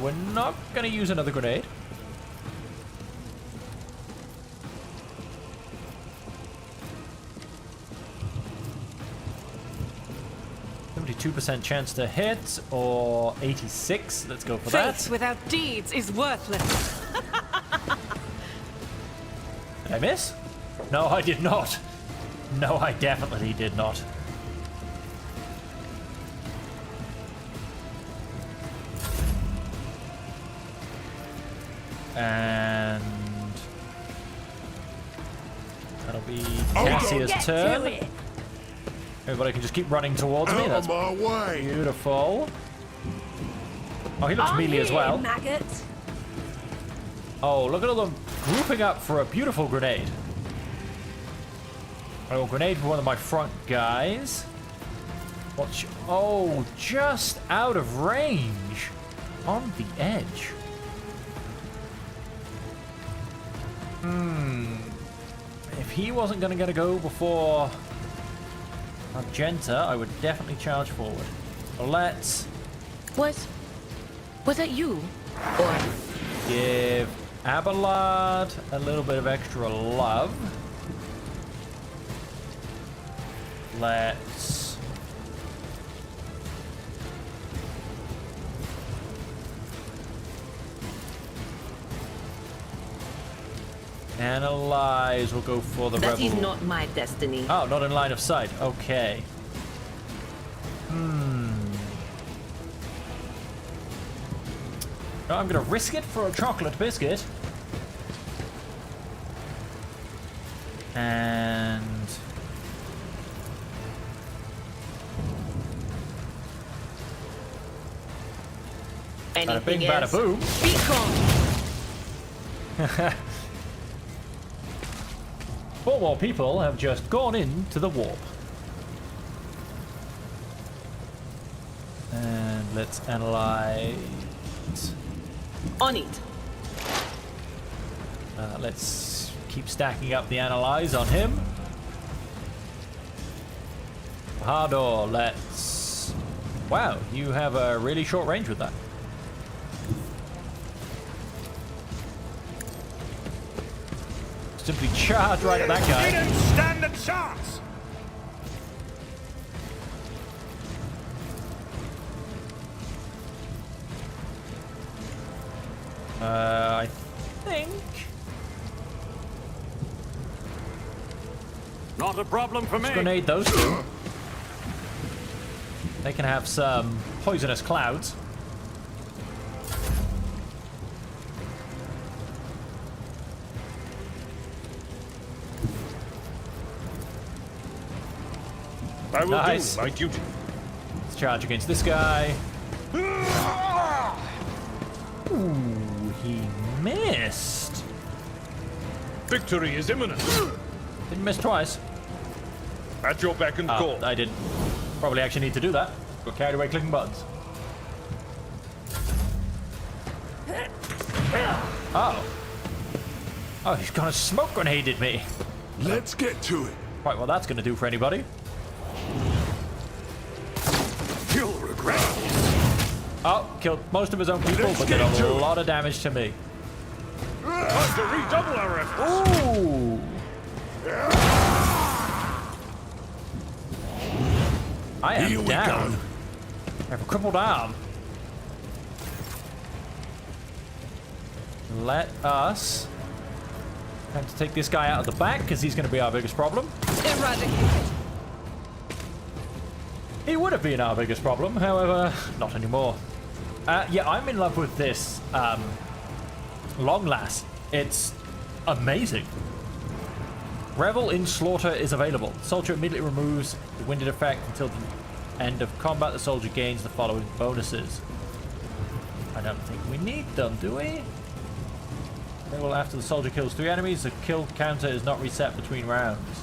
We're not going to use another grenade. %2% chance to hit, or 86. Let's go for Faith that. without deeds is worthless. Did I miss? No, I did not. No, I definitely did not. And be Get Cassia's to turn. it. Everybody can just keep running towards me. Out That's of my way! beautiful. Oh, he looks I'm mealy as here, well. maggot. Oh, look at all them grouping up for a beautiful grenade. Oh, grenade for one of my front guys. Watch. Oh, just out of range. On the edge. If he wasn't going to go before Argenta, I would definitely charge forward. But let's Was that you? Or give Abelard a little bit of extra love. Let's analyze. We'll go for the that rebel. is not my destiny. Oh, not in line of sight. Okay. No, I'm gonna risk it for a chocolate biscuit. And bada bing, Anything bada else? boom. Beacon! 4 more people have just gone into the warp. And let's analyze. On it. Let's keep stacking up the analyze on him. Hardor, let's... Wow, you have a really short range with that. Simply charge right at that You guy. didn't stand a chance! I think... Not a problem for me. Grenade those two. They can have some poisonous clouds. I will Nice. do my duty. Let's charge against this guy. Ooh, he missed. Victory is imminent. Didn't miss twice. At your beck and call. I didn't probably actually need to do that. Got carried away clicking buttons. Oh. Oh, he's gonna smoke grenaded me. Let's get to it. Right, well that's gonna do for anybody. You'll regret it. Oh, killed most of his own people, Let's but did get to a it. lot of damage to me. Time to redouble our efforts. Ooh. I am Here we down. go. I have a crippled arm. Let us have to take this guy out of the back because he's going to be our biggest problem. Eradicated. He would have been our biggest problem, however, not anymore. Yeah, I'm in love with this long lass. It's amazing. Revel in Slaughter is available. The soldier immediately removes the winded effect until the end of combat. The soldier gains the following bonuses. I don't think we need them, do we? Well, after the soldier kills 3 enemies, the kill counter is not reset between rounds.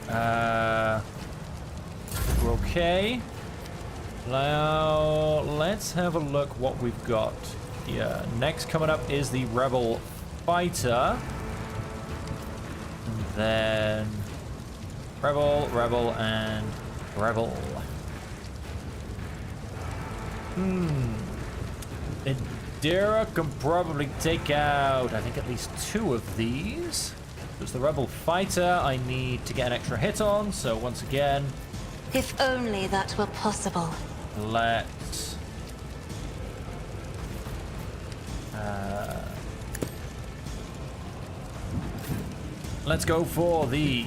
We're okay. Now, let's have a look what we've got here. Next coming up is the Rebel Fighter. And then Rebel, Rebel, and Rebel. Indira can probably take out, I think, at least 2 of these. There's the Rebel Fighter I need to get an extra hit on, so once again, If only that were possible. let's... let's go for the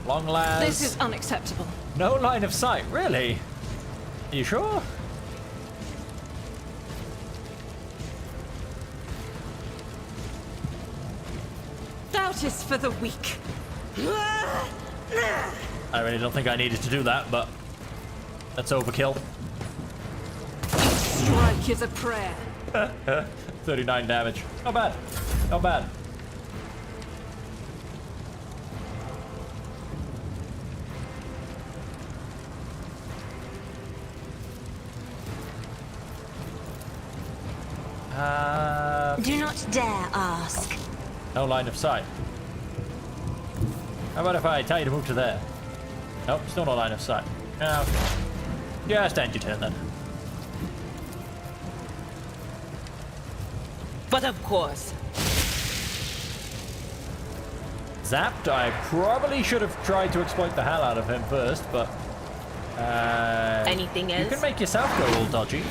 long las. This is unacceptable. No line of sight, really? Are you sure? Doubt is for the weak. I really don't think I needed to do that, but that's overkill. Strike is a prayer. 39 damage. Not bad. Not bad. Do not dare ask. No line of sight. How about if I tell you to move to there? Nope, still no line of sight. Okay. Just end your turn then. But of course. Zapped. I probably should have tried to exploit the hell out of him first, but... Anything else? You can make yourself go all dodgy.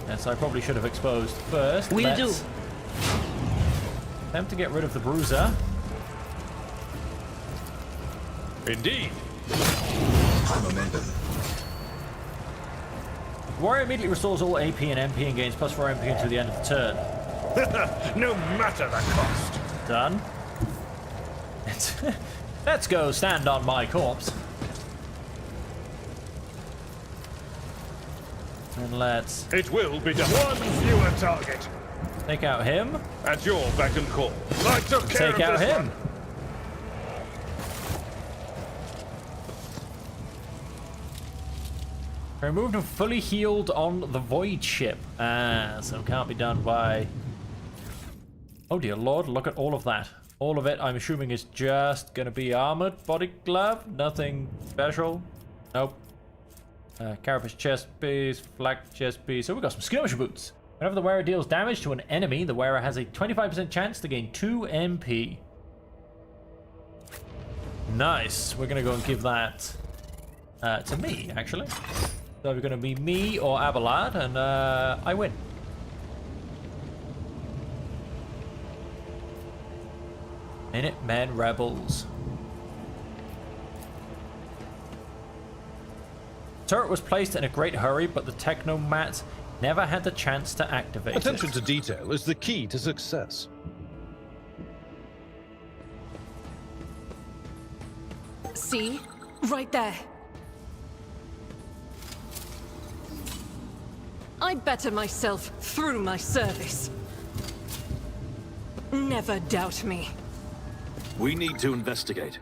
Yes, I probably should have exposed first. Will do. Attempt to get rid of the bruiser. Indeed. Warrior immediately restores all AP and MP and gains +4 MP until the end of the turn. No matter the cost. Done. Let's go stand on my corpse. And let's It will be done. One fewer target. take out him. At your beck and call. I took care Take of out this him. one. Removed and fully healed on the void ship. So can't be done by... Oh dear lord, look at all of that. All of it, I'm assuming, is just gonna be armored body glove. Nothing special. Nope. Carapace chest piece, flak chest piece. So we got some skirmisher boots. Whenever the wearer deals damage to an enemy, the wearer has a 25% chance to gain 2 MP. Nice. We're gonna go and give that to me, actually. So we're gonna be me or Abelard, and I win. Minutemen Rebels. Turret was placed in a great hurry, but the Technomat never had the chance to activate Attention it. to detail is the key to success. See? Right there. I better myself through my service. Never doubt me. We need to investigate.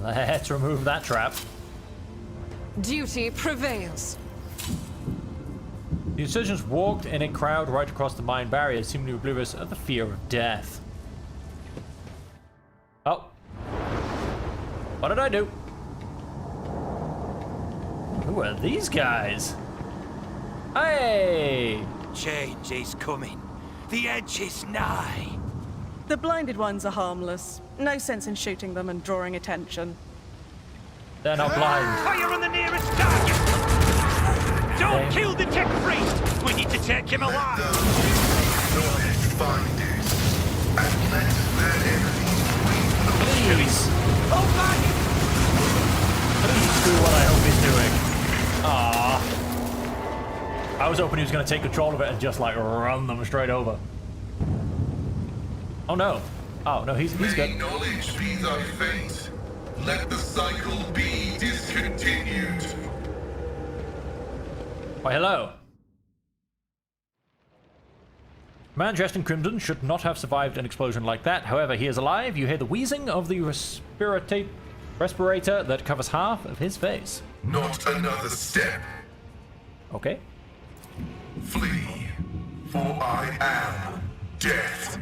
Let's remove that trap. Duty prevails. The insurgents walked in a crowd right across the mine barrier, seemingly oblivious of the fear of death. Oh. What did I do? Who are these guys? Hey! Change is coming. The edge is nigh. The blinded ones are harmless. No sense in shooting them and drawing attention. They're not blind. Fire on the nearest target! Don't kill the tech priest! We need to take him alive! Please! Please do what I hope he's doing. Aww. I was hoping he was going to take control of it and just like run them straight over. Oh no. Oh no, he's good. May knowledge be thy fate. Let the cycle be discontinued. Why, hello. Man dressed in crimson should not have survived an explosion like that. However, he is alive. You hear the wheezing of the respirator that covers half of his face. Not another step. Okay. Flee, for I am death.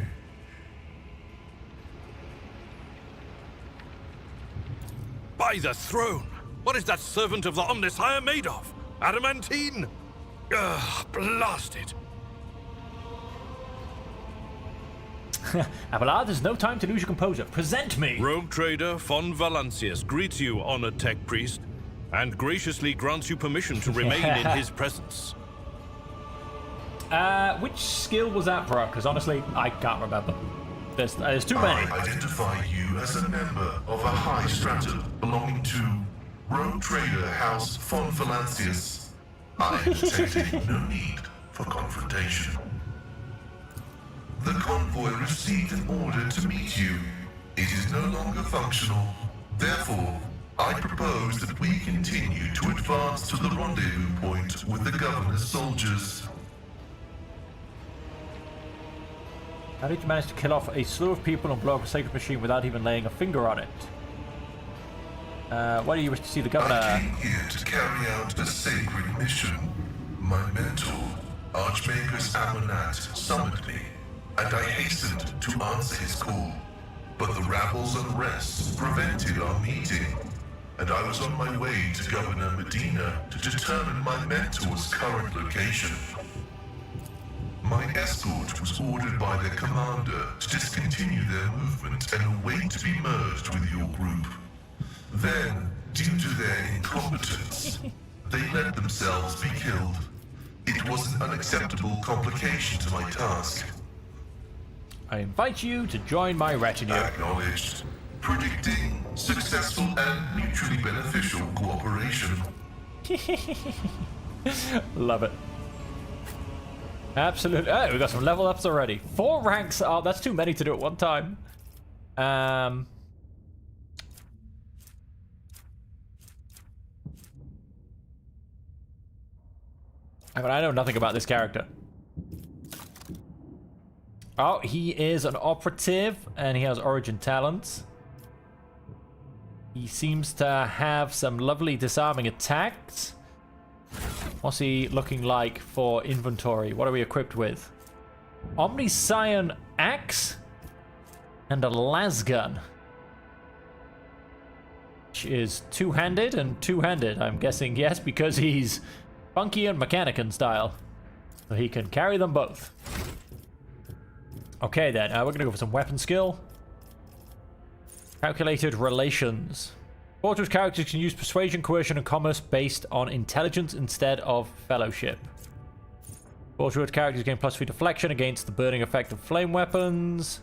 By the throne! What is that servant of the Omnissiah made of? Adamantine? Ugh, blast it! Abelard, there's no time to lose your composure. Present me! Rogue trader Von Valancius greets you, honored tech priest, and graciously grants you permission to remain in his presence. Which skill was that for? Because honestly, I can't remember. There's too many. I identify you as a member of a high strata belonging to Rogue Trader House Von Valancius. I am detecting no need for confrontation. The convoy received an order to meet you. It is no longer functional. Therefore, I propose that we continue to advance to the rendezvous point with the governor's soldiers. How did you manage to kill off a slew of people and blow up a sacred machine without even laying a finger on it? Why do you wish to see the governor? I came here to carry out a sacred mission. My mentor, Archmagus Amonat, summoned me, and I hastened to answer his call. But the rabble's unrest prevented our meeting, and I was on my way to Governor Medina to determine my mentor's current location. My escort was ordered by their commander to discontinue their movement and await to be merged with your group. Then, due to their incompetence, they let themselves be killed. It was an unacceptable complication to my task. I invite you to join my retinue. Acknowledged. Predicting successful and mutually beneficial cooperation. Love it. Absolutely. Oh, we got some level ups already. 4 ranks. Oh, that's too many to do at one time. I mean, I know nothing about this character. Oh, he is an operative, and he has origin talents. He seems to have some lovely disarming attacks. What's he looking like for inventory? What are we equipped with? Omniscion Axe and a Lasgun. Which is two-handed and two-handed. I'm guessing yes, because he's funky and mechanican style. So he can carry them both. Okay then, we're going to go for some weapon skill. Calculated relations. Fortress characters can use persuasion, coercion, and commerce based on intelligence instead of fellowship. Fortress characters gain +3 deflection against the burning effect of flame weapons.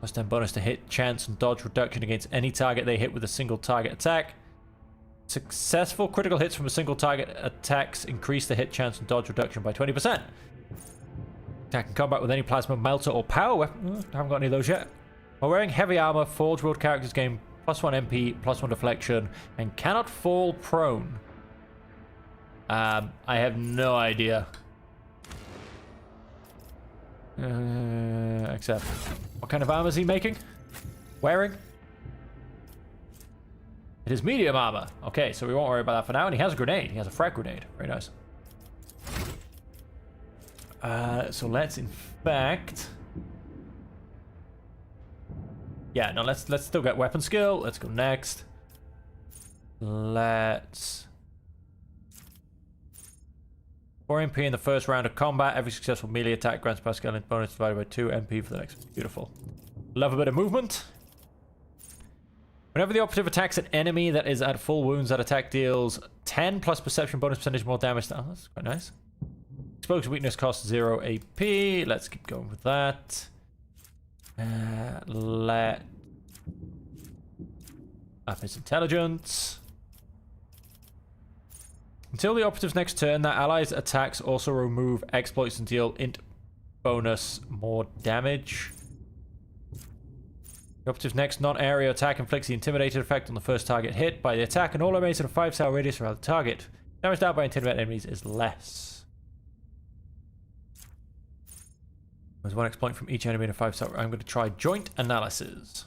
+10 bonus to hit, chance, and dodge reduction against any target they hit with a single target attack. Successful critical hits from a single target attacks increase the hit, chance, and dodge reduction by 20%. Attack in combat with any plasma melter or power weapon. I haven't got any of those yet. While wearing heavy armor, Forge World characters gain +1 MP, +1 deflection, and cannot fall prone. I have no idea. Except, what kind of armor is he making? Wearing? It is medium armor. Okay, so we won't worry about that for now. And he has a grenade. He has a frag grenade. Very nice. So let's in fact... Yeah, no, let's still get weapon skill. Let's go next. Let's... 4 MP in the first round of combat. Every successful melee attack grants Pascal bonus divided by 2 MP for the next. Beautiful. Love a bit of movement. Whenever the operative attacks an enemy that is at full wounds, that attack deals 10 plus perception bonus percentage more damage. Oh, that's quite nice. Exposed weakness costs 0 AP. Let's keep going with that. Let up his intelligence. Until the operative's next turn, that allies' attacks also remove exploits and deal int bonus more damage. The operative's next non-area attack inflicts the intimidated effect on the first target hit by the attack, and all enemies in a 5-cell radius around the target. Damage dealt by intimidated enemies is less. There's 1 exploit from each enemy in a 5-cell. I'm going to try joint analysis.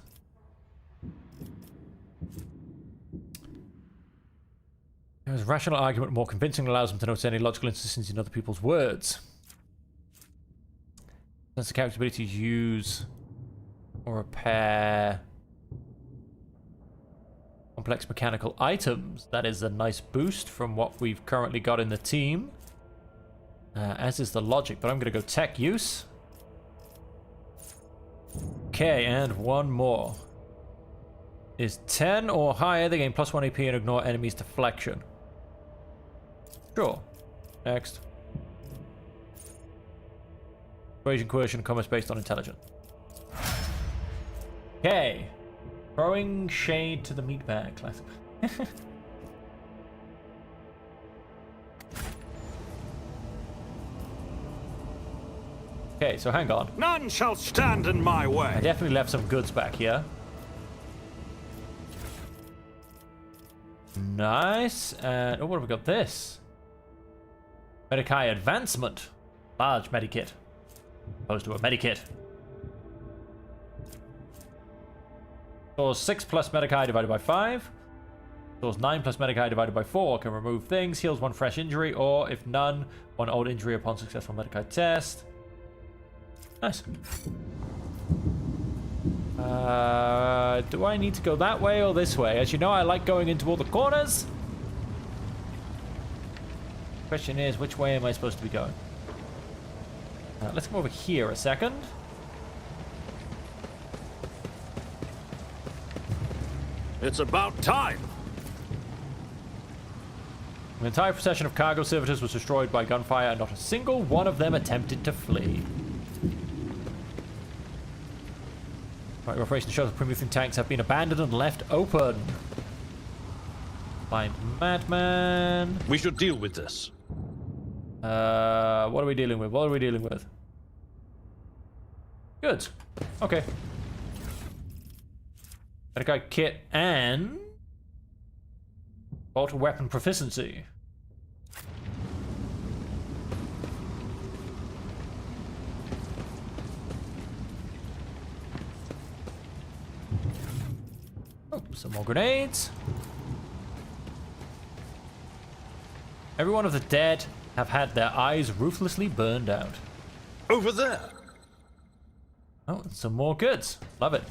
There's a rational argument more convincing allows them to notice any logical inconsistency in other people's words. Since the character's ability to use or repair complex mechanical items, that is a nice boost from what we've currently got in the team. As is the logic, but I'm going to go tech use. Okay, and 1 more. Is 10 or higher, they gain +1 AP and ignore enemies' deflection. Sure. Next. Persuasion, coercion, commerce based on intelligence. Okay. Throwing shade to the meat bag. Classic. Okay, so hang on. None shall stand in my I way. definitely left some goods back here. Nice. And oh, what have we got? This Medicae advancement, large medikit, opposed to a medikit. Stores 6 plus Medicae divided by 5. Stores 9 plus Medicae divided by 4. Can remove things. Heals 1 fresh injury, or if none, 1 old injury upon successful Medicae test. Nice. Do I need to go that way or this way? As you know, I like going into all the corners. Question is, which way am I supposed to be going? Let's come over here a second. It's about time. An entire procession of cargo servitors was destroyed by gunfire, and not a single one of them attempted to flee. Right, operation shows the Promethean tanks have been abandoned and left open. Blind madman. We should deal with this. What are we dealing with? What are we dealing with? Good. Okay. Medicae kit and auto weapon proficiency. Oh, some more grenades. Every one of the dead have had their eyes ruthlessly burned out. Over there. Oh, some more goods. Love it.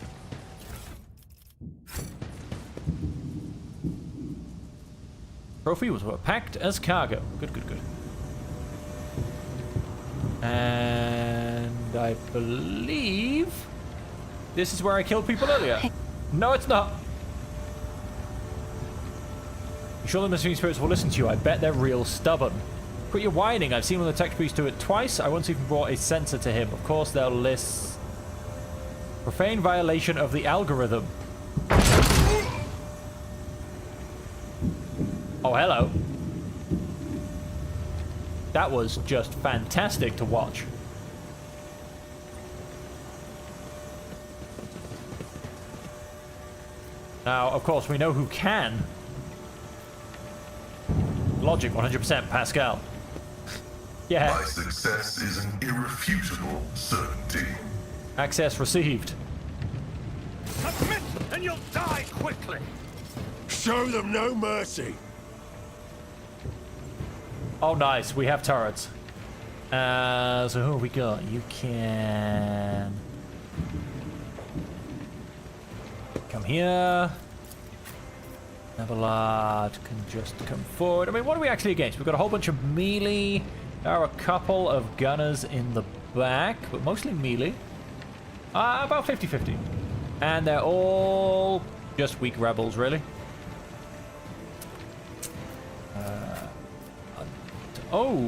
Trophy was packed as cargo. Good, good, good. And I believe this is where I killed people earlier. No, it's not. You sure the missing spirits will listen to you? I bet they're real stubborn. Quit your whining. I've seen one of the tech priests do it twice. I once even brought a sensor to him. Of course, they'll list. Profane violation of the algorithm. Oh, hello. That was just fantastic to watch. Now, of course, we know who can. Logic, 100%, Pascal. Yeah. My success is an irrefutable certainty. Access received. Submit and you'll die quickly. Show them no mercy. Oh, nice. We have turrets. So who have we got? You can come here. Abelard can just come forward. I mean, what are we actually against? We've got a whole bunch of melee. There are a couple of gunners in the back, but mostly melee. About 50-50. And they're all just weak rebels, really. Oh,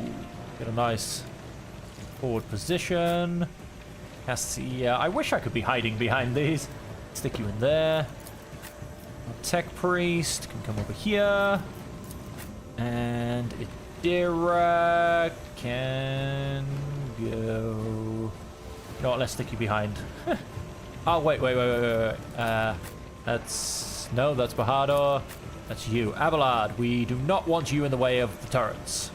get a nice forward position. Yeah, I wish I could be hiding behind these. Stick you in there. Our tech priest can come over here. And Idira can go. You know what? Let's stick you behind. Oh, wait. That's Bahadur. That's you. Abelard, we do not want you in the way of the turrets.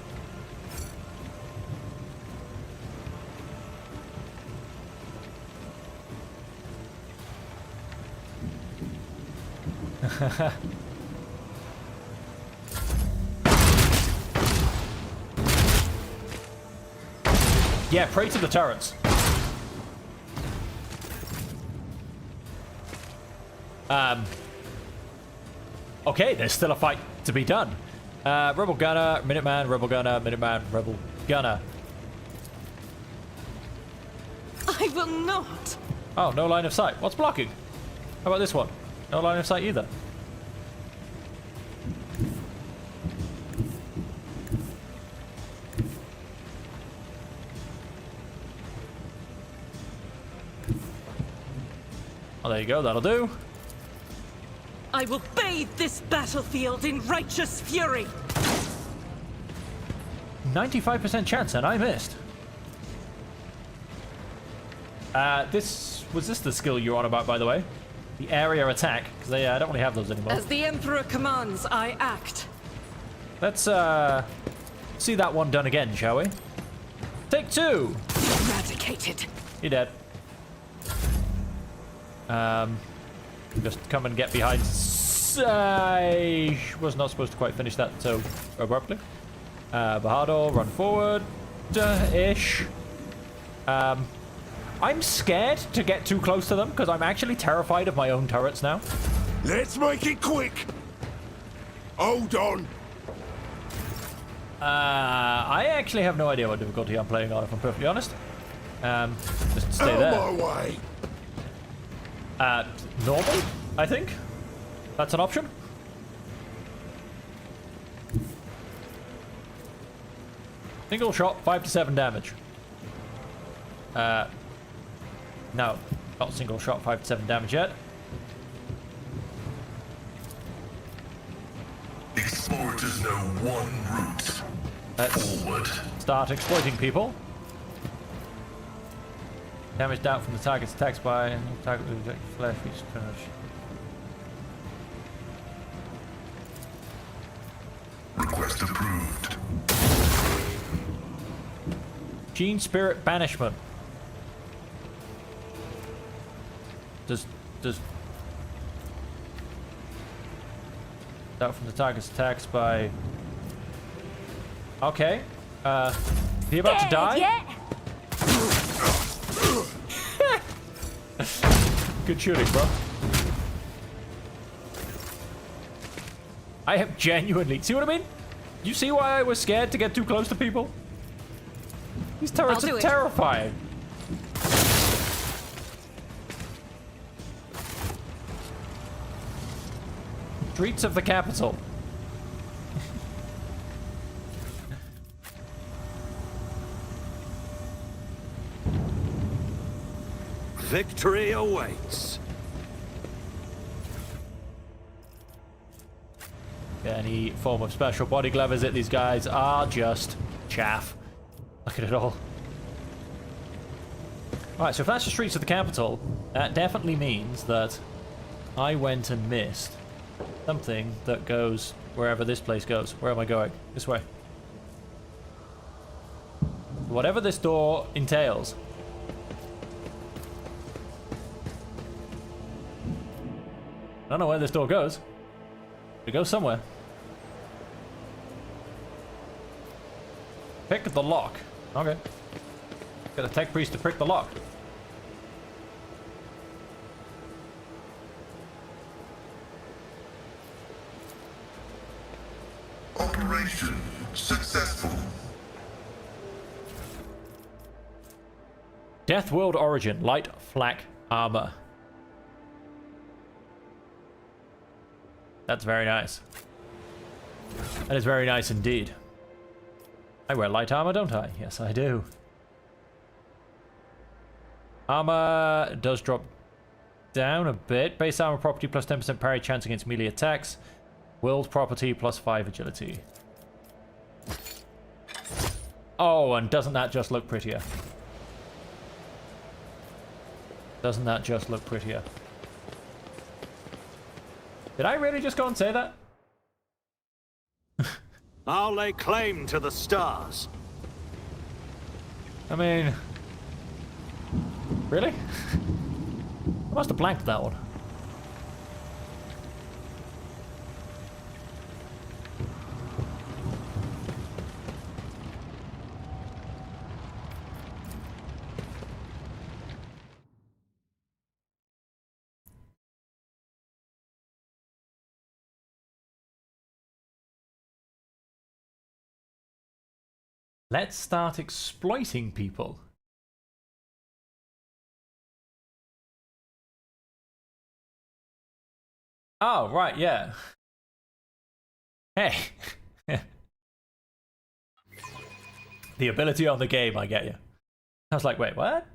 Yeah, pray to the turrets. Okay, there's still a fight to be done. Rebel gunner, Minuteman, Rebel gunner, Minuteman, Rebel gunner. I will not. Oh, no line of sight. What's blocking? How about this one? No line of sight either. Oh, there you go. That'll do. I will bathe this battlefield in righteous fury. 95% chance, and I missed. Was this the skill you're on about, by the way? The area attack? Because I don't really have those anymore. As the Emperor commands, I act. Let's see that one done again, shall we? Take 2. Eradicated. You're dead. Just come and get behind. I was not supposed to quite finish that so abruptly. Bahador, run forward. Ish. I'm scared to get too close to them because I'm actually terrified of my own turrets now. Let's make it quick. Hold on. I actually have no idea what difficulty I'm playing on, if I'm perfectly honest. Just stay there. Out my way. Normal, I think. That's an option. Single shot, 5 to 7 damage. No, not single shot, 5 to 7 damage yet. Explorers know one route. Let's Forward. start exploiting people. Damage down from the target's attacks by target with objective flash features finish. Request approved. Gene Spirit Banishment. Does down from the target's attacks by. Okay. Is he about to die? Yeah. Good shooting, bro. I have genuinely... See what I mean? You see why I was scared to get too close to people? These turrets are terrifying. Streets of the capital. Victory awaits. Any form of special body glove is it? These guys are just chaff. Look at it all. Alright, so if that's the streets of the capital, that definitely means that I went and missed something that goes wherever this place goes. Where am I going? This way. Whatever this door entails. I don't know where this door goes. It goes somewhere. Pick the lock. Okay. Got a tech priest to pick the lock. Operation successful. Death World Origin. Light flak armor. That's very nice. That is very nice indeed. I wear light armor, don't I? Yes, I do. Armor does drop down a bit. Base armor property plus 10% parry chance against melee attacks. World property plus 5 agility. Oh, and doesn't that just look prettier? Doesn't that just look prettier? Did I really just go and say that? I'll lay claim to the stars. I mean... Really? I must have blanked that one. Let's start exploiting people. Oh, right, yeah. Hey. The ability on the game, I get you. I was like, wait, what?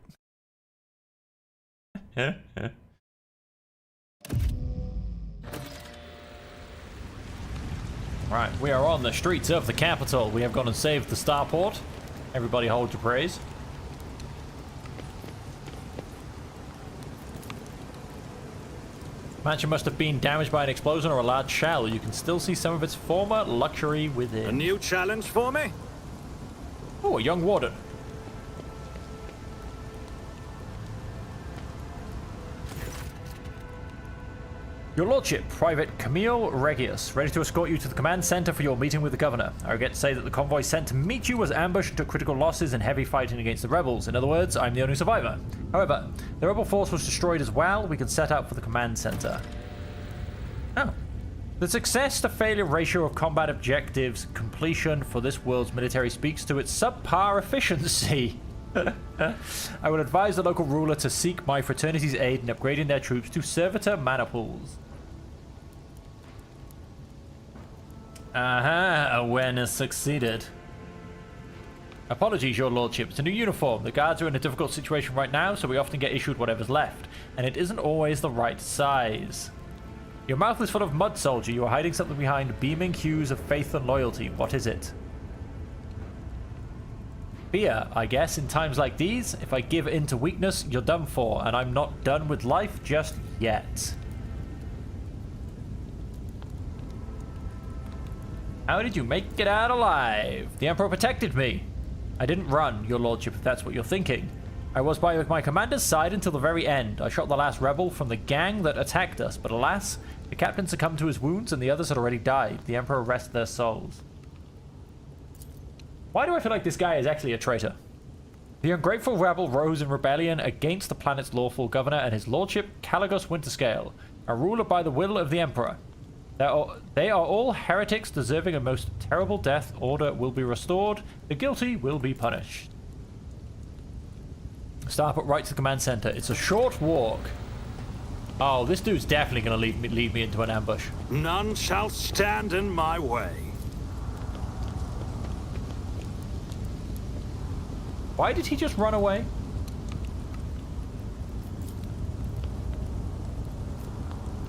Right, we are on the streets of the capital. We have gone and saved the starport. Everybody hold your praise. Mansion must have been damaged by an explosion or a large shell. You can still see some of its former luxury within. A new challenge for me? Oh, a young warden. Your Lordship, Private Camille Regius, ready to escort you to the command center for your meeting with the governor. I regret to say that the convoy sent to meet you was ambushed and took critical losses in heavy fighting against the rebels. In other words, I'm the only survivor. However, the rebel force was destroyed as well. We can set out for the command center. Oh. The success to failure ratio of combat objectives completion for this world's military speaks to its subpar efficiency. I would advise the local ruler to seek my fraternity's aid in upgrading their troops to servitor maniples. Aha, awareness succeeded. Apologies, your lordship. It's a new uniform. The guards are in a difficult situation right now, so we often get issued whatever's left, and it isn't always the right size. Your mouth is full of mud, soldier. You are hiding something behind beaming hues of faith and loyalty. What is it? Fear, I guess, in times like these. If I give in to weakness, you're done for, and I'm not done with life just yet. How did you make it out alive? The Emperor protected me. I didn't run, your lordship, if that's what you're thinking. I was by my commander's side until the very end. I shot the last rebel from the gang that attacked us, but alas, the captain succumbed to his wounds and the others had already died. The Emperor rest their souls. Why do I feel like this guy is actually a traitor? The ungrateful rebel rose in rebellion against the planet's lawful governor and his lordship, Caligos Winterscale, a ruler by the will of the Emperor. They are all heretics deserving a most terrible death. Order will be restored. The guilty will be punished. Start up right to the command center. It's a short walk. Oh, this dude's definitely going to lead me into an ambush. None shall stand in my way. Why did he just run away?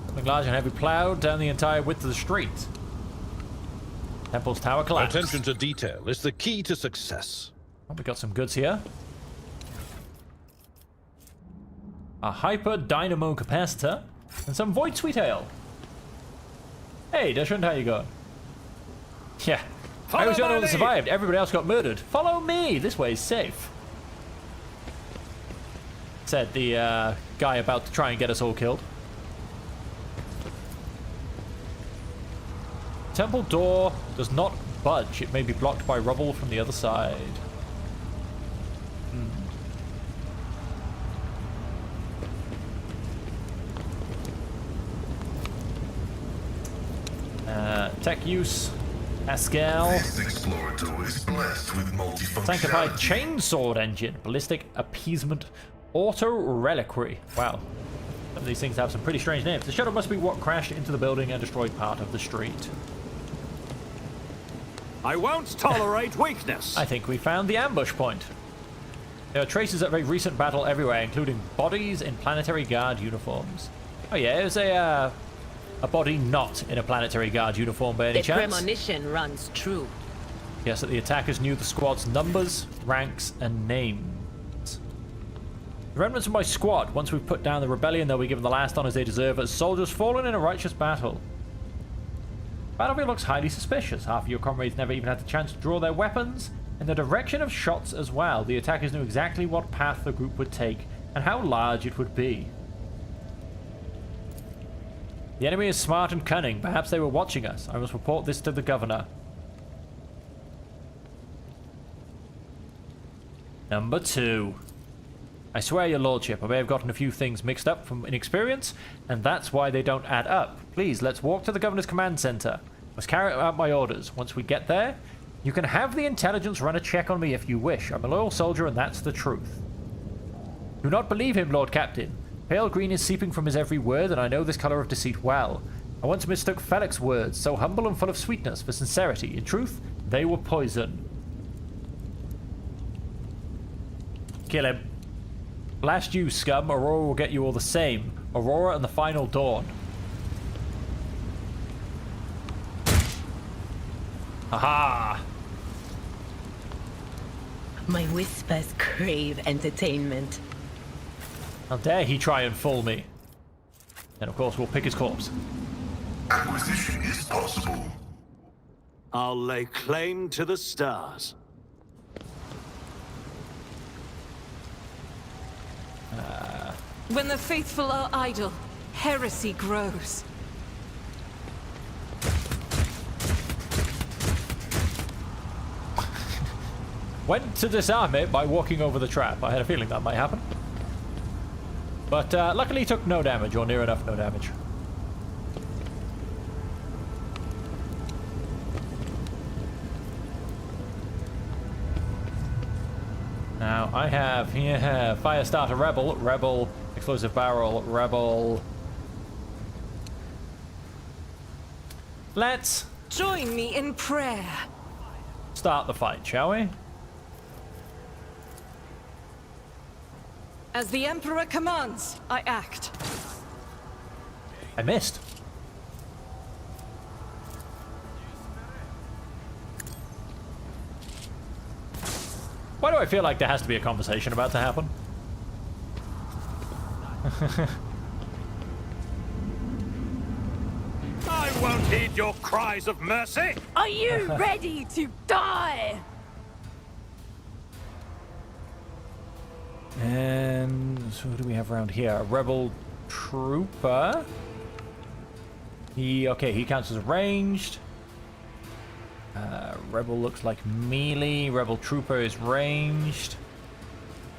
Something large and heavy plowed down the entire width of the street. Temple's tower collapsed. Attention to detail is the key to success. Oh, we got some goods here. A hyper dynamo capacitor and some void sweet ale. Hey, Deshant, how you going? Yeah. I was the only one that survived. Everybody else got murdered. Follow me. This way is safe. Said the guy about to try and get us all killed. Temple door does not budge. It may be blocked by rubble from the other side. Tech use. Pascal. This explorator is blessed with multifunctionality. Sanctified chainsword engine. Ballistic appeasement. Auto reliquary. Wow. Some of these things have some pretty strange names. The shuttle must be what crashed into the building and destroyed part of the street. I won't tolerate weakness. I think we found the ambush point. There are traces of a recent battle everywhere, including bodies in planetary guard uniforms. Oh yeah, there's a body not in a planetary guard uniform by any chance. The premonition runs true. Yes, that the attackers knew the squad's numbers, ranks, and names. The remnants of my squad, once we've put down the rebellion, they'll be given the last honors they deserve as soldiers fallen in a righteous battle. Battlefield looks highly suspicious. Half of your comrades never even had the chance to draw their weapons. In the direction of shots as well, the attackers knew exactly what path the group would take and how large it would be. The enemy is smart and cunning. Perhaps they were watching us. I must report this to the governor. Number 2. I swear, your lordship, I may have gotten a few things mixed up from inexperience, and that's why they don't add up. Please, let's walk to the governor's command center. I must carry out my orders. Once we get there, you can have the intelligence run a check on me if you wish. I'm a loyal soldier, and that's the truth. Do not believe him, Lord Captain. Pale green is seeping from his every word, and I know this color of deceit well. I once mistook Felix's words, so humble and full of sweetness, for sincerity. In truth, they were poison. Kill him. Blast you, scum. Aurora will get you all the same. Aurora and the final dawn. Haha! My whispers crave entertainment. How dare he try and fool me? And of course, we'll pick his corpse. Acquisition is possible. I'll lay claim to the stars. When the faithful are idle, heresy grows. Went to disarm it by walking over the trap. I had a feeling that might happen. But luckily took no damage, or near enough no damage. Now, I have here Firestarter Rebel, Rebel, Explosive Barrel, Rebel. Let's Join me in prayer. start the fight, shall we? As the Emperor commands, I act. I missed. Why do I feel like there has to be a conversation about to happen? I won't heed your cries of mercy. Are you ready to die? And so who do we have around here? A Rebel Trooper. He counts as ranged. Rebel looks like melee. Rebel Trooper is ranged.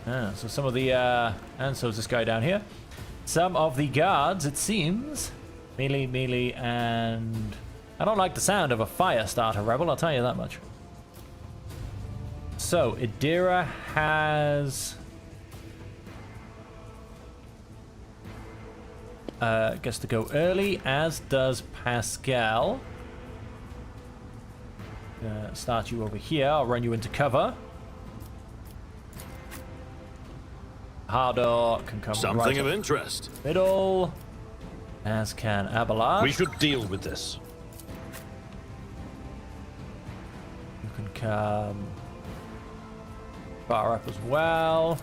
So some of the and so is this guy down here. Some of the guards, it seems, melee, and I don't like the sound of a Firestarter Rebel. I'll tell you that much. So Idira has. Gets to go early, as does Pascal. Start you over here. I'll run you into cover. Hardor can come Something right of up interest. middle, as can Abelard. We should deal with this. You can come far up as well.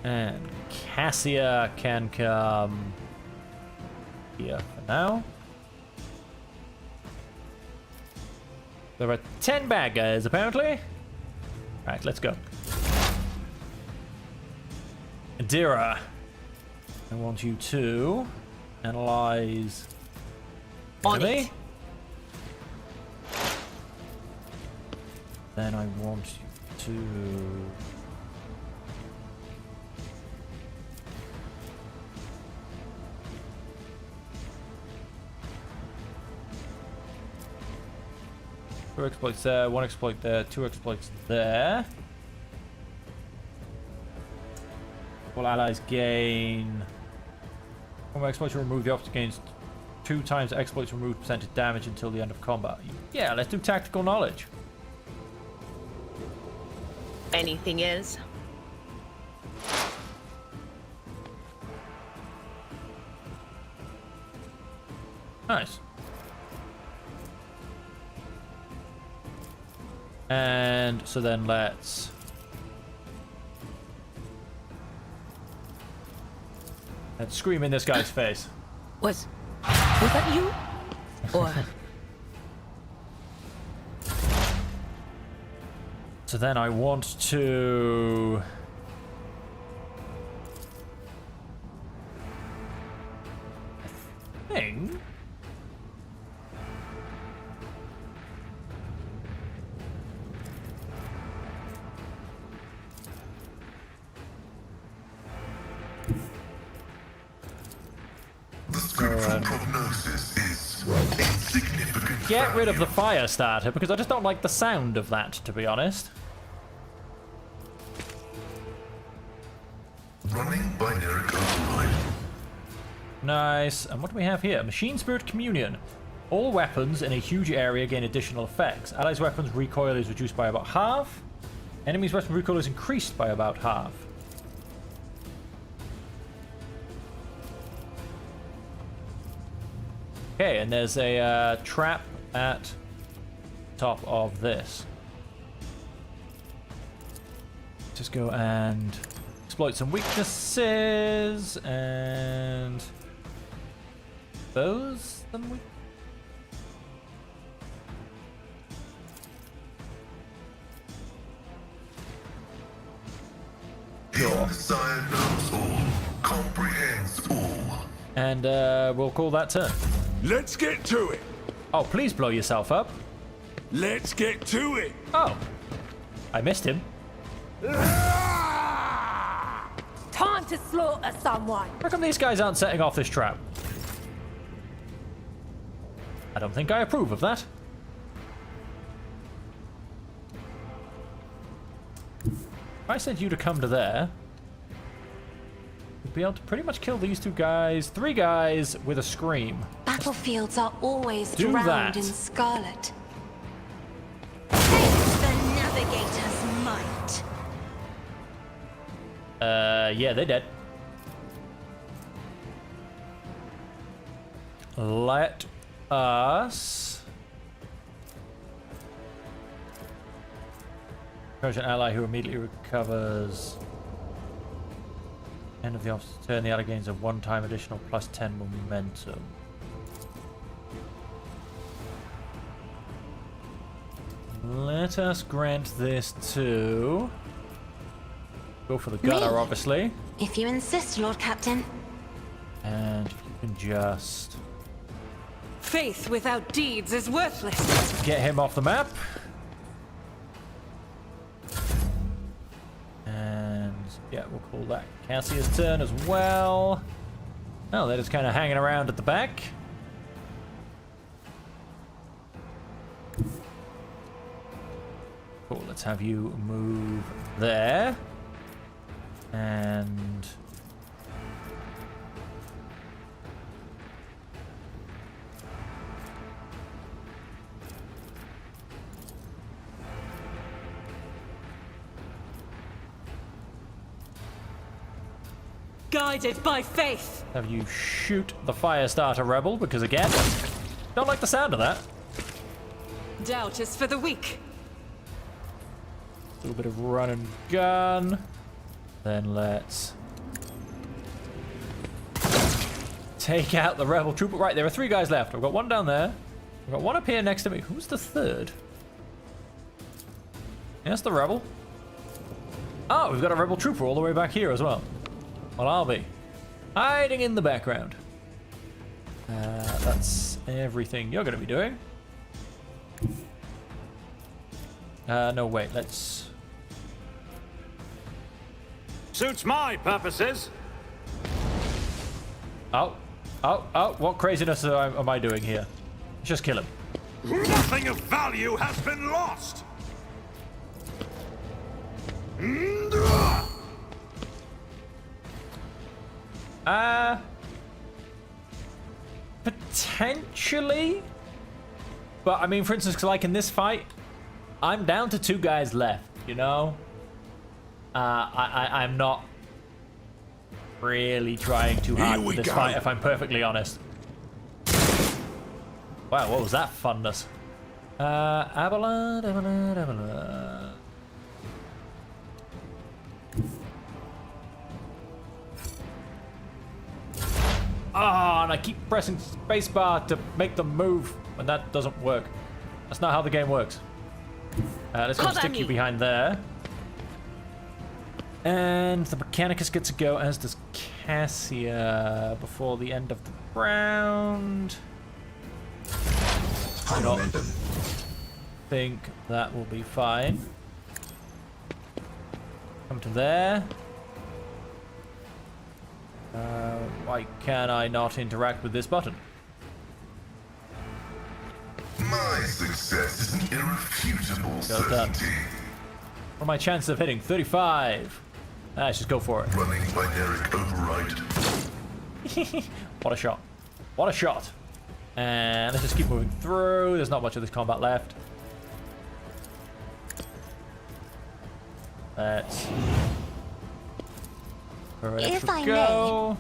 And Cassia can come here for now. There are 10 bad guys, apparently. Alright, let's go. Adira, I want you to analyze On enemy. it. Then I want you to two exploits there, one exploit there, two exploits there. All allies gain. One exploit to remove the opposite gains 2 times exploits removed percentage damage until the end of combat. Yeah, let's do tactical knowledge. Anything else? Nice. And so then let's scream in this guy's face. Was that you? Or So then I want to I think The scriptural prognosis is insignificant. get rid of value. the fire starter because I just don't like the sound of that, to be honest. Running binary override. Nice. And what do we have here? Machine Spirit Communion. All weapons in a huge area gain additional effects. Allies' weapons recoil is reduced by about half. Enemies' weapon recoil is increased by about half. Okay, and there's a trap at top of this. Just go and exploit some weaknesses and those then we... Your sire knows all, comprehends all. And we'll call that turn. Let's get to it. Oh, please blow yourself up. Let's get to it. Oh, I missed him. Time to slaughter someone. How come these guys aren't setting off this trap? I don't think I approve of that. If I sent you to come to there, you'd be able to pretty much kill these two guys, 3 guys with a scream. Battlefields are always Do drowned that. in scarlet. Taste the navigator's might. Yeah, they're dead. Let us... Approach an ally who immediately recovers. End of the officer's turn, the ally gains a one-time additional +10 momentum. Let us grant this to... Go for the gunner, Me? obviously. If you insist, Lord Captain. And if you can just... Faith without deeds is worthless. get him off the map. And yeah, we'll call that Cassia's turn as well. Oh, they're just kind of hanging around at the back. Cool, let's have you move there. And... Guided by faith. have you shoot the Firestarter Rebel, because again, don't like the sound of that. Doubt is for the weak. A little bit of run and gun. Then let's take out the Rebel Trooper. Right, there are 3 guys left. I've got 1 down there. I've got 1 up here next to me. Who's the 3rd? Yes, the Rebel. Oh, we've got a Rebel Trooper all the way back here as well. Well, I'll be hiding in the background. That's everything you're going to be doing. No, wait, let's... Suits my purposes. Oh, what craziness am I doing here? Just kill him. Nothing of value has been lost. Potentially. But, I mean, for instance, like in this fight, I'm down to 2 guys left, you know? I'm not really trying too hard for this fight, if I'm perfectly honest. Wow, what was that funness? Abelard. Oh, and I keep pressing spacebar to make them move, and that doesn't work. That's not how the game works. Let's go stick you behind there. And the Mechanicus gets to go, as does Cassia, before the end of the round. I don't think that will be fine. Come to there. Why can I not interact with this button? My success is an irrefutable certainty. What are my chances of hitting? 35. Let's just go for it. Running binaric override. What a shot. What a shot. And let's just keep moving through. There's not much of this combat left. Let's... If I go.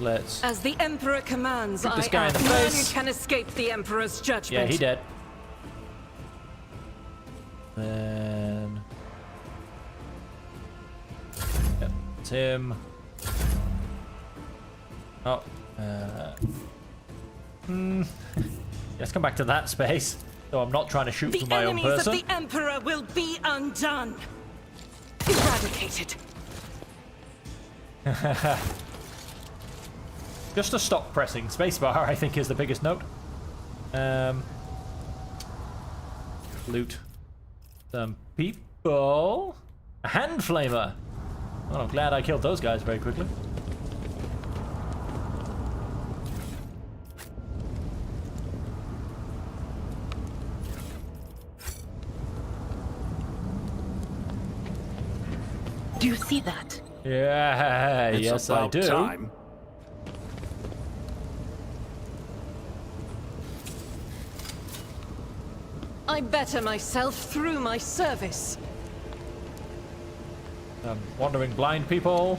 Let's... As the Emperor commands, Shoot this I guy in am. the None face. can escape the Emperor's judgment. Yeah, he dead. Then... Yep, it's him. Oh. Let's come back to that space. So I'm not trying to shoot through my own person. The enemies of the Emperor will be undone. Eradicated. Just to stop pressing spacebar, I think, is the biggest note. Loot some people. A hand flamer. Well, I'm glad I killed those guys very quickly. Do you see that? Yeah, It's yes I about do. time. I better myself through my service. Wandering blind people.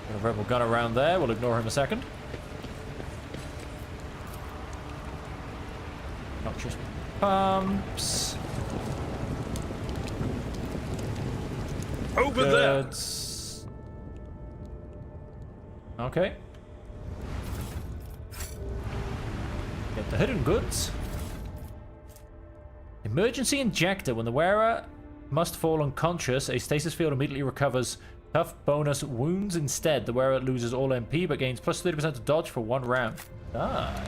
Got a rebel gun around there. We'll ignore him a second. Noxious pumps. Over there. Goods. Okay. Get the hidden goods. Emergency injector. When the wearer must fall unconscious, a stasis field immediately recovers tough bonus wounds instead. The wearer loses all MP but gains plus 30% to dodge for 1 round. Ah.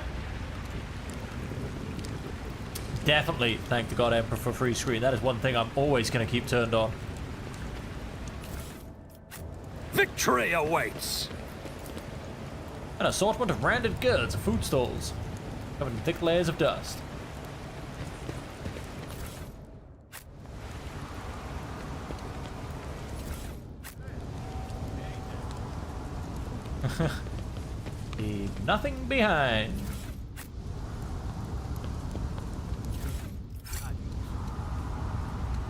Definitely thank the God Emperor for free screen. That is one thing I'm always going to keep turned on. Victory awaits! An assortment of branded goods and food stalls, covered in thick layers of dust. Leave nothing behind.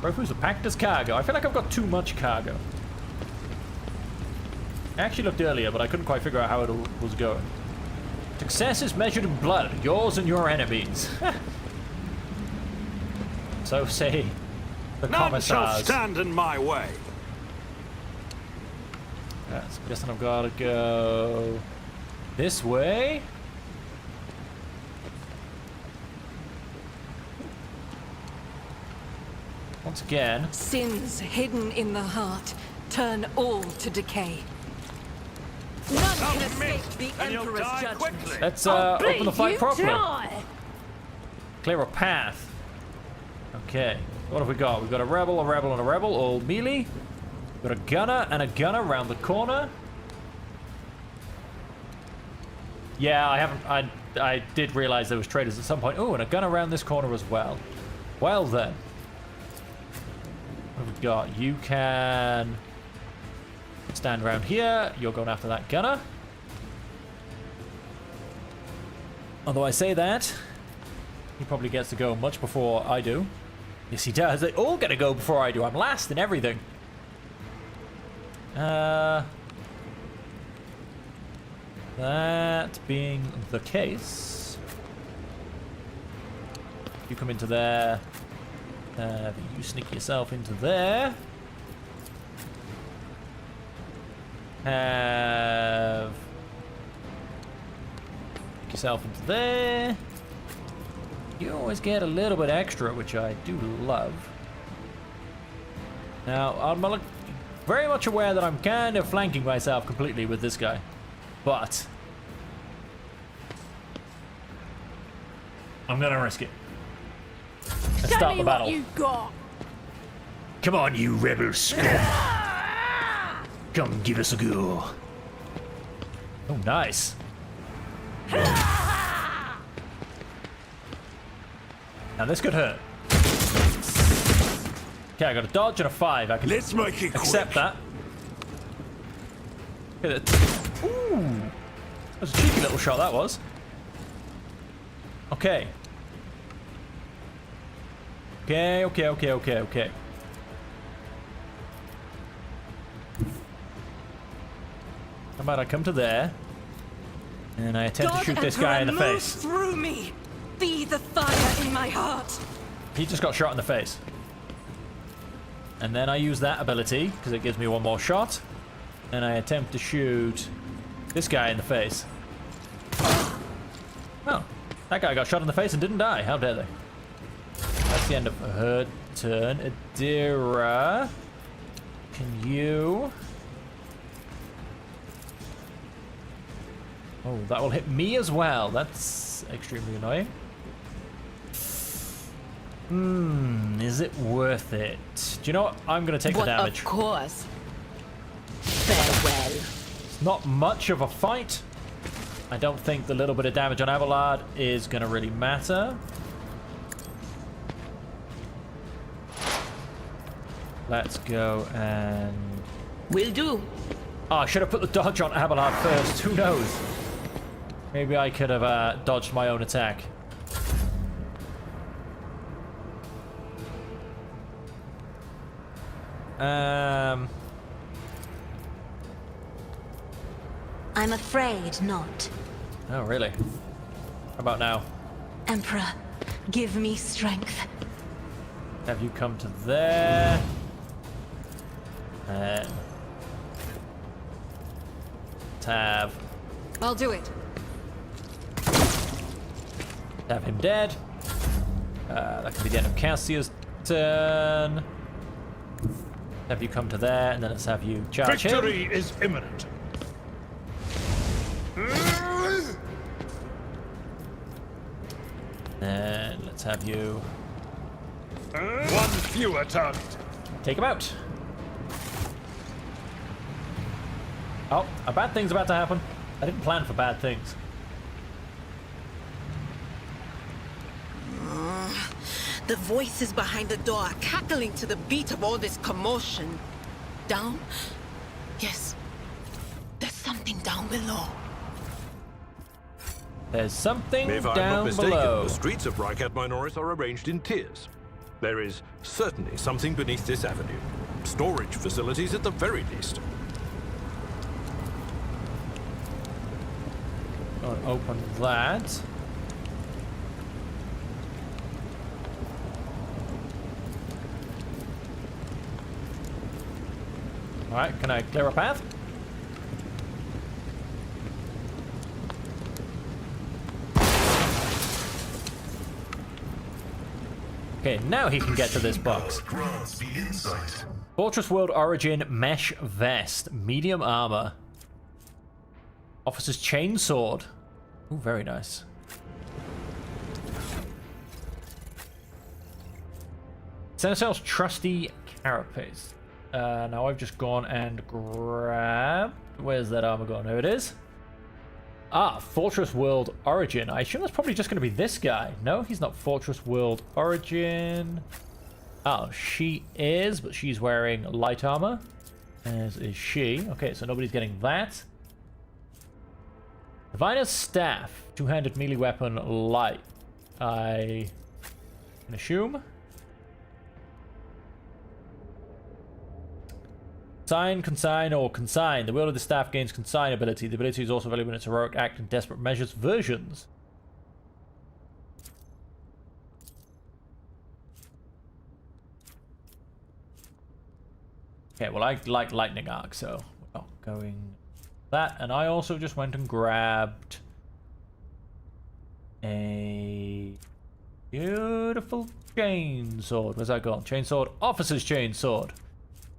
Refuse are packed as cargo. I feel like I've got too much cargo. I actually looked earlier, but I couldn't quite figure out how it was going. Success is measured in blood, yours and your enemies. So say the None shall commissars. stand in my way. Yes, I'm guessing I've got to go this way. Once again. Sins hidden in the heart turn all to decay. None can escape the Emperor's judgment. Let's open the fight properly. Clear a path. Okay. What have we got? We've got a rebel, and a rebel, all melee. We've got a gunner and a gunner round the corner. Yeah, I did realize there was traders at some point. Oh, and a gunner around this corner as well. Well then. What have we got? You can stand around here. You're going after that gunner. Although I say that, he probably gets to go much before I do. Yes, he does. They all get to go before I do. I'm last in everything. That being the case, you come into there. You sneak yourself into there. Have yourself into there. You always get a little bit extra, which I do love. Now, I'm very much aware that I'm kind of flanking myself completely with this guy, but I'm gonna risk it. Let's start the battle. What you got. Come on, you rebel scum! Come give us a go. Oh, nice. Now this could hurt. Okay, I got a dodge and a 5. I can Let's make it accept quick. that. Look at it. Ooh, that was a cheeky little shot. That was. Okay. Okay. How about I come to there, and I attempt to shoot this guy in the face. Through me, be the fire in my heart. He just got shot in the face. And then I use that ability, because it gives me one more shot. And I attempt to shoot this guy in the face. Oh, that guy got shot in the face and didn't die. How dare they? That's the end of her turn. Adira, can you... Oh, that will hit me as well. That's extremely annoying. Is it worth it? Do you know what? I'm going to take the damage. Of course. Farewell. It's not much of a fight. I don't think the little bit of damage on Abelard is going to really matter. Let's go and... Will do. Oh, I should have put the dodge on Abelard first. Who knows? Maybe I could have dodged my own attack. I'm afraid not. Oh, really? How about now? Emperor, give me strength. Have you come to there? And... Have... I'll do it. Have him dead. That can be the end of Cassia's turn. Have you come to there, and then let's have you charge Victory him. is imminent. And let's have you One fewer target. take him out. Oh, a bad thing's about to happen. I didn't plan for bad things. The voices behind the door are cackling to the beat of all this commotion. Down? Yes. There's something down below. There's something If I'm not down mistaken, below. the streets of Rycat Minoris are arranged in tiers. There is certainly something beneath this avenue. Storage facilities at the very least. Go and open that. Alright, can I clear a path? Okay, now he can get to this box. Grants me insight. Fortress World Origin Mesh Vest. Medium armor. Officer's Chainsword. Ooh, very nice. Senesal's Trusty Carapace. Now I've just gone and grabbed... Where's that armor gone? There it is. Ah, Fortress World Origin. I assume that's probably just going to be this guy. No, he's not Fortress World Origin. Oh, she is, but she's wearing light armor. As is she. Okay, so nobody's getting that. Diviner's Staff. Two-handed melee weapon, light. I can assume. Consign, or Consign. The wield of the staff gains Consign ability. The ability is also valuable in its heroic act and desperate measures versions. Okay, well I like Lightning Arc, so we're not going that. And I also just went and grabbed a beautiful chainsword. Where's that gone? Chainsword, Officer's Chainsword.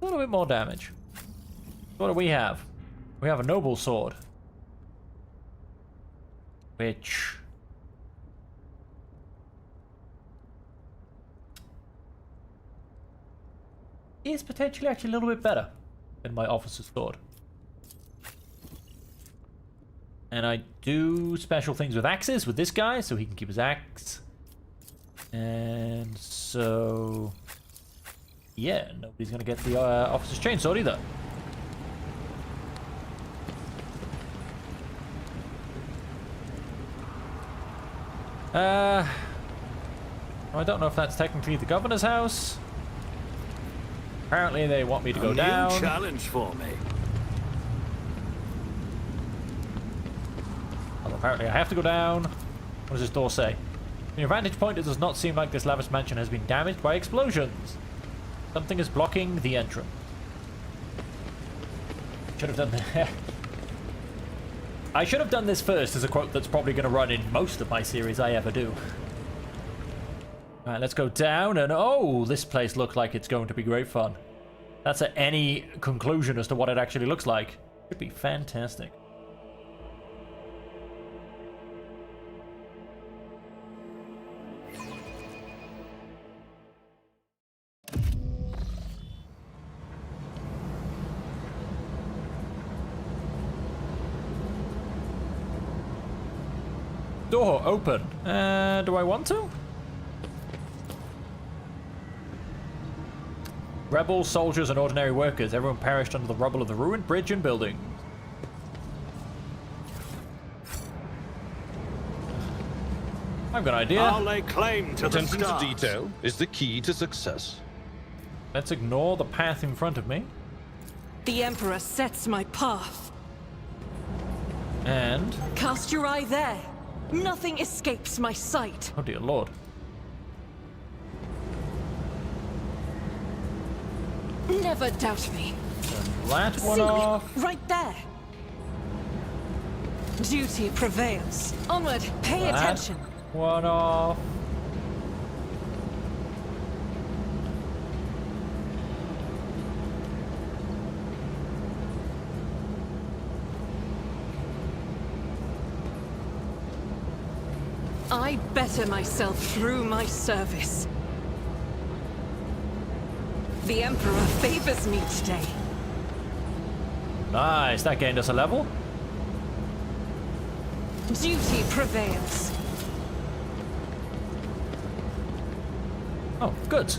A little bit more damage. What do we have? We have a noble sword. Which... is potentially actually a little bit better than my officer's sword. And I do special things with axes with this guy, so he can keep his axe. And so... yeah, nobody's gonna get the officer's chainsword either. I don't know if that's technically the governor's house. Apparently they want me to go down. New challenge for me. Well, apparently I have to go down. What does this door say? From your vantage point, it does not seem like this lavish mansion has been damaged by explosions. Something is blocking the entrance. Should have done that. I should have done this first as a quote that's probably going to run in most of my series I ever do. Alright, let's go down, and oh, this place looks like it's going to be great fun. That's any conclusion as to what it actually looks like. Could be fantastic. Door open. Do I want to? Rebels, soldiers, and ordinary workers. Everyone perished under the rubble of the ruined bridge and buildings. I've got an idea. I'll lay claim to the Attention to stars. detail is the key to success. Let's ignore the path in front of me. The Emperor sets my path. And... Cast your eye there. Nothing escapes my sight. oh dear lord. Never doubt me. That one See, off. right there. Duty prevails. Onward, pay That attention. one off. I better myself through my service. The Emperor favors me today. Nice, that gained us a level. Duty prevails. Oh, good.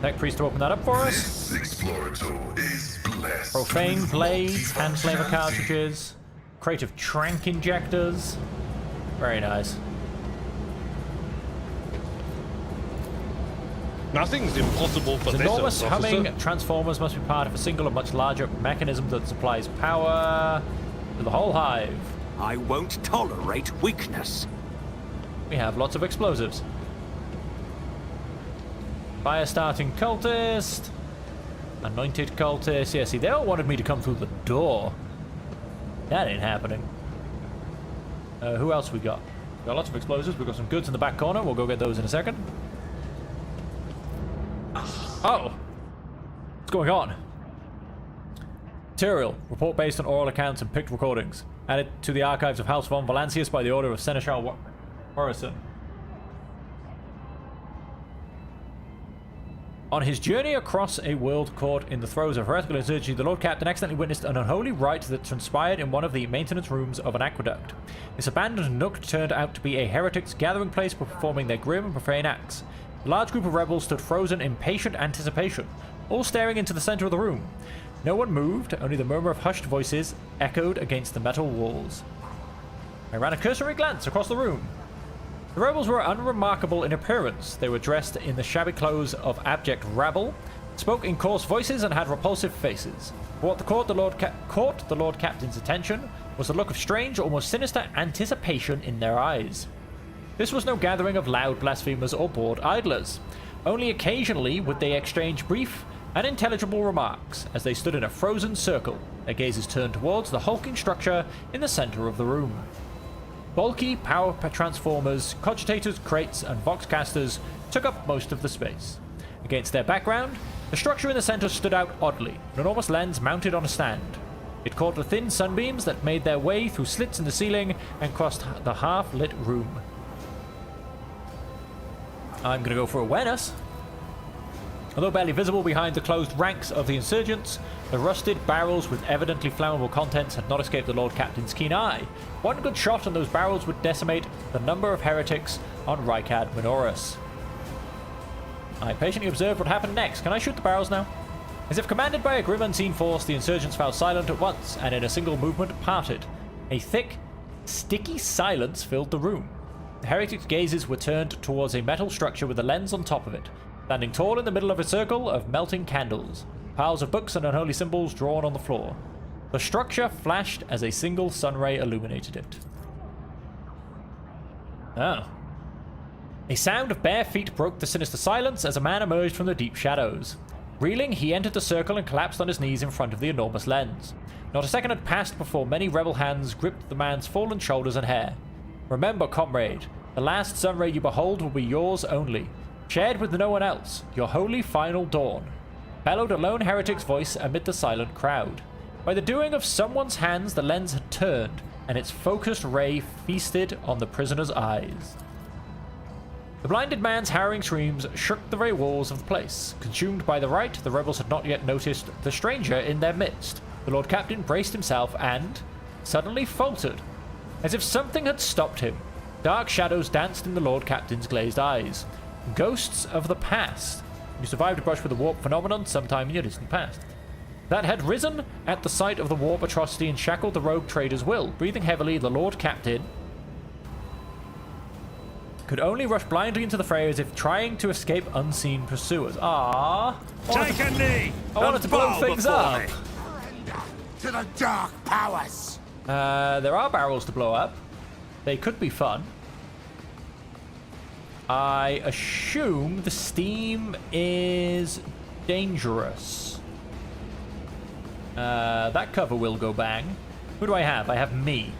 Tech priest to open that up for us. This explorator is blessed. Profane with blades, multi hand flavor functionality. cartridges, crate of trank injectors. Very nice. Nothing's impossible for These this enormous officer. humming transformers must be part of a single and much larger mechanism that supplies power to the whole hive. I won't tolerate weakness. We have lots of explosives. Fire starting cultist. Anointed cultist. Yeah, see, they all wanted me to come through the door. That ain't happening. Who else we got? We got lots of explosives. We've got some goods in the back corner. We'll go get those in a second. Oh! What's going on? Material. Report based on oral accounts and picked recordings. Added to the archives of House von Valancius by the order of Seneschal Morrison. On his journey across a world caught in the throes of heretical insurgency, the Lord Captain accidentally witnessed an unholy rite that transpired in one of the maintenance rooms of an aqueduct. This abandoned nook turned out to be a heretic's gathering place for performing their grim and profane acts. A large group of rebels stood frozen in patient anticipation, all staring into the center of the room. No one moved, only the murmur of hushed voices echoed against the metal walls. I ran a cursory glance across the room. The rebels were unremarkable in appearance. They were dressed in the shabby clothes of abject rabble, spoke in coarse voices, and had repulsive faces. But what caught the Lord Captain's attention was a look of strange, almost sinister anticipation in their eyes. This was no gathering of loud blasphemers or bored idlers. Only occasionally would they exchange brief, unintelligible remarks as they stood in a frozen circle, their gazes turned towards the hulking structure in the center of the room. Bulky power transformers, cogitators, crates, and voxcasters took up most of the space. Against their background, the structure in the center stood out oddly, an enormous lens mounted on a stand. It caught the thin sunbeams that made their way through slits in the ceiling and crossed the half-lit room. I'm gonna go for awareness. Although barely visible behind the closed ranks of the insurgents, the rusted barrels with evidently flammable contents had not escaped the Lord Captain's keen eye. One good shot and those barrels would decimate the number of heretics on Rykad Minoris. I patiently observed what happened next. Can I shoot the barrels now? As if commanded by a grim unseen force, the insurgents fell silent at once, and in a single movement parted. A thick, sticky silence filled the room. The heretics' gazes were turned towards a metal structure with a lens on top of it, standing tall in the middle of a circle of melting candles, piles of books and unholy symbols drawn on the floor. The structure flashed as a single sunray illuminated it. Oh. A sound of bare feet broke the sinister silence as a man emerged from the deep shadows. Reeling, he entered the circle and collapsed on his knees in front of the enormous lens. Not a second had passed before many rebel hands gripped the man's fallen shoulders and hair. Remember, comrade, the last sunray you behold will be yours only, shared with no one else, your holy final dawn. Bellowed a lone heretic's voice amid the silent crowd. By the doing of someone's hands, the lens had turned, and its focused ray feasted on the prisoner's eyes. The blinded man's harrowing screams shook the very walls of the place. Consumed by the rite, the rebels had not yet noticed the stranger in their midst. The Lord Captain braced himself and suddenly faltered, as if something had stopped him. Dark shadows danced in the Lord Captain's glazed eyes. Ghosts of the past. You survived a brush with the warp phenomenon sometime in your distant past. That had risen at the sight of the warp atrocity and shackled the rogue trader's will. Breathing heavily, the Lord Captain could only rush blindly into the fray as if trying to escape unseen pursuers. Ah, Take a knee! I wanted to blow things up. To the dark powers! There are barrels to blow up. They could be fun. I assume the steam is dangerous. That cover will go bang. Who do I have? I have me.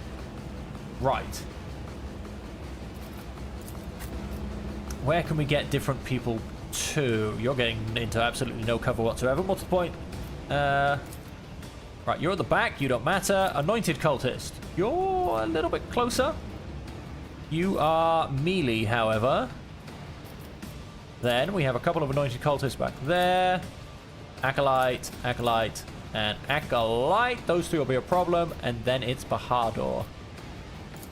Right. Where can we get different people to? You're getting into absolutely no cover whatsoever. What's the point? Right, you're at the back. You don't matter. Anointed cultist. You're a little bit closer. You are melee, however. Then we have a couple of anointed cultists back there. Acolyte, Acolyte, and Acolyte. Those three will be a problem. And then it's Bahadur,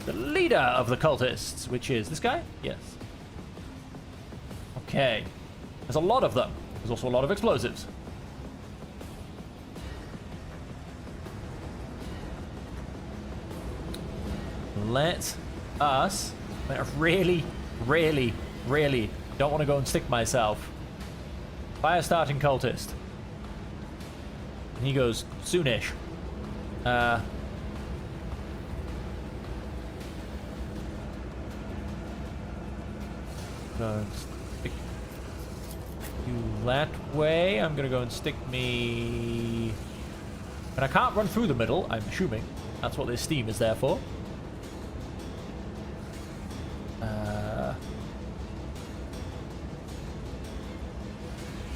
the leader of the cultists, which is this guy? Yes. Okay. There's a lot of them. There's also a lot of explosives. Let us... I really, really, really don't want to go and stick myself. Fire starting cultist. And he goes soonish. So stick you that way. I'm gonna go and stick me. And I can't run through the middle, I'm assuming. That's what this steam is there for.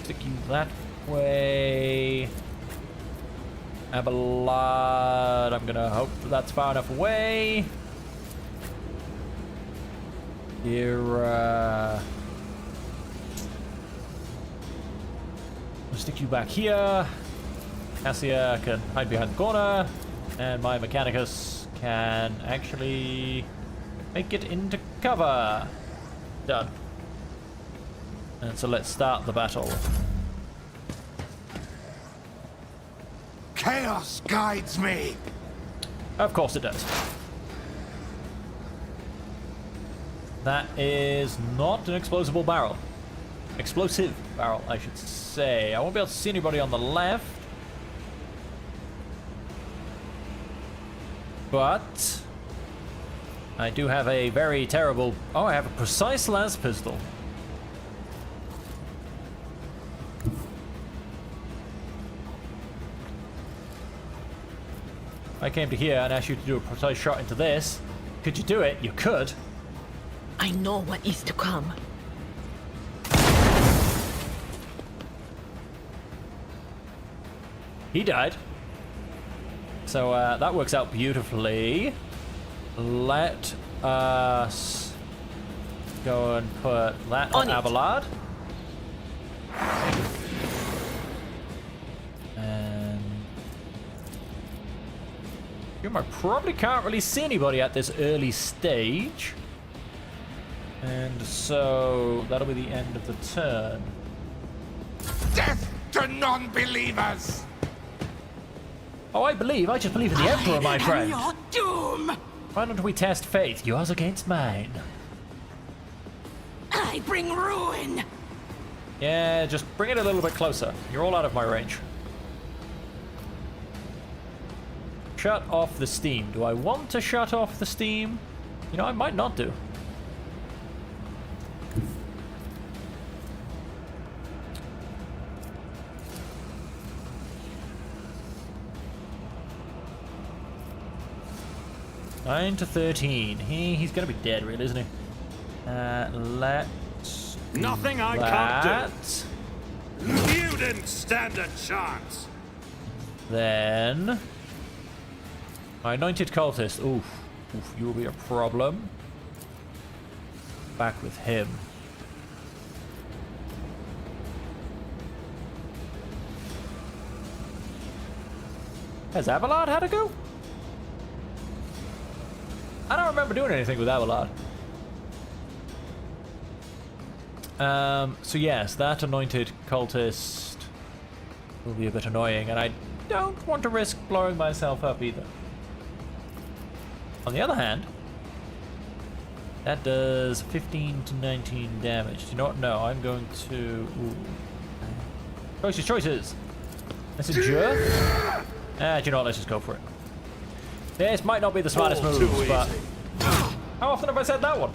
Stick you that way. Abelard, I'm gonna hope that's far enough away. Here, I'll stick you back here. Cassia can hide behind the corner, and my Mechanicus can actually make it into cover. Done. And so let's start the battle. Chaos guides me. Of course it does. That is not an explosible barrel. Explosive barrel, I should say. I won't be able to see anybody on the left. But I do have a very terrible... Oh, I have a precise las pistol. I came to here and asked you to do a precise shot into this. Could you do it? You could. I know what is to come. He died. So that works out beautifully. Let us go and put that on Abelard. And I probably can't really see anybody at this early stage. And so that'll be the end of the turn. Death to non-believers! Oh, I just believe in the Emperor, my friend. Your doom! Why don't we test faith? Yours against mine. I bring ruin! Yeah, just bring it a little bit closer. You're all out of my range. Shut off the steam. Do I want to shut off the steam? You know, I might not do. 9 to 13. He's gonna be dead, really, isn't he? Let's. Nothing I can't do. You didn't stand a chance. Then. My anointed cultist. Oof. Oof, you will be a problem. Back with him. Has Abelard had a go? I don't remember doing anything with Abelard. So yes, that anointed cultist will be a bit annoying, and I don't want to risk blowing myself up either. On the other hand, that does 15 to 19 damage. Do you know what? No, I'm going to... Ooh. Choices! Messenger? Do you know what? Let's just go for it. This might not be the smartest move, but... How often have I said that one?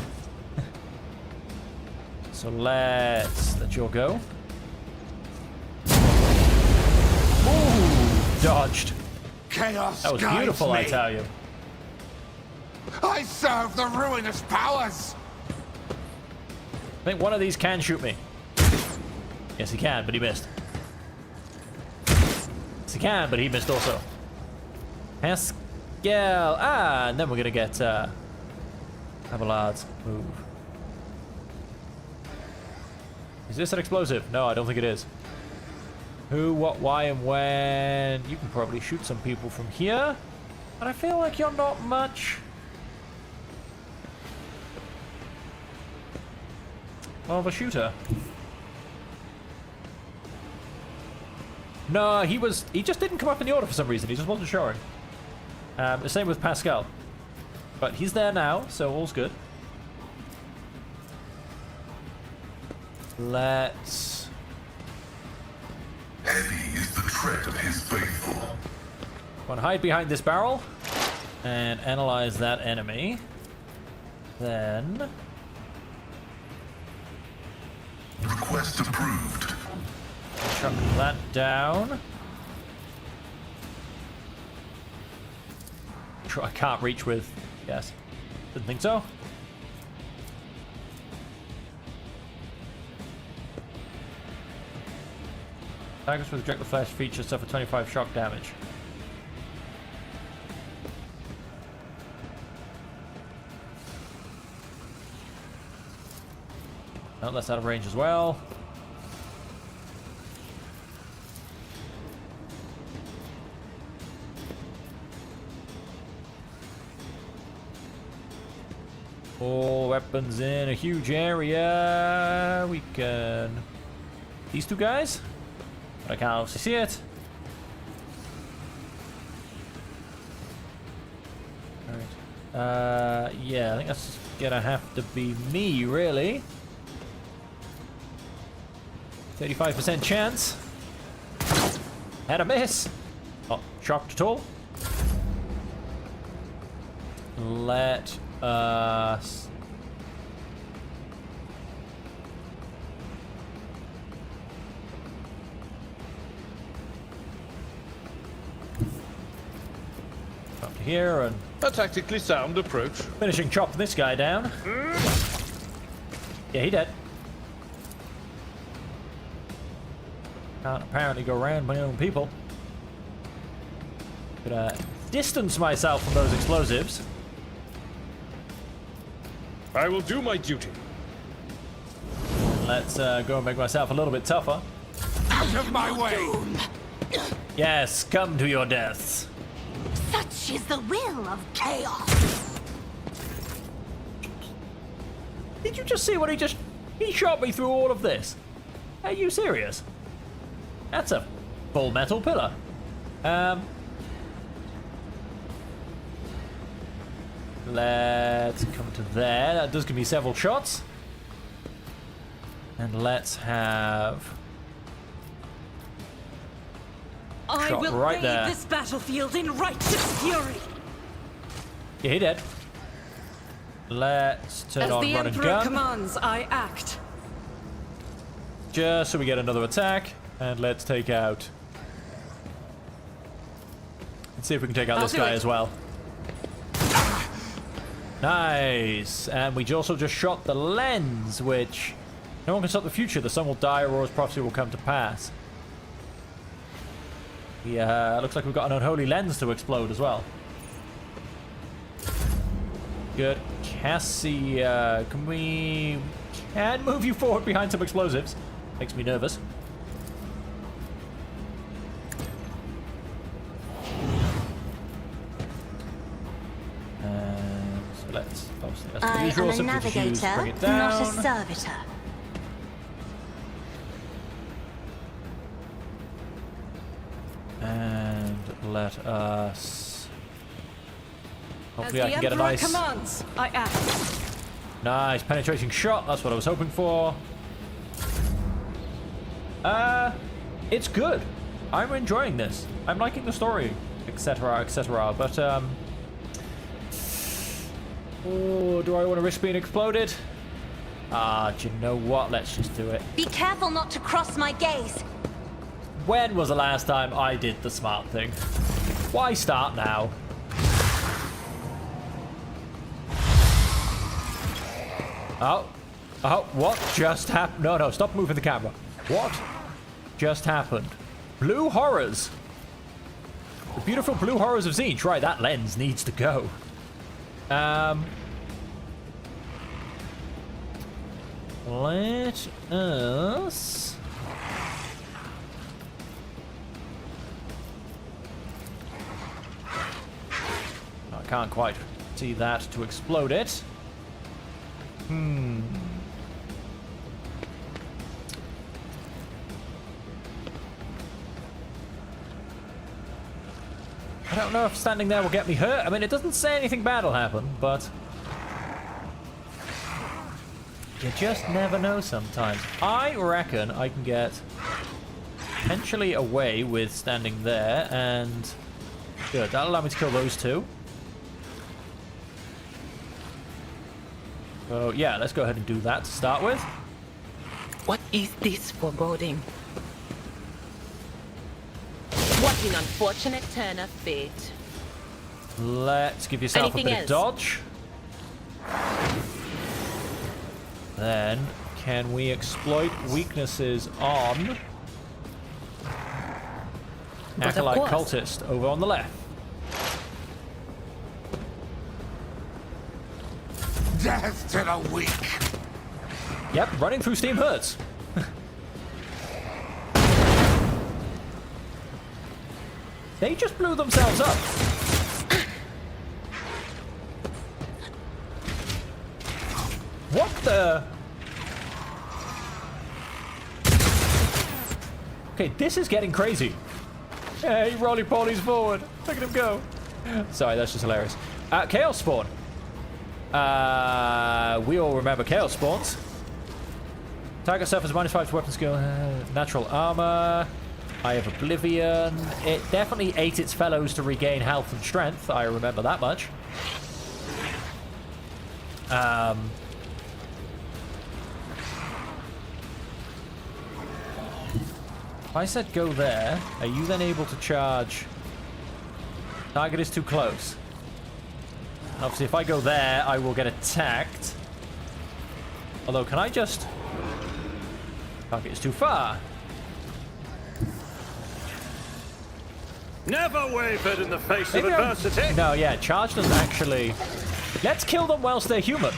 So let's let you go. Ooh, dodged. Chaos That was beautiful, I tell you. I serve the ruinous powers. I think one of these can shoot me. Yes, he can, but he missed. Yes, he can, but he missed also. Pascal. And then we're gonna get Abelard's move. Is this an explosive? No, I don't think it is. Who, what, why, and when? You can probably shoot some people from here, but I feel like you're not much. Of a shooter. No, he just didn't come up in the order for some reason. He just wasn't showing. The same with Pascal. But he's there now, so all's good. Let's... Heavy is the tread of his faithful. Want to hide behind this barrel and analyze that enemy. Then... Request approved. Chuck that down. I can't reach with... Yes. Didn't think so. Targets with projectile flash feature suffer 25 shock damage. Oh, that's out of range as well. All weapons in a huge area. We can... These two guys? But I can't obviously see it. Alright. Yeah, I think that's gonna have to be me, really. 35% chance. Had a miss. Not shocked at all. Let us... Up to here and... A tactically sound approach. Finishing chop this guy down. Yeah, he dead. Can't apparently go around my own people. Gonna distance myself from those explosives. I will do my duty. Let's go and make myself a little bit tougher. Out of my way! Yes, come to your deaths. Such is the will of chaos. Did you just see what he just... He shot me through all of this. Are you serious? That's a full metal pillar. Let's come to there. That does give me several shots. And let's have... I will right bathe there. this battlefield in righteous fury. Yeah, he dead. Let's turn on run and gun. As the Emperor commands, I act. Just so we get another attack. And let's take out... Let's see if we can take out this guy as well. Nice. And we also just shot the lens, which no one can stop the future. The sun will die, Aurora's prophecy will come to pass. Yeah, looks like we've got an unholy lens to explode as well. Good. Cassie, can move you forward behind some explosives. Makes me nervous. So let's obviously that's the usual. I am a navigator, bring it down. not a servitor. And let us. Hopefully, As I can the get a Emperor nice, commands, I act. nice penetrating shot. That's what I was hoping for. It's good. I'm enjoying this. I'm liking the story, etc., etc. But oh, do I want to risk being exploded? Do you know what? Let's just do it. Be careful not to cross my gaze. When was the last time I did the smart thing? Why start now? Oh, what just happened? No, stop moving the camera. What just happened? Blue horrors. The beautiful blue horrors of Zinj. Right, that lens needs to go. Let us... I can't quite see that to explode it. I don't know if standing there will get me hurt. I mean, it doesn't say anything bad will happen, but you just never know sometimes. I reckon I can get potentially away with standing there, and good. That'll allow me to kill those two. So yeah, let's go ahead and do that to start with. What is this foreboding? What an unfortunate turn of fate. Let's give yourself Anything a bit of dodge. Then, can we exploit weaknesses on Acolyte Cultist over on the left? Death to the weak. Yep, running through steam hurts. They just blew themselves up. What the? Okay, this is getting crazy. Hey, roly-poly's forward. Look at him go. Sorry, that's just hilarious. Chaos Spawn. We all remember Chaos Spawns. Target suffers -5 to weapon skill. Natural armor. Eye of Oblivion. It definitely ate its fellows to regain health and strength. I remember that much. If I said go there, are you then able to charge? Target is too close. Obviously, if I go there, I will get attacked. Although, can I just... Target is too far. Never wavered in the face of adversity. No, yeah, charge doesn't actually... Let's kill them whilst they're human.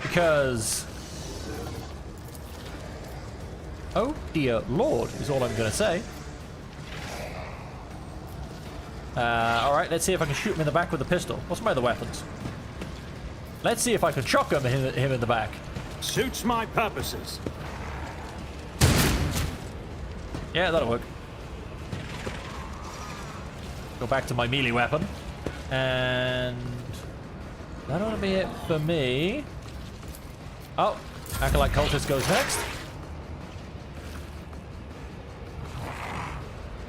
Because... Oh, dear Lord, is all I'm going to say. Alright, let's see if I can shoot him in the back with a pistol. What's my other weapons? Let's see if I can shotgun him in the back. Suits my purposes. Yeah, that'll work. Go back to my melee weapon. And... that ought to be it for me. Oh, Acolyte Cultist goes next.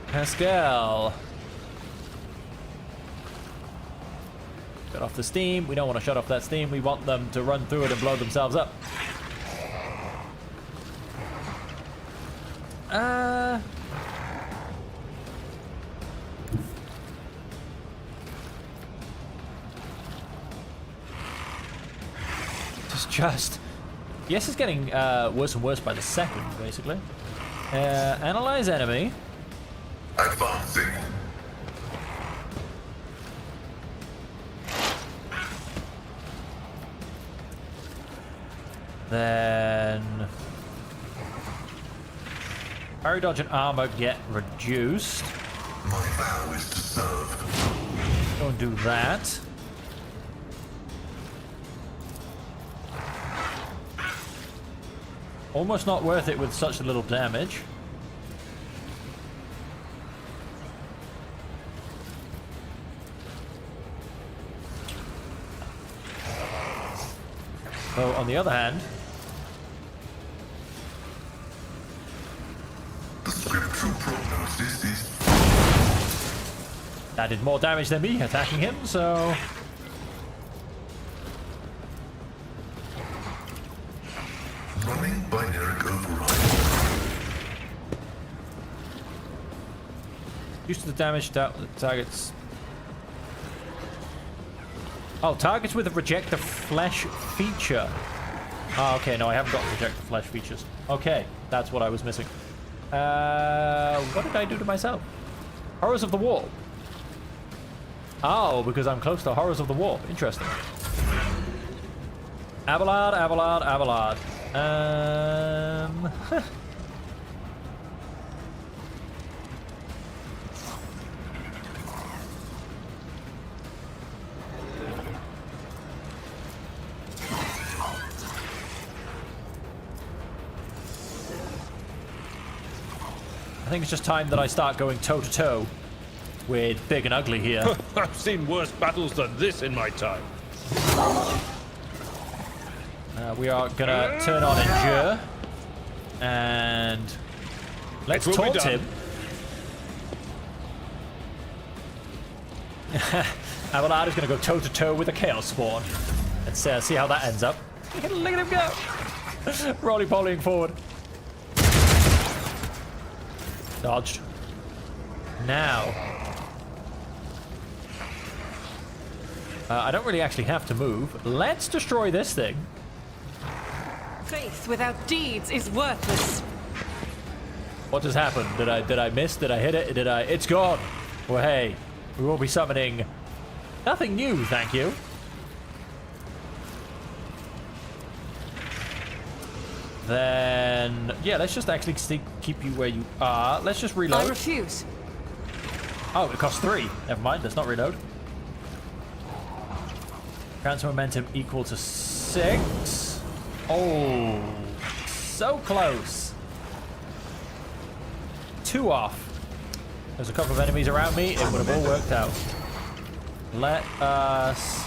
Pascal. Shut off the steam. We don't want to shut off that steam. We want them to run through it and blow themselves up. just... Yes, it's getting worse and worse by the second, basically. Analyze enemy. Advancing. Then... Parry, dodge, and armor get reduced. My vow is to serve. Go and do that. Almost not worth it with such a little damage. So on the other hand, The scriptural prognosis is that did more damage than me attacking him, so... running binary override. Used to the damage targets. Oh, targets with a reject the flesh feature. Oh, okay, no, I haven't got reject the flesh features. Okay, that's what I was missing. What did I do to myself? Horrors of the Warp. Oh, because I'm close to Horrors of the Warp. Interesting. Abelard, Abelard, Abelard. I think it's just time that I start going toe-to-toe with Big and Ugly here. I've seen worse battles than this in my time. We are gonna turn on Endure. And let's taunt him. Abelard is gonna go toe-to-toe with a Chaos Spawn. Let's see how that ends up. Look at him go! Roly-polying forward. Dodged. Now. I don't really actually have to move. Let's destroy this thing. Faith without deeds is worthless. What just happened? Did I miss? Did I hit it? Did I? It's gone. Well, hey, we will be summoning nothing new, thank you. Then, yeah, let's just actually keep you where you are. Let's just reload. I refuse. Oh, it costs 3. Never mind, let's not reload. Transfer momentum equal to 6. Oh, so close. 2 off. There's a couple of enemies around me. It would have all worked out. Let us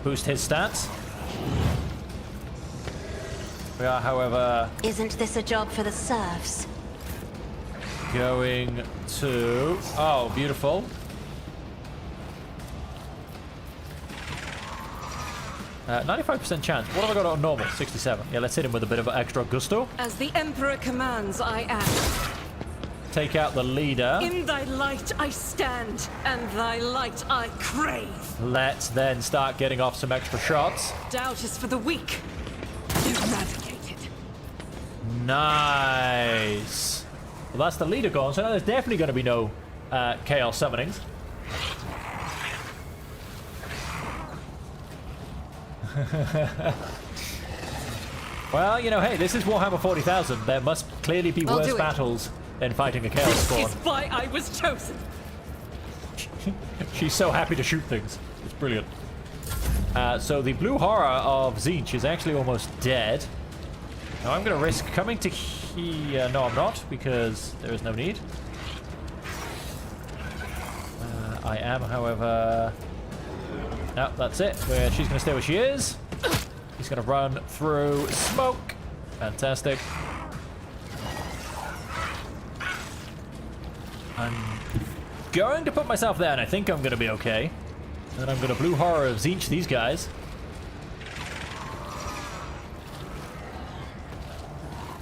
boost his stats. We are, however... Isn't this a job for the serfs? Going to... Oh, beautiful. 95% chance. What have I got on normal? 67. Yeah, let's hit him with a bit of extra gusto. As the Emperor commands, I act. Take out the leader. In thy light I stand, and thy light I crave. Let's then start getting off some extra shots. Doubt is for the weak. Eradicated. Nice. Well, that's the leader gone, so now there's definitely going to be no chaos summonings. Well, you know, hey, this is Warhammer 40,000. There must clearly be worse battles than fighting a chaos spawn. This is why I was chosen. She's so happy to shoot things. It's brilliant. So the blue horror of Tzeentch is actually almost dead. Now I'm going to risk coming to here. No, I'm not, because there is no need. I am, however... No, that's it. She's going to stay where she is. He's going to run through smoke. Fantastic. I'm going to put myself there, and I think I'm going to be okay. And then I'm going to blue horror of Tzeentch these guys.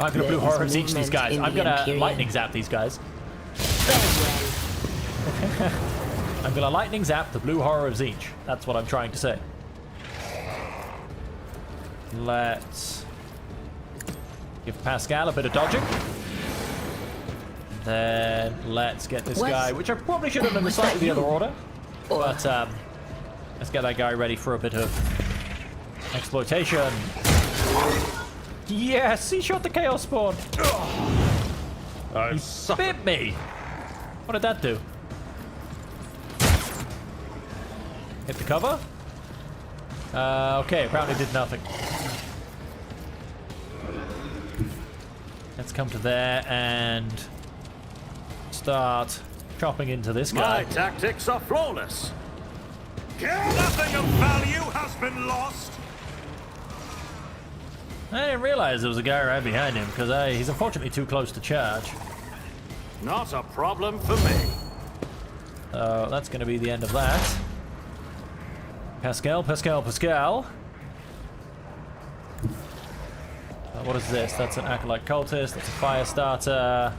I'm going to blue horror of Tzeentch these guys. I'm going to lightning zap these guys. I'm gonna lightning zap the blue horror of Tzeentch. That's what I'm trying to say. Let's give Pascal a bit of dodging. Then let's get this guy, which I probably should have done in slightly the other order. But let's get that guy ready for a bit of exploitation. Yes, he shot the Chaos Spawn. He bit me. What did that do? Hit the cover? Okay, apparently did nothing. Let's come to there and start chopping into this guy. My tactics are flawless. Nothing of value has been lost. I didn't realize there was a guy right behind him because he's unfortunately too close to charge. Not a problem for me. So that's going to be the end of that. Pascal, Pascal, Pascal. What is this? That's an acolyte cultist. That's a fire starter.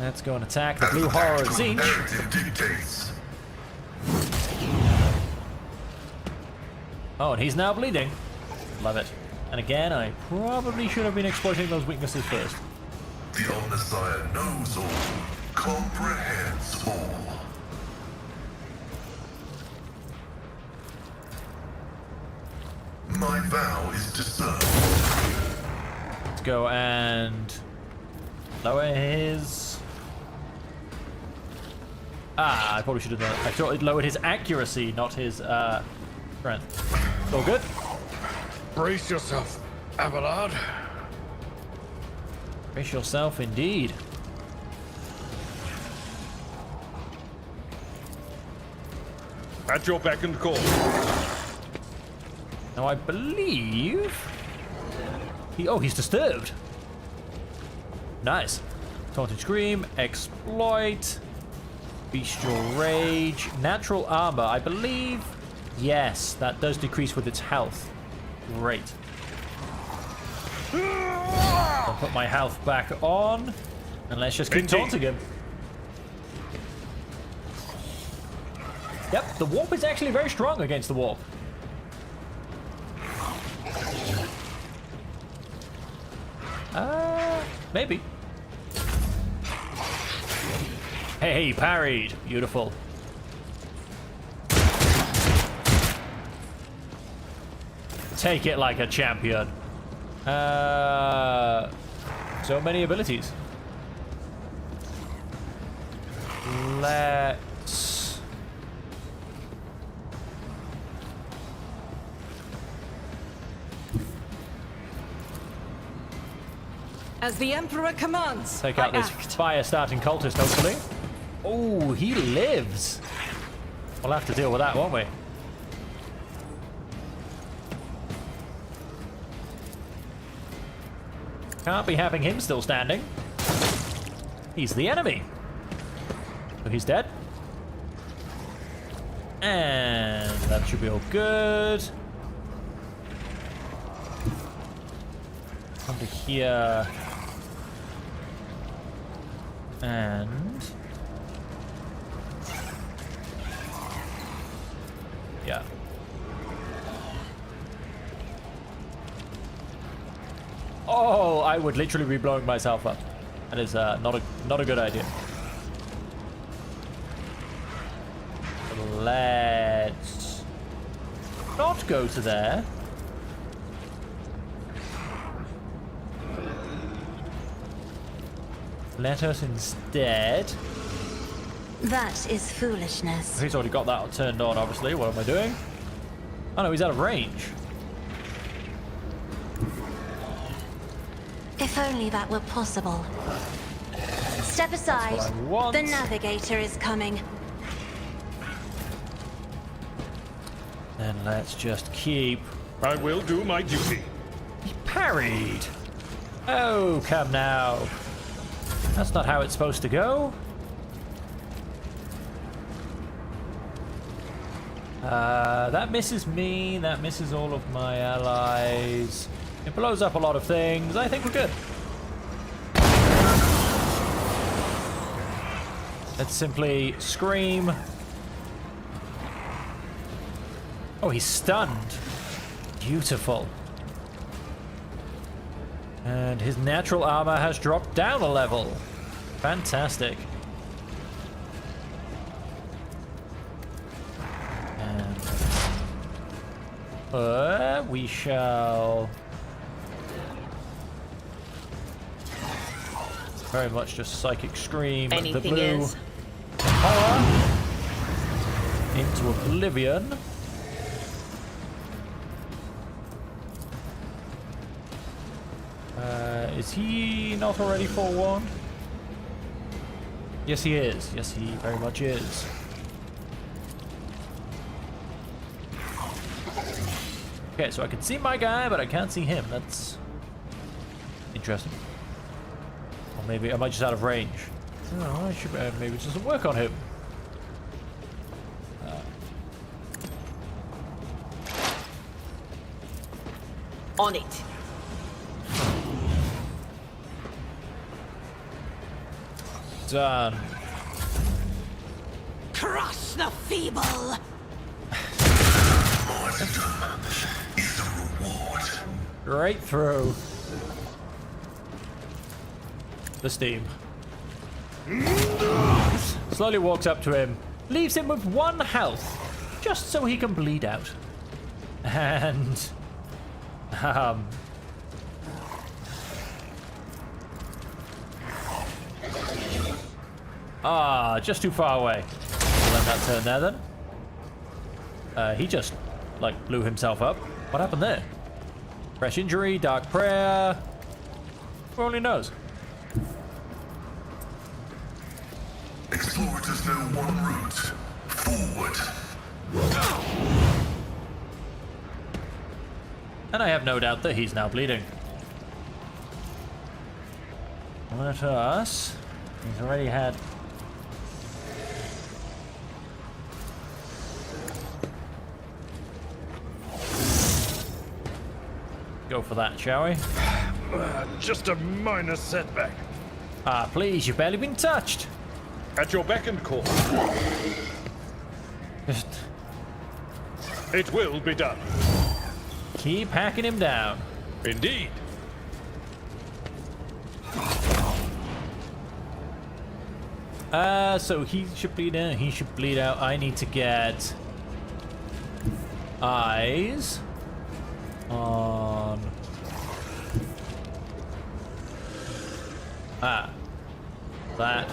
Let's go and attack the blue horror of Tzeentch. Oh, and he's now bleeding. Love it. And again, I probably should have been exploiting those weaknesses first. The Omnissiah knows all, comprehends all. My vow is to serve. Let's go and lower his... I probably should have done it. I thought it lowered his accuracy, not his strength. All good? Brace yourself, Abelard. Brace yourself, indeed. At your beck and call. Now I believe... he's disturbed. Nice. Taunting Scream, Exploit, Bestial Rage, Natural Armor. I believe... yes, that does decrease with its health. Great. I'll put my health back on, and let's just keep taunting him. Yep, the warp is actually very strong against the warp. Maybe. Hey, parried. Beautiful. Take it like a champion. So many abilities. Let's... As the Emperor commands. take out this fire-starting cultist, hopefully. Oh, he lives. We'll have to deal with that, won't we? Can't be having him still standing. He's the enemy. So he's dead. And that should be all good. Come to here. And... yeah. Oh, I would literally be blowing myself up. That is not a good idea. Let's not go to there. Let us instead... that is foolishness. he's already got that turned on, obviously. What am I doing? Oh no, he's out of range. If only that were possible. Step aside. The navigator is coming. Then let's just keep... I will do my duty. He parried. Oh, come now. That's not how it's supposed to go. That misses me. That misses all of my allies. It blows up a lot of things. I think we're good. Let's simply scream. Oh, he's stunned. Beautiful. And his natural armor has dropped down a level. Fantastic. And we shall very much just psychic scream the blue horror into oblivion. Is he not already forewarned? Yes, he is. Yes, he very much is. Okay, so I can see my guy, but I can't see him. That's interesting. Or maybe am I just out of range? Oh, I should maybe it doesn't work on him. On it. Done. Crush the feeble. Martyrdom is the reward. Right through the steam. Slowly walks up to him, leaves him with 1 health, just so he can bleed out. And just too far away. We'll let that turn there then. He just like blew himself up. What happened there? Fresh injury, dark prayer. Who only knows? Explorers know one route. Forward. And I have no doubt that he's now bleeding. Let us. He's already had. Go for that, shall we? Just a minor setback. Ah, please, you've barely been touched. At your beck and call. Just It will be done. keep hacking him down. Indeed. So he should bleed in, he should bleed out. I need to get eyes on that.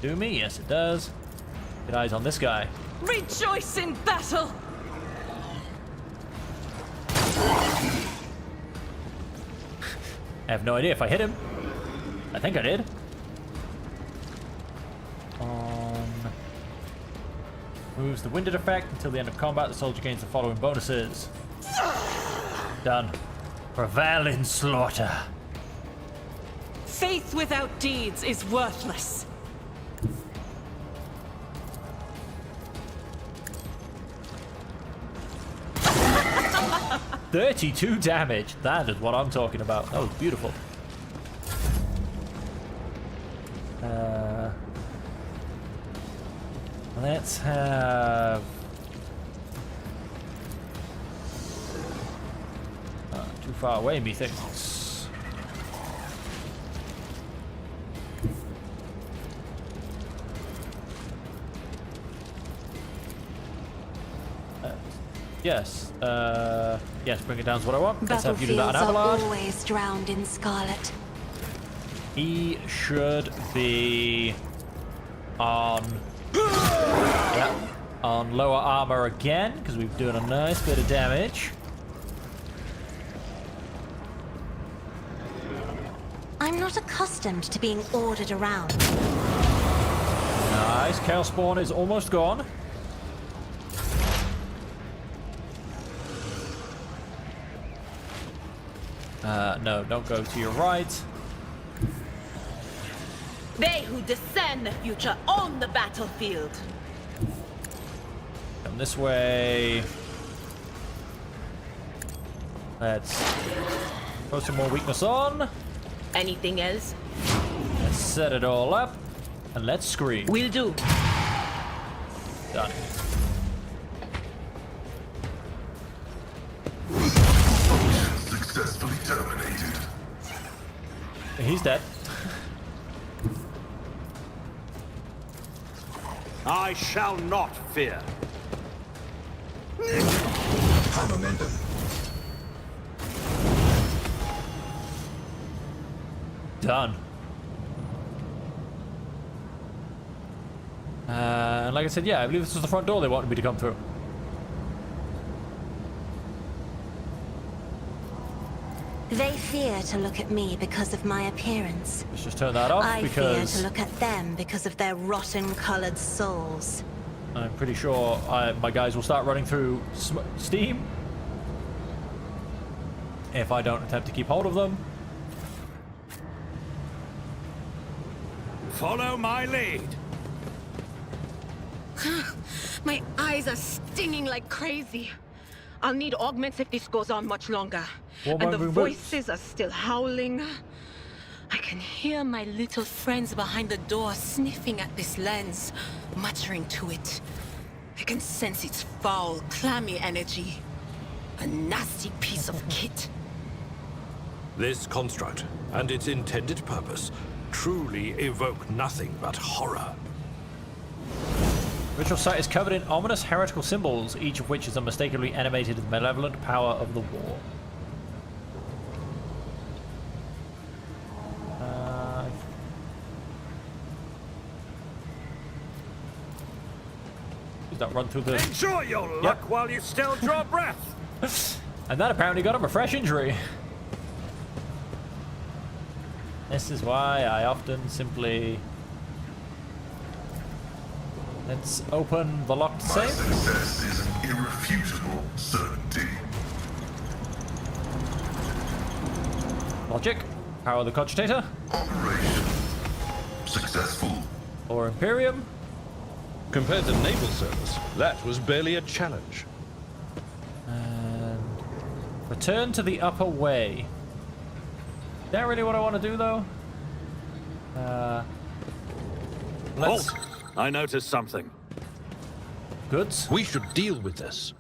Do me? Yes, it does. Get eyes on this guy. Rejoice in battle! I have no idea if I hit him. I think I did. Moves the winded effect until the end of combat. The soldier gains the following bonuses. Done. Prevail in slaughter. Faith without deeds is worthless. $32 damage. That is what I'm talking about. That was beautiful. Let's have... too far away, methinks. Yes. Yes, bring it down is what I want. Let's have you do that on Battlefields are Abelard. always drowned in scarlet. He should be on... yeah, on lower armor again, because we've done a nice bit of damage. I'm not accustomed to being ordered around. Nice. Chaos Spawn is almost gone. No, don't go to your right. They who discern the future own the battlefield. Come this way. Let's put some more weakness on. Anything else? Let's set it all up. And let's scream. Will do. Done. Successfully terminated. He's dead. I shall not fear. High momentum. Done. And like I said, yeah, I believe this was the front door they wanted me to come through. They fear to look at me because of my appearance. Let's just turn that off I because fear to look at them because of their rotten-colored souls. I'm pretty sure my guys will start running through steam if I don't attempt to keep hold of them. Follow my lead. My eyes are stinging like crazy. I'll need augments if this goes on much longer. Warm And the boots. voices are still howling. I can hear my little friends behind the door sniffing at this lens, muttering to it. I can sense its foul, clammy energy. A nasty piece of kit. This construct and its intended purpose truly evoke nothing but horror. Ritual site is covered in ominous heretical symbols, each of which is unmistakably animated with the malevolent power of the war. Does that run through the... Enjoy your luck while you still draw breath. And that apparently got him a fresh injury. This is why I often simply... Let's open the locked My safe. success is an irrefutable certainty. Logic. Power the cogitator. Operation successful. Or Imperium. Compared to naval service, that was barely a challenge. And return to the upper way. Is that really what I want to do, though? Let's... Halt! I noticed something. Goods? We should deal with this.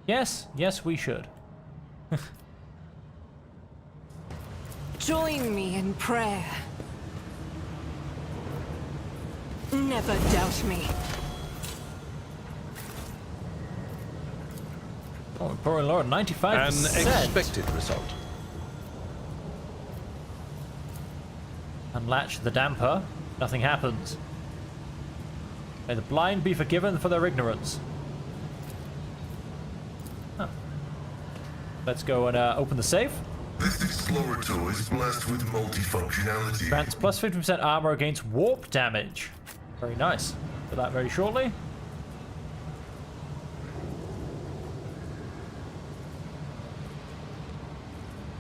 Yes, yes, we should. Join me in prayer. Never doubt me. Oh, poor Lord, 95%. An expected result. Unlatch the damper. Nothing happens. May the blind be forgiven for their ignorance. Huh. Let's go and open the safe. This explorator is blessed with multifunctionality. Grants plus 50% armor against warp damage. Very nice. For that very shortly.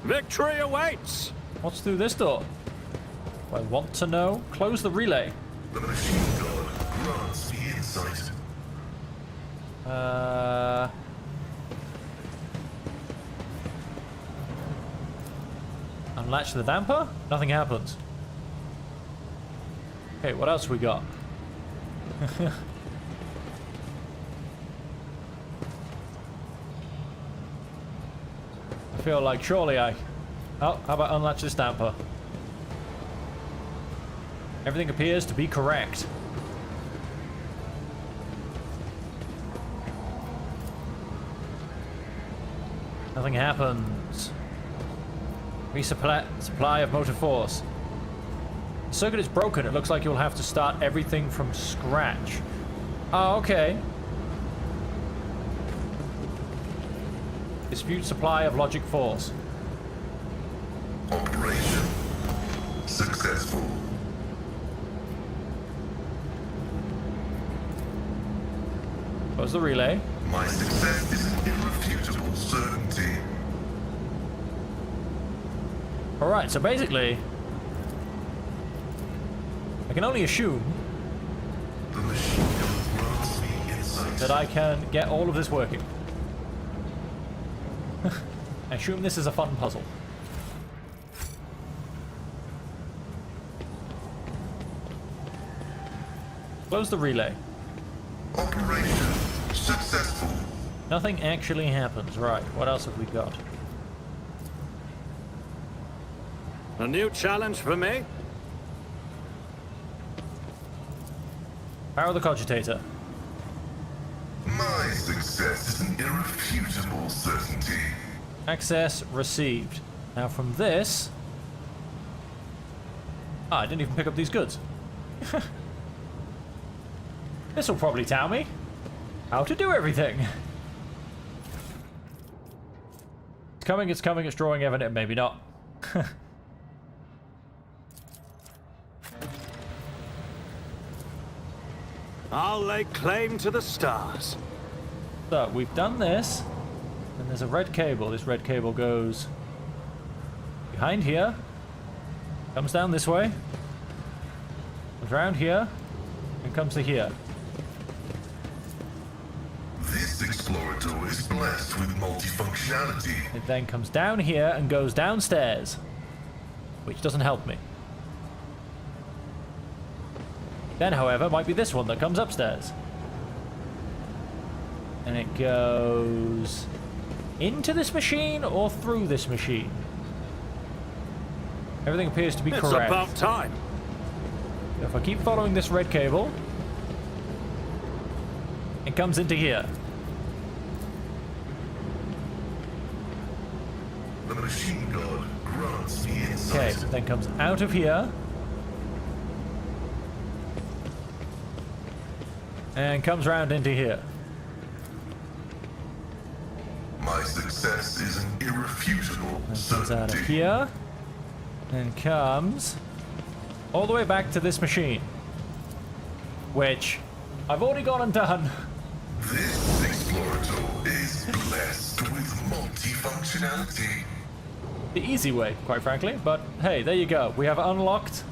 Victory awaits! What's through this door? I want to know. Close the relay. The machine gun grants me insight. Unlatch the damper? Nothing happens. Okay, what else we got? I feel like surely I... Oh, how about unlatch this damper? Everything appears to be correct. Nothing happens. Supply of motor force. The circuit is broken. It looks like you'll have to start everything from scratch. Oh, okay. Dispute supply of logic force. Operation successful. Close the relay. My success is an irrefutable certainty. Alright, so basically, I can only assume The machine gun grants me insight. that I can get all of this working. I assume this is a fun puzzle. Close the relay. Operation successful. Nothing actually happens. Right, what else have we got? A new challenge for me? Power the cogitator. My success is an irrefutable certainty. Access received. Now from this... Ah, I didn't even pick up these goods. This will probably tell me how to do everything. It's coming, it's drawing evident, maybe not. I'll lay claim to the stars. So, we've done this, and there's a red cable. This red cable goes behind here, comes down this way, comes around here, and comes to here. This explorator is blessed with multifunctionality. It then comes down here and goes downstairs, which doesn't help me. Then, however, might be this one that comes upstairs. And it goes into this machine or through this machine. Everything appears to be correct. It's about time. If I keep following this red cable, it comes into here. The machine god grants me Okay, insight. then comes out of here. And comes round into here. My success is an irrefutable And comes out of certainty. here. And comes all the way back to this machine. Which I've already gone and done. This explorator is blessed with multifunctionality. The easy way, quite frankly. But hey, there you go. We have unlocked.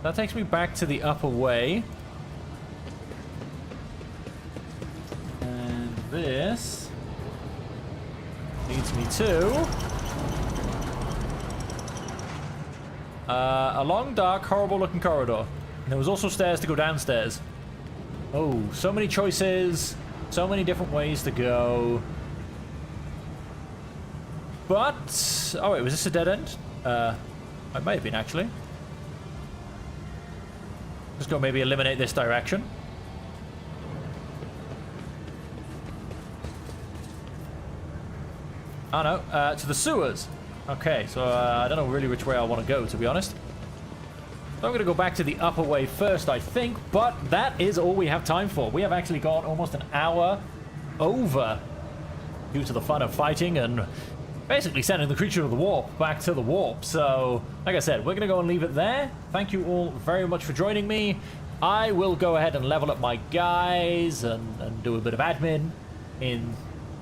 That takes me back to the upper way. And this leads me to a long, dark, horrible-looking corridor. And there was also stairs to go downstairs. Oh, so many choices, so many different ways to go. But oh wait, was this a dead end? It may have been actually. Let's go maybe eliminate this direction. Oh no, to the sewers. Okay, so I don't know really which way I want to go, to be honest. So I'm going to go back to the upper way first, I think, but that is all we have time for. We have actually gone almost an hour over due to the fun of fighting and basically sending the creature of the warp back to the warp. So, like I said, we're going to go and leave it there. Thank you all very much for joining me. I will go ahead and level up my guys and do a bit of admin in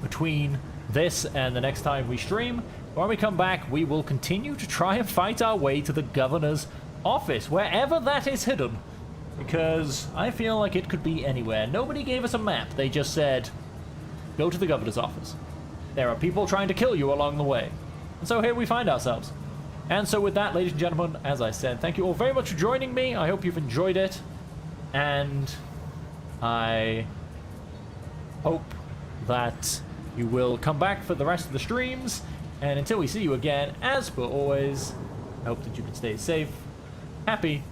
between this and the next time we stream. When we come back, we will continue to try and fight our way to the governor's office, wherever that is hidden. Because I feel like it could be anywhere. Nobody gave us a map. They just said, go to the governor's office. There are people trying to kill you along the way. And so here we find ourselves. And so with that, ladies and gentlemen, as I said, thank you all very much for joining me. I hope you've enjoyed it. And I hope that you will come back for the rest of the streams. And until we see you again, as per always, I hope that you can stay safe, happy,